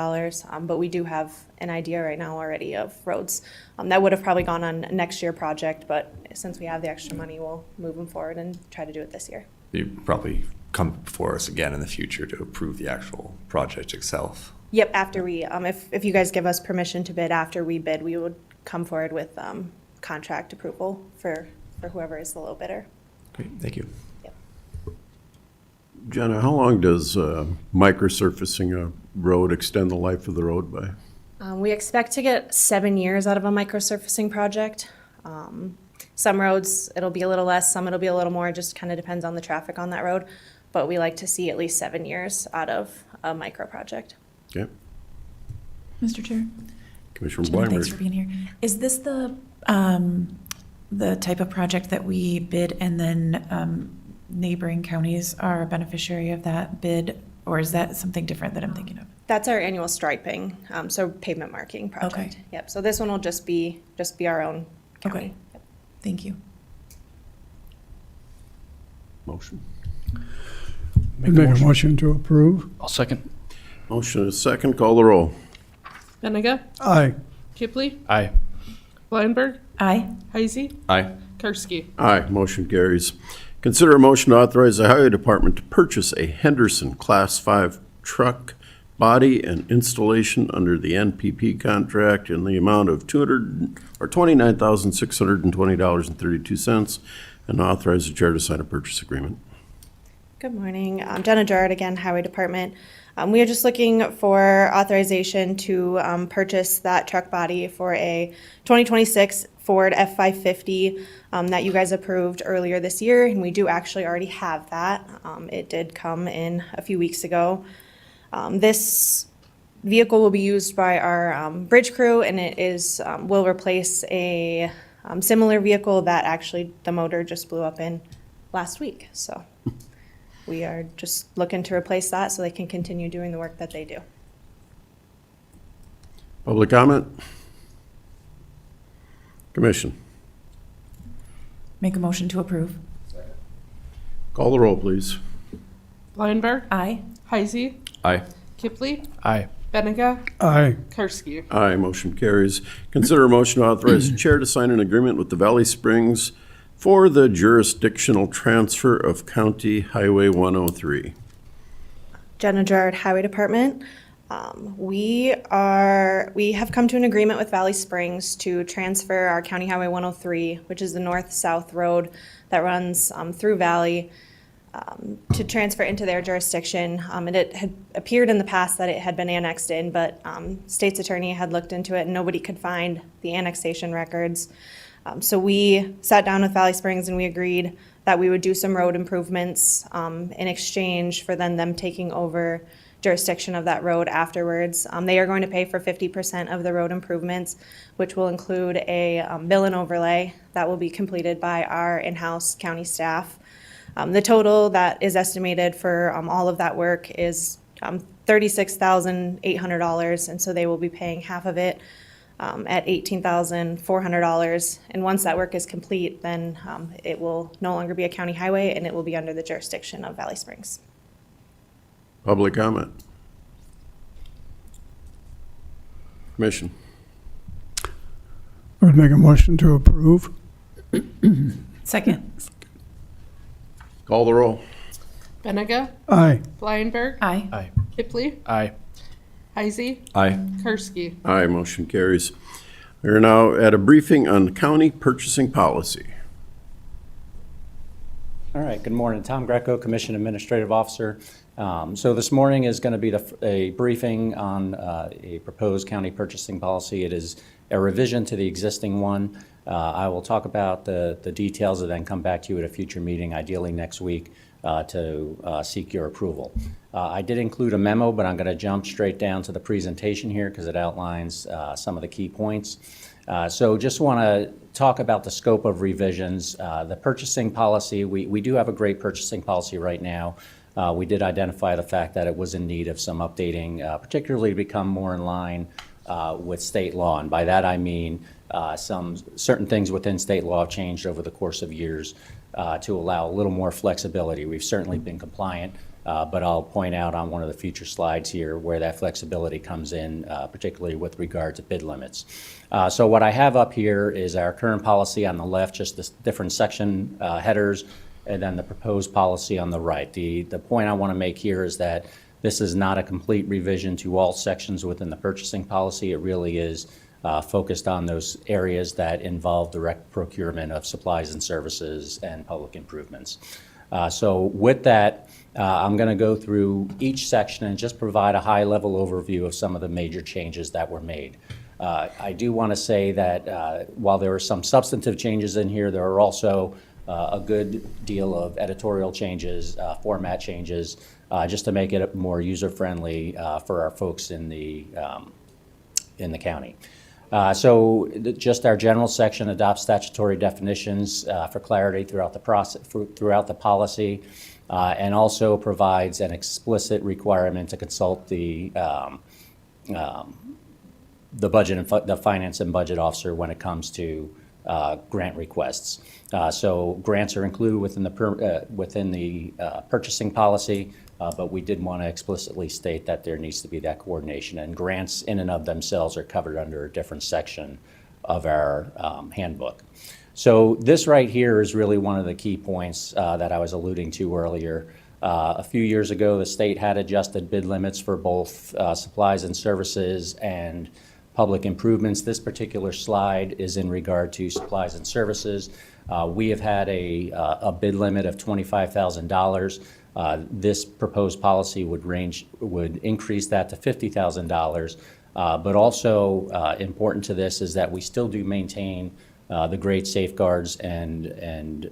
But we do have an idea right now already of roads that would have probably gone on next year project, but since we have the extra money, we'll move them forward and try to do it this year. You probably come before us again in the future to approve the actual project itself. Yep, after we, if you guys give us permission to bid after we bid, we would come forward with contract approval for whoever is the low bidder. Great, thank you. Jenna, how long does microsurfacing a road extend the life of the road by? We expect to get 7 years out of a microsurfacing project. Some roads, it'll be a little less, some it'll be a little more, just kind of depends on the traffic on that road. But we like to see at least 7 years out of a micro project. Okay. Mr. Chair? Commissioner Jenna, thanks Blindberg. for being here. Is this the type of project that we bid and then neighboring counties are a beneficiary of that bid? Or is that something different that I'm thinking of? That's our annual striping, so pavement marking project. Okay. Yep, so this one will just be our own county. Okay. Thank you. Motion. Make a motion to approve. I'll second. Motion is second. Call the roll. Benega? Aye. Kipley? Aye. Blindberg? Aye. Heisey? Aye. Karski? Aye, motion carries. Consider a motion to authorize the Highway Department to purchase a Henderson Class 5 truck body and installation under the NPP contract in the amount of $29,620.32 and authorize the chair to sign a purchase agreement. Good morning. Jenna Jarrett again, Highway Department. We are just looking for authorization to purchase that truck body for a 2026 Ford F-550 that you guys approved earlier this year, and we do actually already have that. It did come in a few weeks ago. This vehicle will be used by our bridge crew, and it will replace a similar vehicle that actually the motor just blew up in last week. So we are just looking to replace that so they can continue doing the work that they do. Public comment? Commission. Make a motion to approve. Call the roll, please. Blindberg? Aye. Heisey? Aye. Kipley? Aye. Benega? Aye. Karski? Aye, motion carries. Consider a motion to authorize the chair to sign an agreement with the Valley Springs for the jurisdictional transfer of County Highway 103. Jenna Jarrett, Highway Department. We have come to an agreement with Valley Springs to transfer our County Highway 103, which is the north-south road that runs through Valley, to transfer into their jurisdiction. And it had appeared in the past that it had been annexed in, but state's attorney had looked into it and nobody could find the annexation records. So we sat down with Valley Springs and we agreed that we would do some road improvements in exchange for them taking over jurisdiction of that road afterwards. They are going to pay for 50% of the road improvements, which will include a bill and overlay that will be completed by our in-house county staff. The total that is estimated for all of that work is $36,800, and so they will be paying half of it at $18,400. And once that work is complete, then it will no longer be a county highway and it will be under the jurisdiction of Valley Springs. Public comment. Commission. I would make a motion to approve. Second. Call the roll. Benega? Aye. Blindberg? Aye. Aye. Kipley? Aye. Heisey? Aye. Karski? Aye, motion carries. We are now at a briefing on county purchasing policy. All right, good morning. Tom Greco, Commission Administrative Officer. So this morning is going to be a briefing on a proposed county purchasing policy. It is a revision to the existing one. I will talk about the details and then come back to you at a future meeting, ideally next week, to seek your approval. I did include a memo, but I'm going to jump straight down to the presentation here because it outlines some of the key points. So just want to talk about the scope of revisions. The purchasing policy, we do have a great purchasing policy right now. We did identify the fact that it was in need of some updating, particularly to become more in line with state law. And by that I mean some certain things within state law have changed over the course of years to allow a little more flexibility. We've certainly been compliant, but I'll point out on one of the future slides here where that flexibility comes in, particularly with regard to bid limits. So what I have up here is our current policy on the left, just the different section headers, and then the proposed policy on the right. The point I want to make here is that This is not a complete revision to all sections within the purchasing policy. It really is focused on those areas that involve direct procurement of supplies and services and public improvements. So with that, I'm going to go through each section and just provide a high-level overview of some of the major changes that were made. I do want to say that while there are some substantive changes in here, there are also a good deal of editorial changes, format changes, just to make it more user-friendly for our folks in the county. So just our general section adopts statutory definitions for clarity throughout the process, throughout the policy, and also provides an explicit requirement to consult the budget and the finance and budget officer when it comes to grant requests. So grants are included within the purchasing policy, but we did want to explicitly state that there needs to be that coordination, and grants in and of themselves are covered under a different section of our handbook. So this right here is really one of the key points that I was alluding to earlier. A few years ago, the state had adjusted bid limits for both supplies and services and public improvements. This particular slide is in regard to supplies and services. We have had a bid limit of $25,000. This proposed policy would increase that to $50,000. But also important to this is that we still do maintain the great safeguards and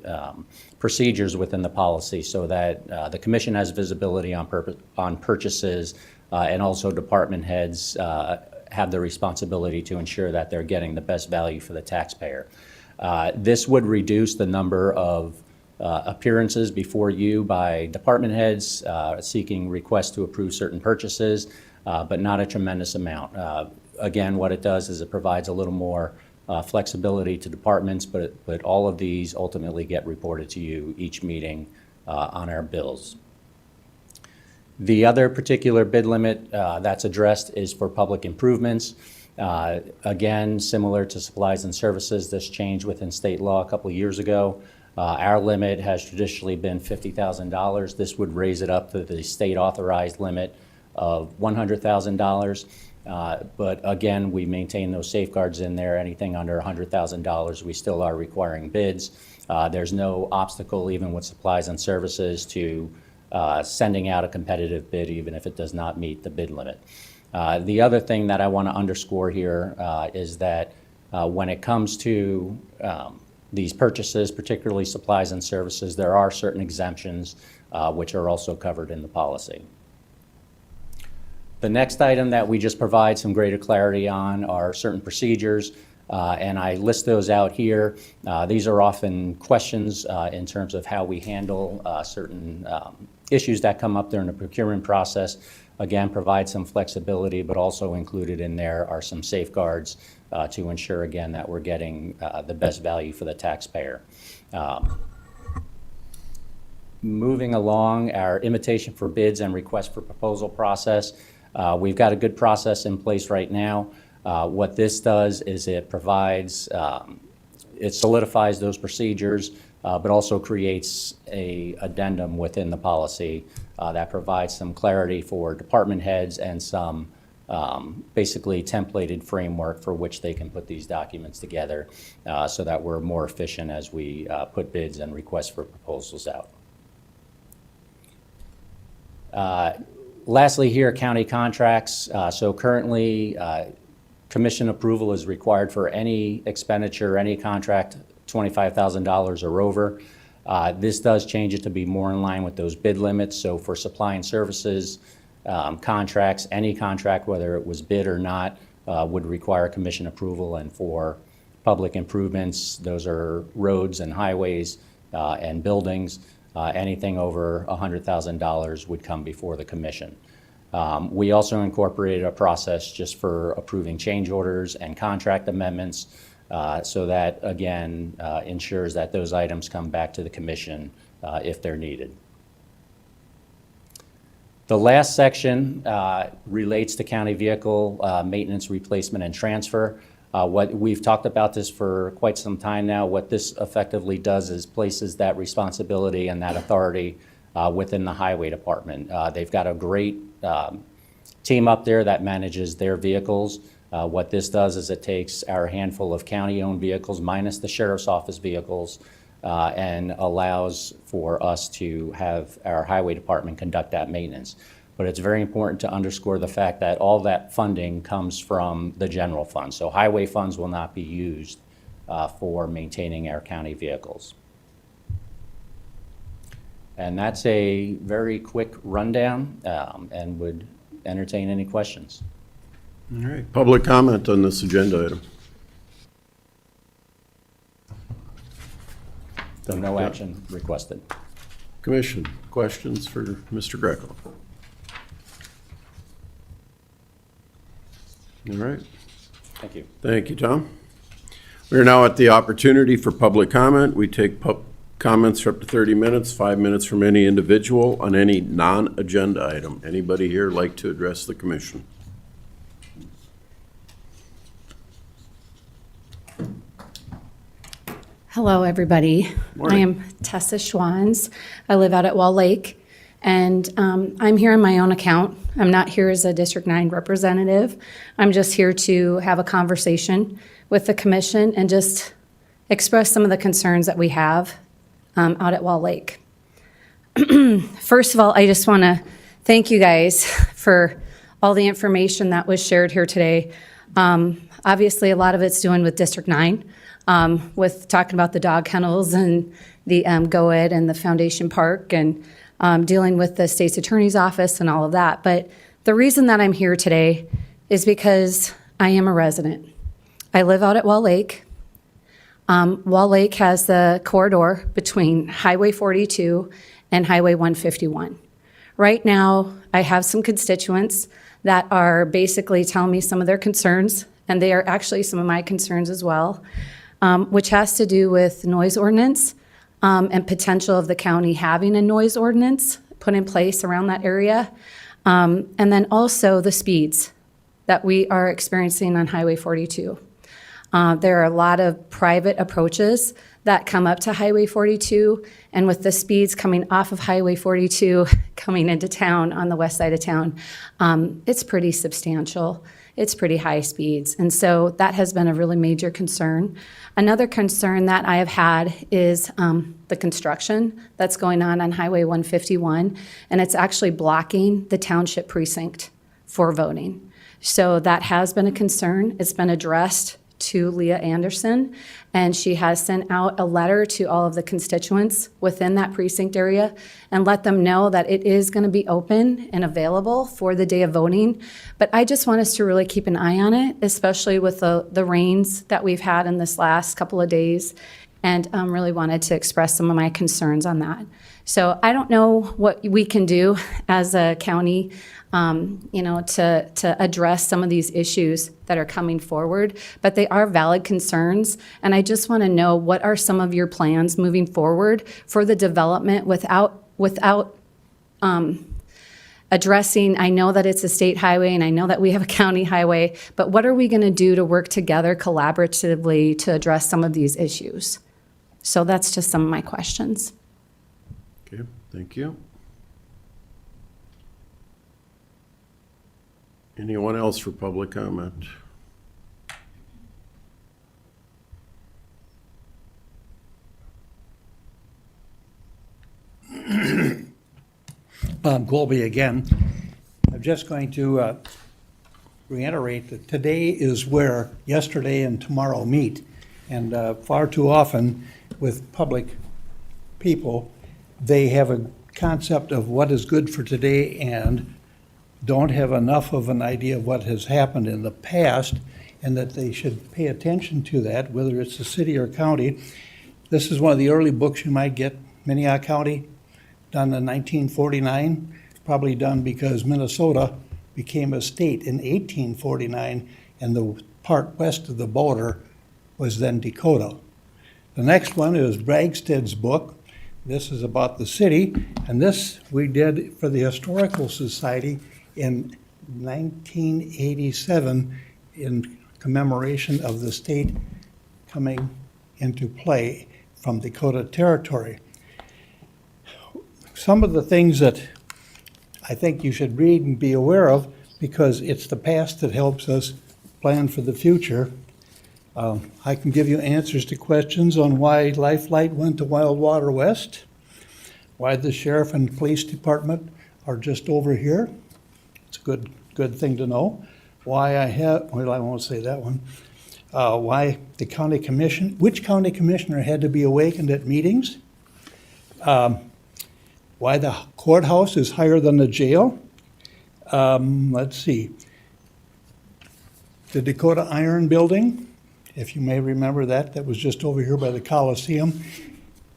procedures within the policy, so that the commission has visibility on purchases, and also department heads have the responsibility to ensure that they're getting the best value for the taxpayer. This would reduce the number of appearances before you by department heads seeking requests to approve certain purchases, but not a tremendous amount. Again, what it does is it provides a little more flexibility to departments, but all of these ultimately get reported to you each meeting on our bills. The other particular bid limit that's addressed is for public improvements. Again, similar to supplies and services, this changed within state law a couple of years ago. Our limit has traditionally been $50,000. This would raise it up to the state authorized limit of $100,000. But again, we maintain those safeguards in there. Anything under $100,000, we still are requiring bids. There's no obstacle, even with supplies and services, to sending out a competitive bid, even if it does not meet the bid limit. The other thing that I want to underscore here is that when it comes to these purchases, particularly supplies and services, there are certain exemptions which are also covered in the policy. The next item that we just provide some greater clarity on are certain procedures, and I list those out here. These are often questions in terms of how we handle certain issues that come up during the procurement process. Again, provide some flexibility, but also included in there are some safeguards to ensure, again, that we're getting the best value for the taxpayer. Moving along, our invitation for bids and request for proposal process. We've got a good process in place right now. What this does is it provides, it solidifies those procedures, but also creates a addendum within the policy that provides some clarity for department heads and some basically templated framework for which they can put these documents together so that we're more efficient as we put bids and requests for proposals out. Lastly here, county contracts. So currently, commission approval is required for any expenditure, any contract, $25,000 or over. This does change it to be more in line with those bid limits. So for supply and services contracts, any contract, whether it was bid or not, would require commission approval. And for public improvements, those are roads and highways and buildings. Anything over $100,000 would come before the commission. We also incorporated a process just for approving change orders and contract amendments, so that, again, ensures that those items come back to the commission if they're needed. The last section relates to county vehicle maintenance, replacement, and transfer. What we've talked about this for quite some time now. What this effectively does is places that responsibility and that authority within the highway department. They've got a great team up there that manages their vehicles. What this does is it takes our handful of county-owned vehicles minus the sheriff's office vehicles and allows for us to have our highway department conduct that maintenance. But it's very important to underscore the fact that all that funding comes from the general fund. So highway funds will not be used for maintaining our county vehicles. And that's a very quick rundown and would entertain any questions. All right, public comment on this agenda item. So no action requested. Commission, questions for Mr. Greco? All right. Thank you. Thank you, Tom. We are now at the opportunity for public comment. We take comments for up to 30 minutes, 5 minutes from any individual on any non-agenda item. Anybody here like to address the commission? Hello, everybody. Morning. I am Tessa Schwans. I live out at Wall Lake, and I'm here on my own account. I'm not here as a District 9 representative. I'm just here to have a conversation with the commission and just express some of the concerns that we have out at Wall Lake. First of all, I just want to thank you guys for all the information that was shared here today. Obviously, a lot of it's doing with District 9. With talking about the dog kennels and the GOED and the Foundation Park and dealing with the state's attorney's office and all of that. But the reason that I'm here today is because I am a resident. I live out at Wall Lake. Wall Lake has the corridor between Highway 42 and Highway 151. Right now, I have some constituents that are basically telling me some of their concerns, and they are actually some of my concerns as well. Which has to do with noise ordinance and potential of the county having a noise ordinance put in place around that area. And then also the speeds that we are experiencing on Highway 42. There are a lot of private approaches that come up to Highway 42, and with the speeds coming off of Highway 42, coming into town on the west side of town, it's pretty substantial. It's pretty high speeds. And so that has been a really major concern. Another concern that I have had is the construction that's going on Highway 151, and it's actually blocking the township precinct for voting. So that has been a concern. It's been addressed to Leah Anderson, and she has sent out a letter to all of the constituents within that precinct area and let them know that it is going to be open and available for the day of voting. But I just want us to really keep an eye on it, especially with the rains that we've had in this last couple of days, and really wanted to express some of my concerns on that. So I don't know what we can do as a county to address some of these issues that are coming forward, but they are valid concerns. And I just want to know, what are some of your plans moving forward for the development without addressing, I know that it's a state highway and I know that we have a county highway, but what are we going to do to work together collaboratively to address some of these issues? So that's just some of my questions. Okay, thank you. Anyone else for public comment? Bob Colby again. I'm just going to reiterate that today is where yesterday and tomorrow meet. And far too often with public people, they have a concept of what is good for today and don't have enough of an idea of what has happened in the past, and that they should pay attention to that, whether it's the city or county. This is one of the early books you might get, Minnehaha County, done in 1949, probably done because Minnesota became a state in 1849, and the part west of the border was then Dakota. The next one is Bragsted's book. This is about the city, and this we did for the Historical Society in 1987 in commemoration of the state coming into play from Dakota Territory. Some of the things that I think you should read and be aware of, because it's the past that helps us plan for the future. I can give you answers to questions on why Lifeline went to Wild Water West, why the sheriff and police department are just over here. It's a good thing to know. Why I won't say that one. Why the county commission, which county commissioner had to be awakened at meetings. Why the courthouse is higher than the jail. Let's see. The Dakota Iron Building, if you may remember that, that was just over here by the Coliseum.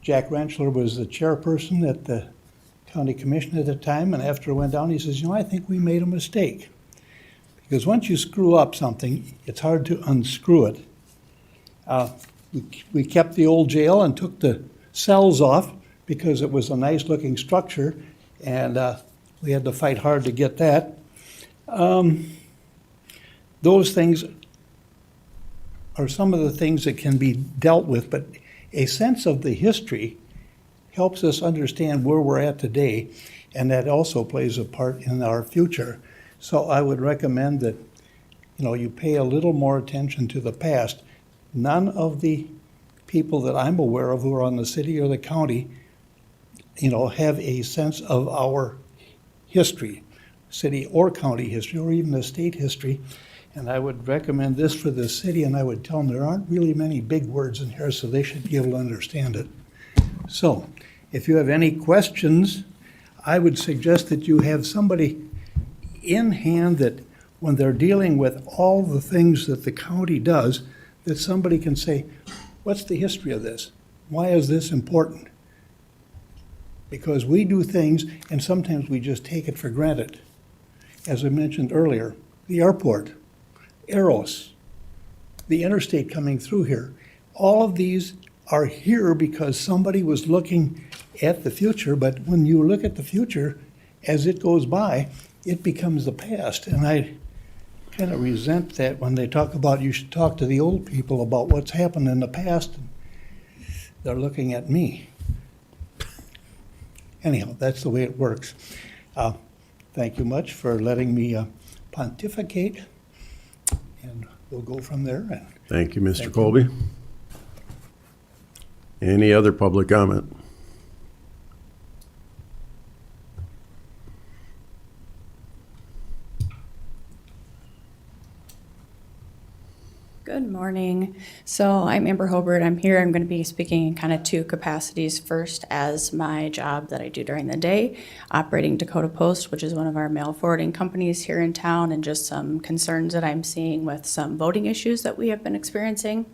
Jack Rentschler was the chairperson at the county commission at the time, and after it went down, he says, I think we made a mistake. Because once you screw up something, it's hard to unscrew it. We kept the old jail and took the cells off because it was a nice-looking structure, and we had to fight hard to get that. Those things are some of the things that can be dealt with, but a sense of the history helps us understand where we're at today, and that also plays a part in our future. So I would recommend that, you pay a little more attention to the past. None of the people that I'm aware of who are on the city or the county, have a sense of our history, city or county history, or even the state history. And I would recommend this for the city, and I would tell them there aren't really many big words in here, so they should be able to understand it. So, if you have any questions, I would suggest that you have somebody in hand that when they're dealing with all the things that the county does, that somebody can say, what's the history of this? Why is this important? Because we do things and sometimes we just take it for granted. As I mentioned earlier, the airport, Eros, the interstate coming through here, all of these are here because somebody was looking at the future, but when you look at the future, as it goes by, it becomes the past. And I kind of resent that when they talk about you should talk to the old people about what's happened in the past. They're looking at me. Anyhow, that's the way it works. Thank you much for letting me pontificate, and we'll go from there. Thank you, Mr. Colby. Any other public comment? Good morning. So I'm Amber Hobart. I'm here. I'm going to be speaking in kind of two capacities. First, as my job that I do during the day, operating Dakota Post, which is one of our mail forwarding companies here in town, and just some concerns that I'm seeing with some voting issues that we have been experiencing.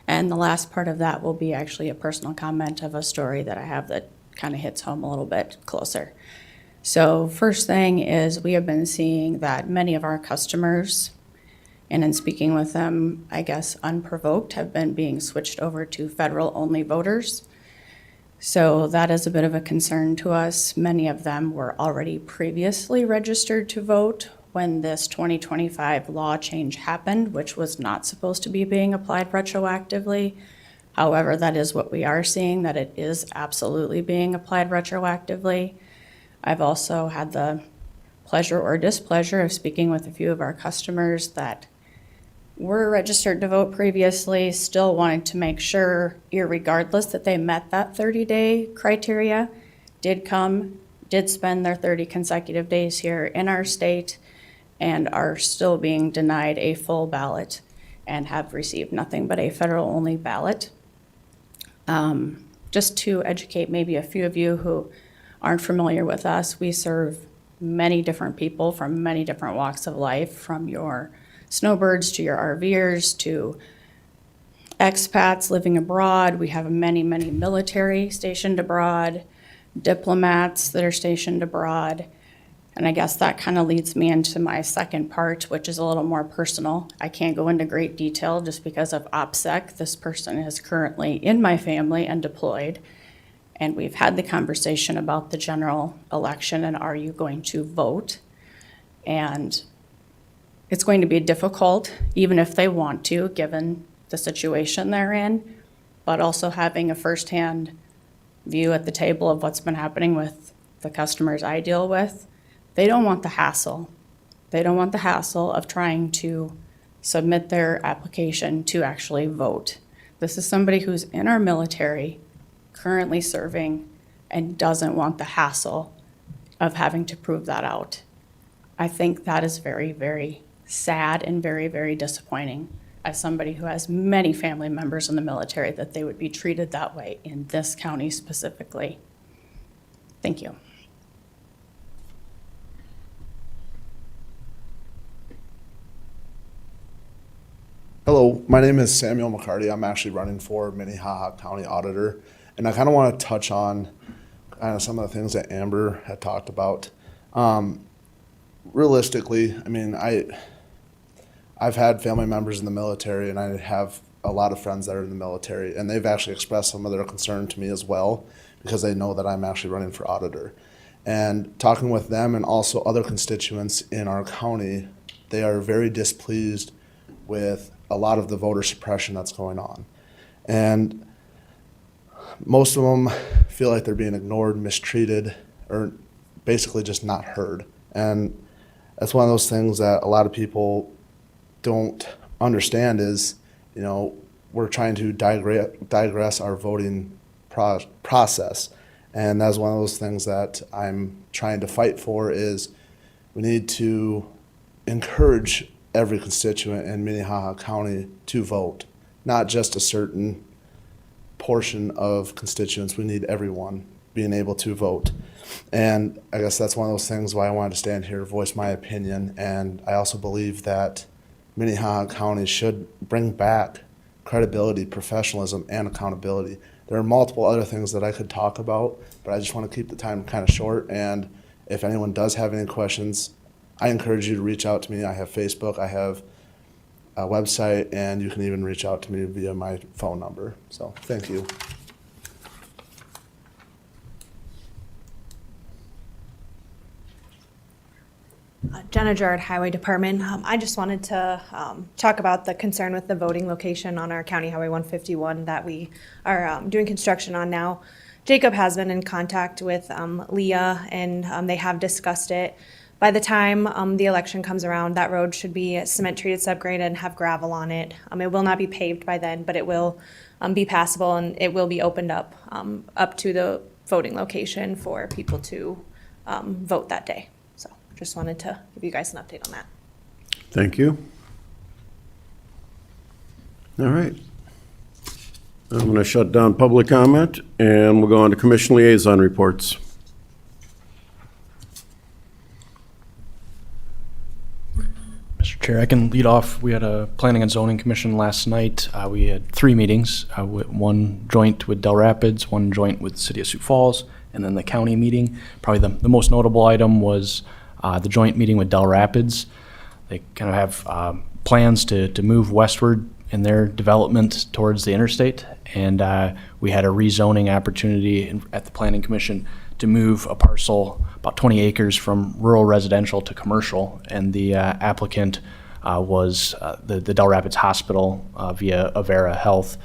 And the last part of that will be actually a personal comment of a story that I have that kind of hits home a little bit closer. So first thing is we have been seeing that many of our customers, and in speaking with them, I guess unprovoked, have been being switched over to federal-only voters. So that is a bit of a concern to us. Many of them were already previously registered to vote when this 2025 law change happened, which was not supposed to be being applied retroactively. However, that is what we are seeing, that it is absolutely being applied retroactively. I've also had the pleasure or displeasure of speaking with a few of our customers that were registered to vote previously, still wanting to make sure, irregardless, that they met that 30-day criteria, did spend their 30 consecutive days here in our state, and are still being denied a full ballot and have received nothing but a federal-only ballot. Just to educate maybe a few of you who aren't familiar with us, we serve many different people from many different walks of life, from your snowbirds to your RVers to expats living abroad. We have many, many military stationed abroad, diplomats that are stationed abroad. And I guess that kind of leads me into my second part, which is a little more personal. I can't go into great detail just because of OPSEC. This person is currently in my family and deployed. And we've had the conversation about the general election and are you going to vote? And it's going to be difficult, even if they want to, given the situation they're in, but also having a firsthand view at the table of what's been happening with the customers I deal with, They don't want the hassle. They don't want the hassle of trying to submit their application to actually vote. This is somebody who's in our military, currently serving, and doesn't want the hassle of having to prove that out. I think that is very, very sad and very, very disappointing as somebody who has many family members in the military, that they would be treated that way in this county specifically. Thank you. Hello, my name is Samuel McCarty. I'm actually running for Minnehaha County Auditor, and I kind of want to touch on some of the things that Amber had talked about. Realistically, I mean, I've had family members in the military, and I have a lot of friends that are in the military, and they've actually expressed some of their concern to me as well, because they know that I'm actually running for auditor. And talking with them and also other constituents in our county, they are very displeased with a lot of the voter suppression that's going on. And most of them feel like they're being ignored, mistreated, or basically just not heard. And that's one of those things that a lot of people don't understand is, you know, we're trying to digress our voting process. And that's one of those things that I'm trying to fight for is we need to encourage every constituent in Minnehaha County to vote, not just a certain portion of constituents. We need everyone being able to vote. And I guess that's one of those things why I wanted to stand here, voice my opinion. And I also believe that Minnehaha County should bring back credibility, professionalism, and accountability. There are multiple other things that I could talk about, but I just want to keep the time kind of short. And if anyone does have any questions, I encourage you to reach out to me. I have Facebook, I have a website, and you can even reach out to me via my phone number. So thank you. Jenna Gerard, Highway Department. I just wanted to talk about the concern with the voting location on our County Highway 151 that we are doing construction on now. Jacob has been in contact with Leah, and they have discussed it. By the time the election comes around, that road should be cement treated, subgraded, and have gravel on it. It will not be paved by then, but it will be passable, and it will be opened up to the voting location for people to vote that day. So just wanted to give you guys an update on that. Thank you. All right. I'm going to shut down public comment, and we'll go on to commission liaison reports. Mr. Chair, I can lead off. We had a Planning and Zoning Commission last night. We had 3 meetings, one joint with Del Rapids, one joint with City of Sioux Falls, and then the county meeting. Probably the most notable item was the joint meeting with Del Rapids. They kind of have plans to move westward in their development towards the interstate, and we had a rezoning opportunity at the Planning Commission to move a parcel about 20 acres from rural residential to commercial, and the applicant was the Del Rapids Hospital via Avera Health.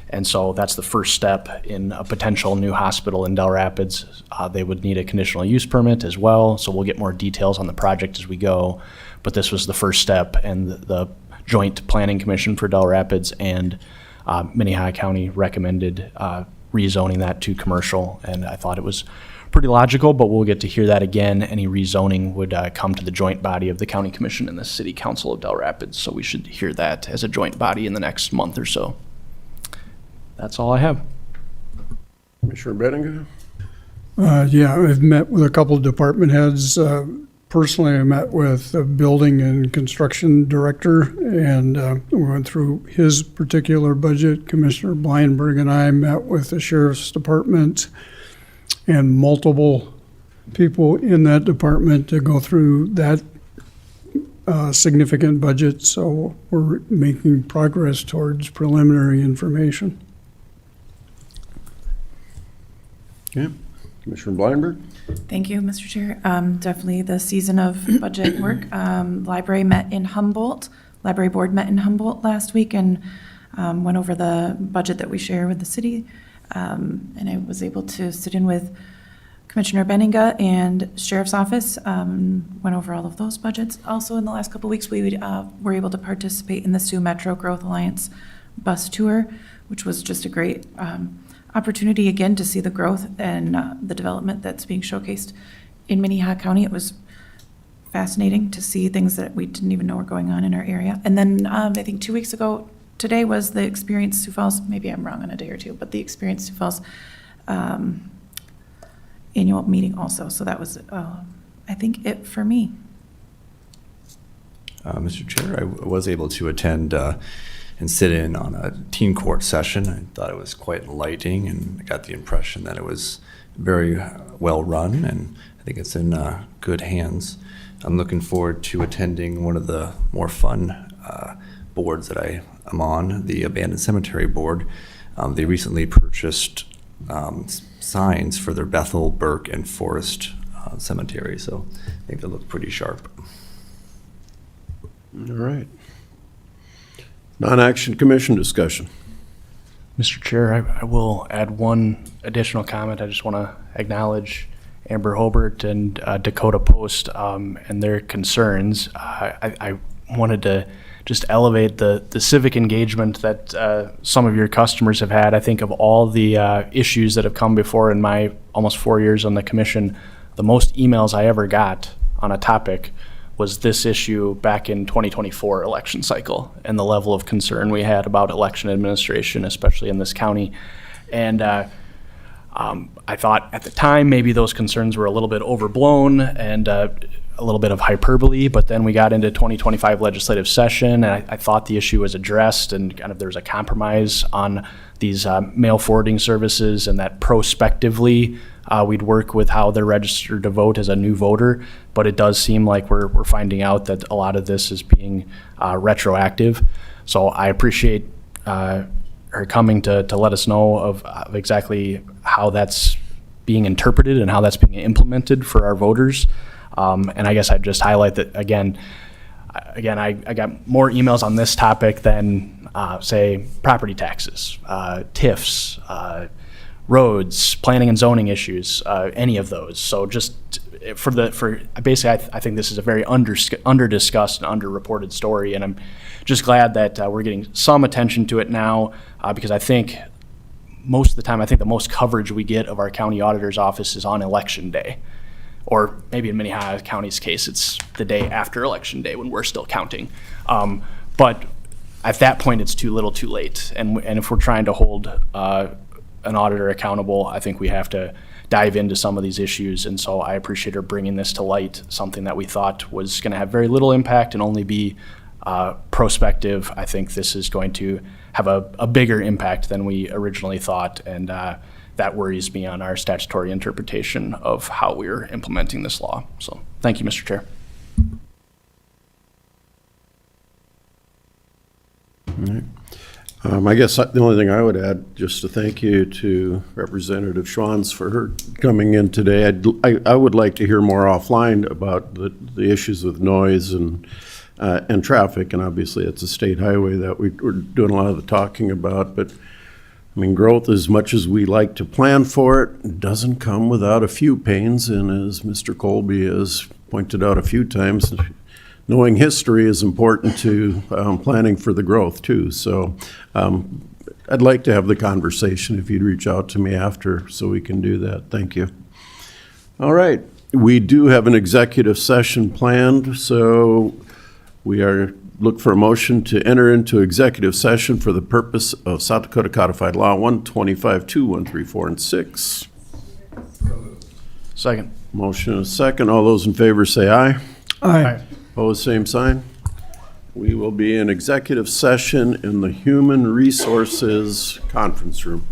And so that's the first step in a potential new hospital in Del Rapids. They would need a conditional use permit as well, so we'll get more details on the project as we go. But this was the first step, and the Joint Planning Commission for Del Rapids and Minnehaha County recommended rezoning that to commercial, and I thought it was pretty logical, but we'll get to hear that again. Any rezoning would come to the joint body of the County Commission and the City Council of Del Rapids, so we should hear that as a joint body in the next month or so. That's all I have. Commissioner Bettinger? Yeah, I've met with a couple of department heads. Personally, I met with the building and construction director, and we went through his particular budget. Commissioner Bleinberg and I met with the sheriff's department and multiple people in that department to go through that significant budget. So we're making progress towards preliminary information. Okay. Commissioner Bleinberg? Thank you, Mr. Chair. Definitely the season of budget work. Library met in Humboldt. Library board met in Humboldt last week and went over the budget that we share with the city. And I was able to sit in with Commissioner Benninga and Sheriff's Office went over all of those budgets. Also, in the last couple of weeks, we were able to participate in the Sioux Metro Growth Alliance bus tour, which was just a great opportunity again to see the growth and the development that's being showcased in Minnehaha County. It was fascinating to see things that we didn't even know were going on in our area. And then I think 2 weeks ago, today was the Experience Sioux Falls, maybe I'm wrong on a day or two, but the Experience Sioux Falls annual meeting also. So that was, I think, it for me. Mr. Chair, I was able to attend and sit in on a teen court session. I thought it was quite enlightening, and I got the impression that it was very well run, and I think it's in good hands. I'm looking forward to attending one of the more fun boards that I am on, the Abandoned Cemetery Board. They recently purchased signs for their Bethel, Burke, and Forest cemetery, so I think they look pretty sharp. All right. Non-action commission discussion. Mr. Chair, I will add one additional comment. I just want to acknowledge Amber Hobart and Dakota Post and their concerns. I wanted to just elevate the civic engagement that some of your customers have had. I think of all the issues that have come before in my almost 4 years on the commission, the most emails I ever got on a topic was this issue back in 2024 election cycle and the level of concern we had about election administration, especially in this county. And I thought at the time maybe those concerns were a little bit overblown and a little bit of hyperbole, but then we got into 2025 legislative session, and I thought the issue was addressed, and kind of there was a compromise on these mail forwarding services, and that prospectively we'd work with how they're registered to vote as a new voter. But it does seem like we're finding out that a lot of this is being retroactive. So I appreciate her coming to let us know of exactly how that's being interpreted and how that's being implemented for our voters. And I guess I'd just highlight that again, I got more emails on this topic than, say, property taxes, TIFs, roads, planning and zoning issues, any of those. So just for basically, I think this is a very under-discussed and under-reported story, and I'm just glad that we're getting some attention to it now, because I think most of the time, I think the most coverage we get of our county auditor's office is on election day. Or maybe in Minnehaha County's case, it's the day after election day when we're still counting. But at that point, it's too little too late. And if we're trying to hold an auditor accountable, I think we have to dive into some of these issues. And so I appreciate her bringing this to light, something that we thought was going to have very little impact and only be prospective. I think this is going to have a bigger impact than we originally thought. And that worries me on our statutory interpretation of how we're implementing this law. So thank you, Mr. Chair. All right. I guess the only thing I would add, just to thank you to Representative Schwanz for her coming in today. I would like to hear more offline about the issues with noise and traffic, and obviously it's a state highway that we're doing a lot of the talking about, but I mean, growth, as much as we like to plan for it, doesn't come without a few pains, and as Mr. Colby has pointed out a few times, knowing history is important to planning for the growth too. So I'd like to have the conversation if you'd reach out to me after so we can do that. Thank you. All right, we do have an executive session planned, so we look for a motion to enter into executive session for the purpose of South Dakota Codified Law 125-2, 1, 3, 4, and 6. Second. Motion and a second. All those in favor say aye. Aye. Opposed, same sign. We will be in executive session in the Human Resources Conference Room.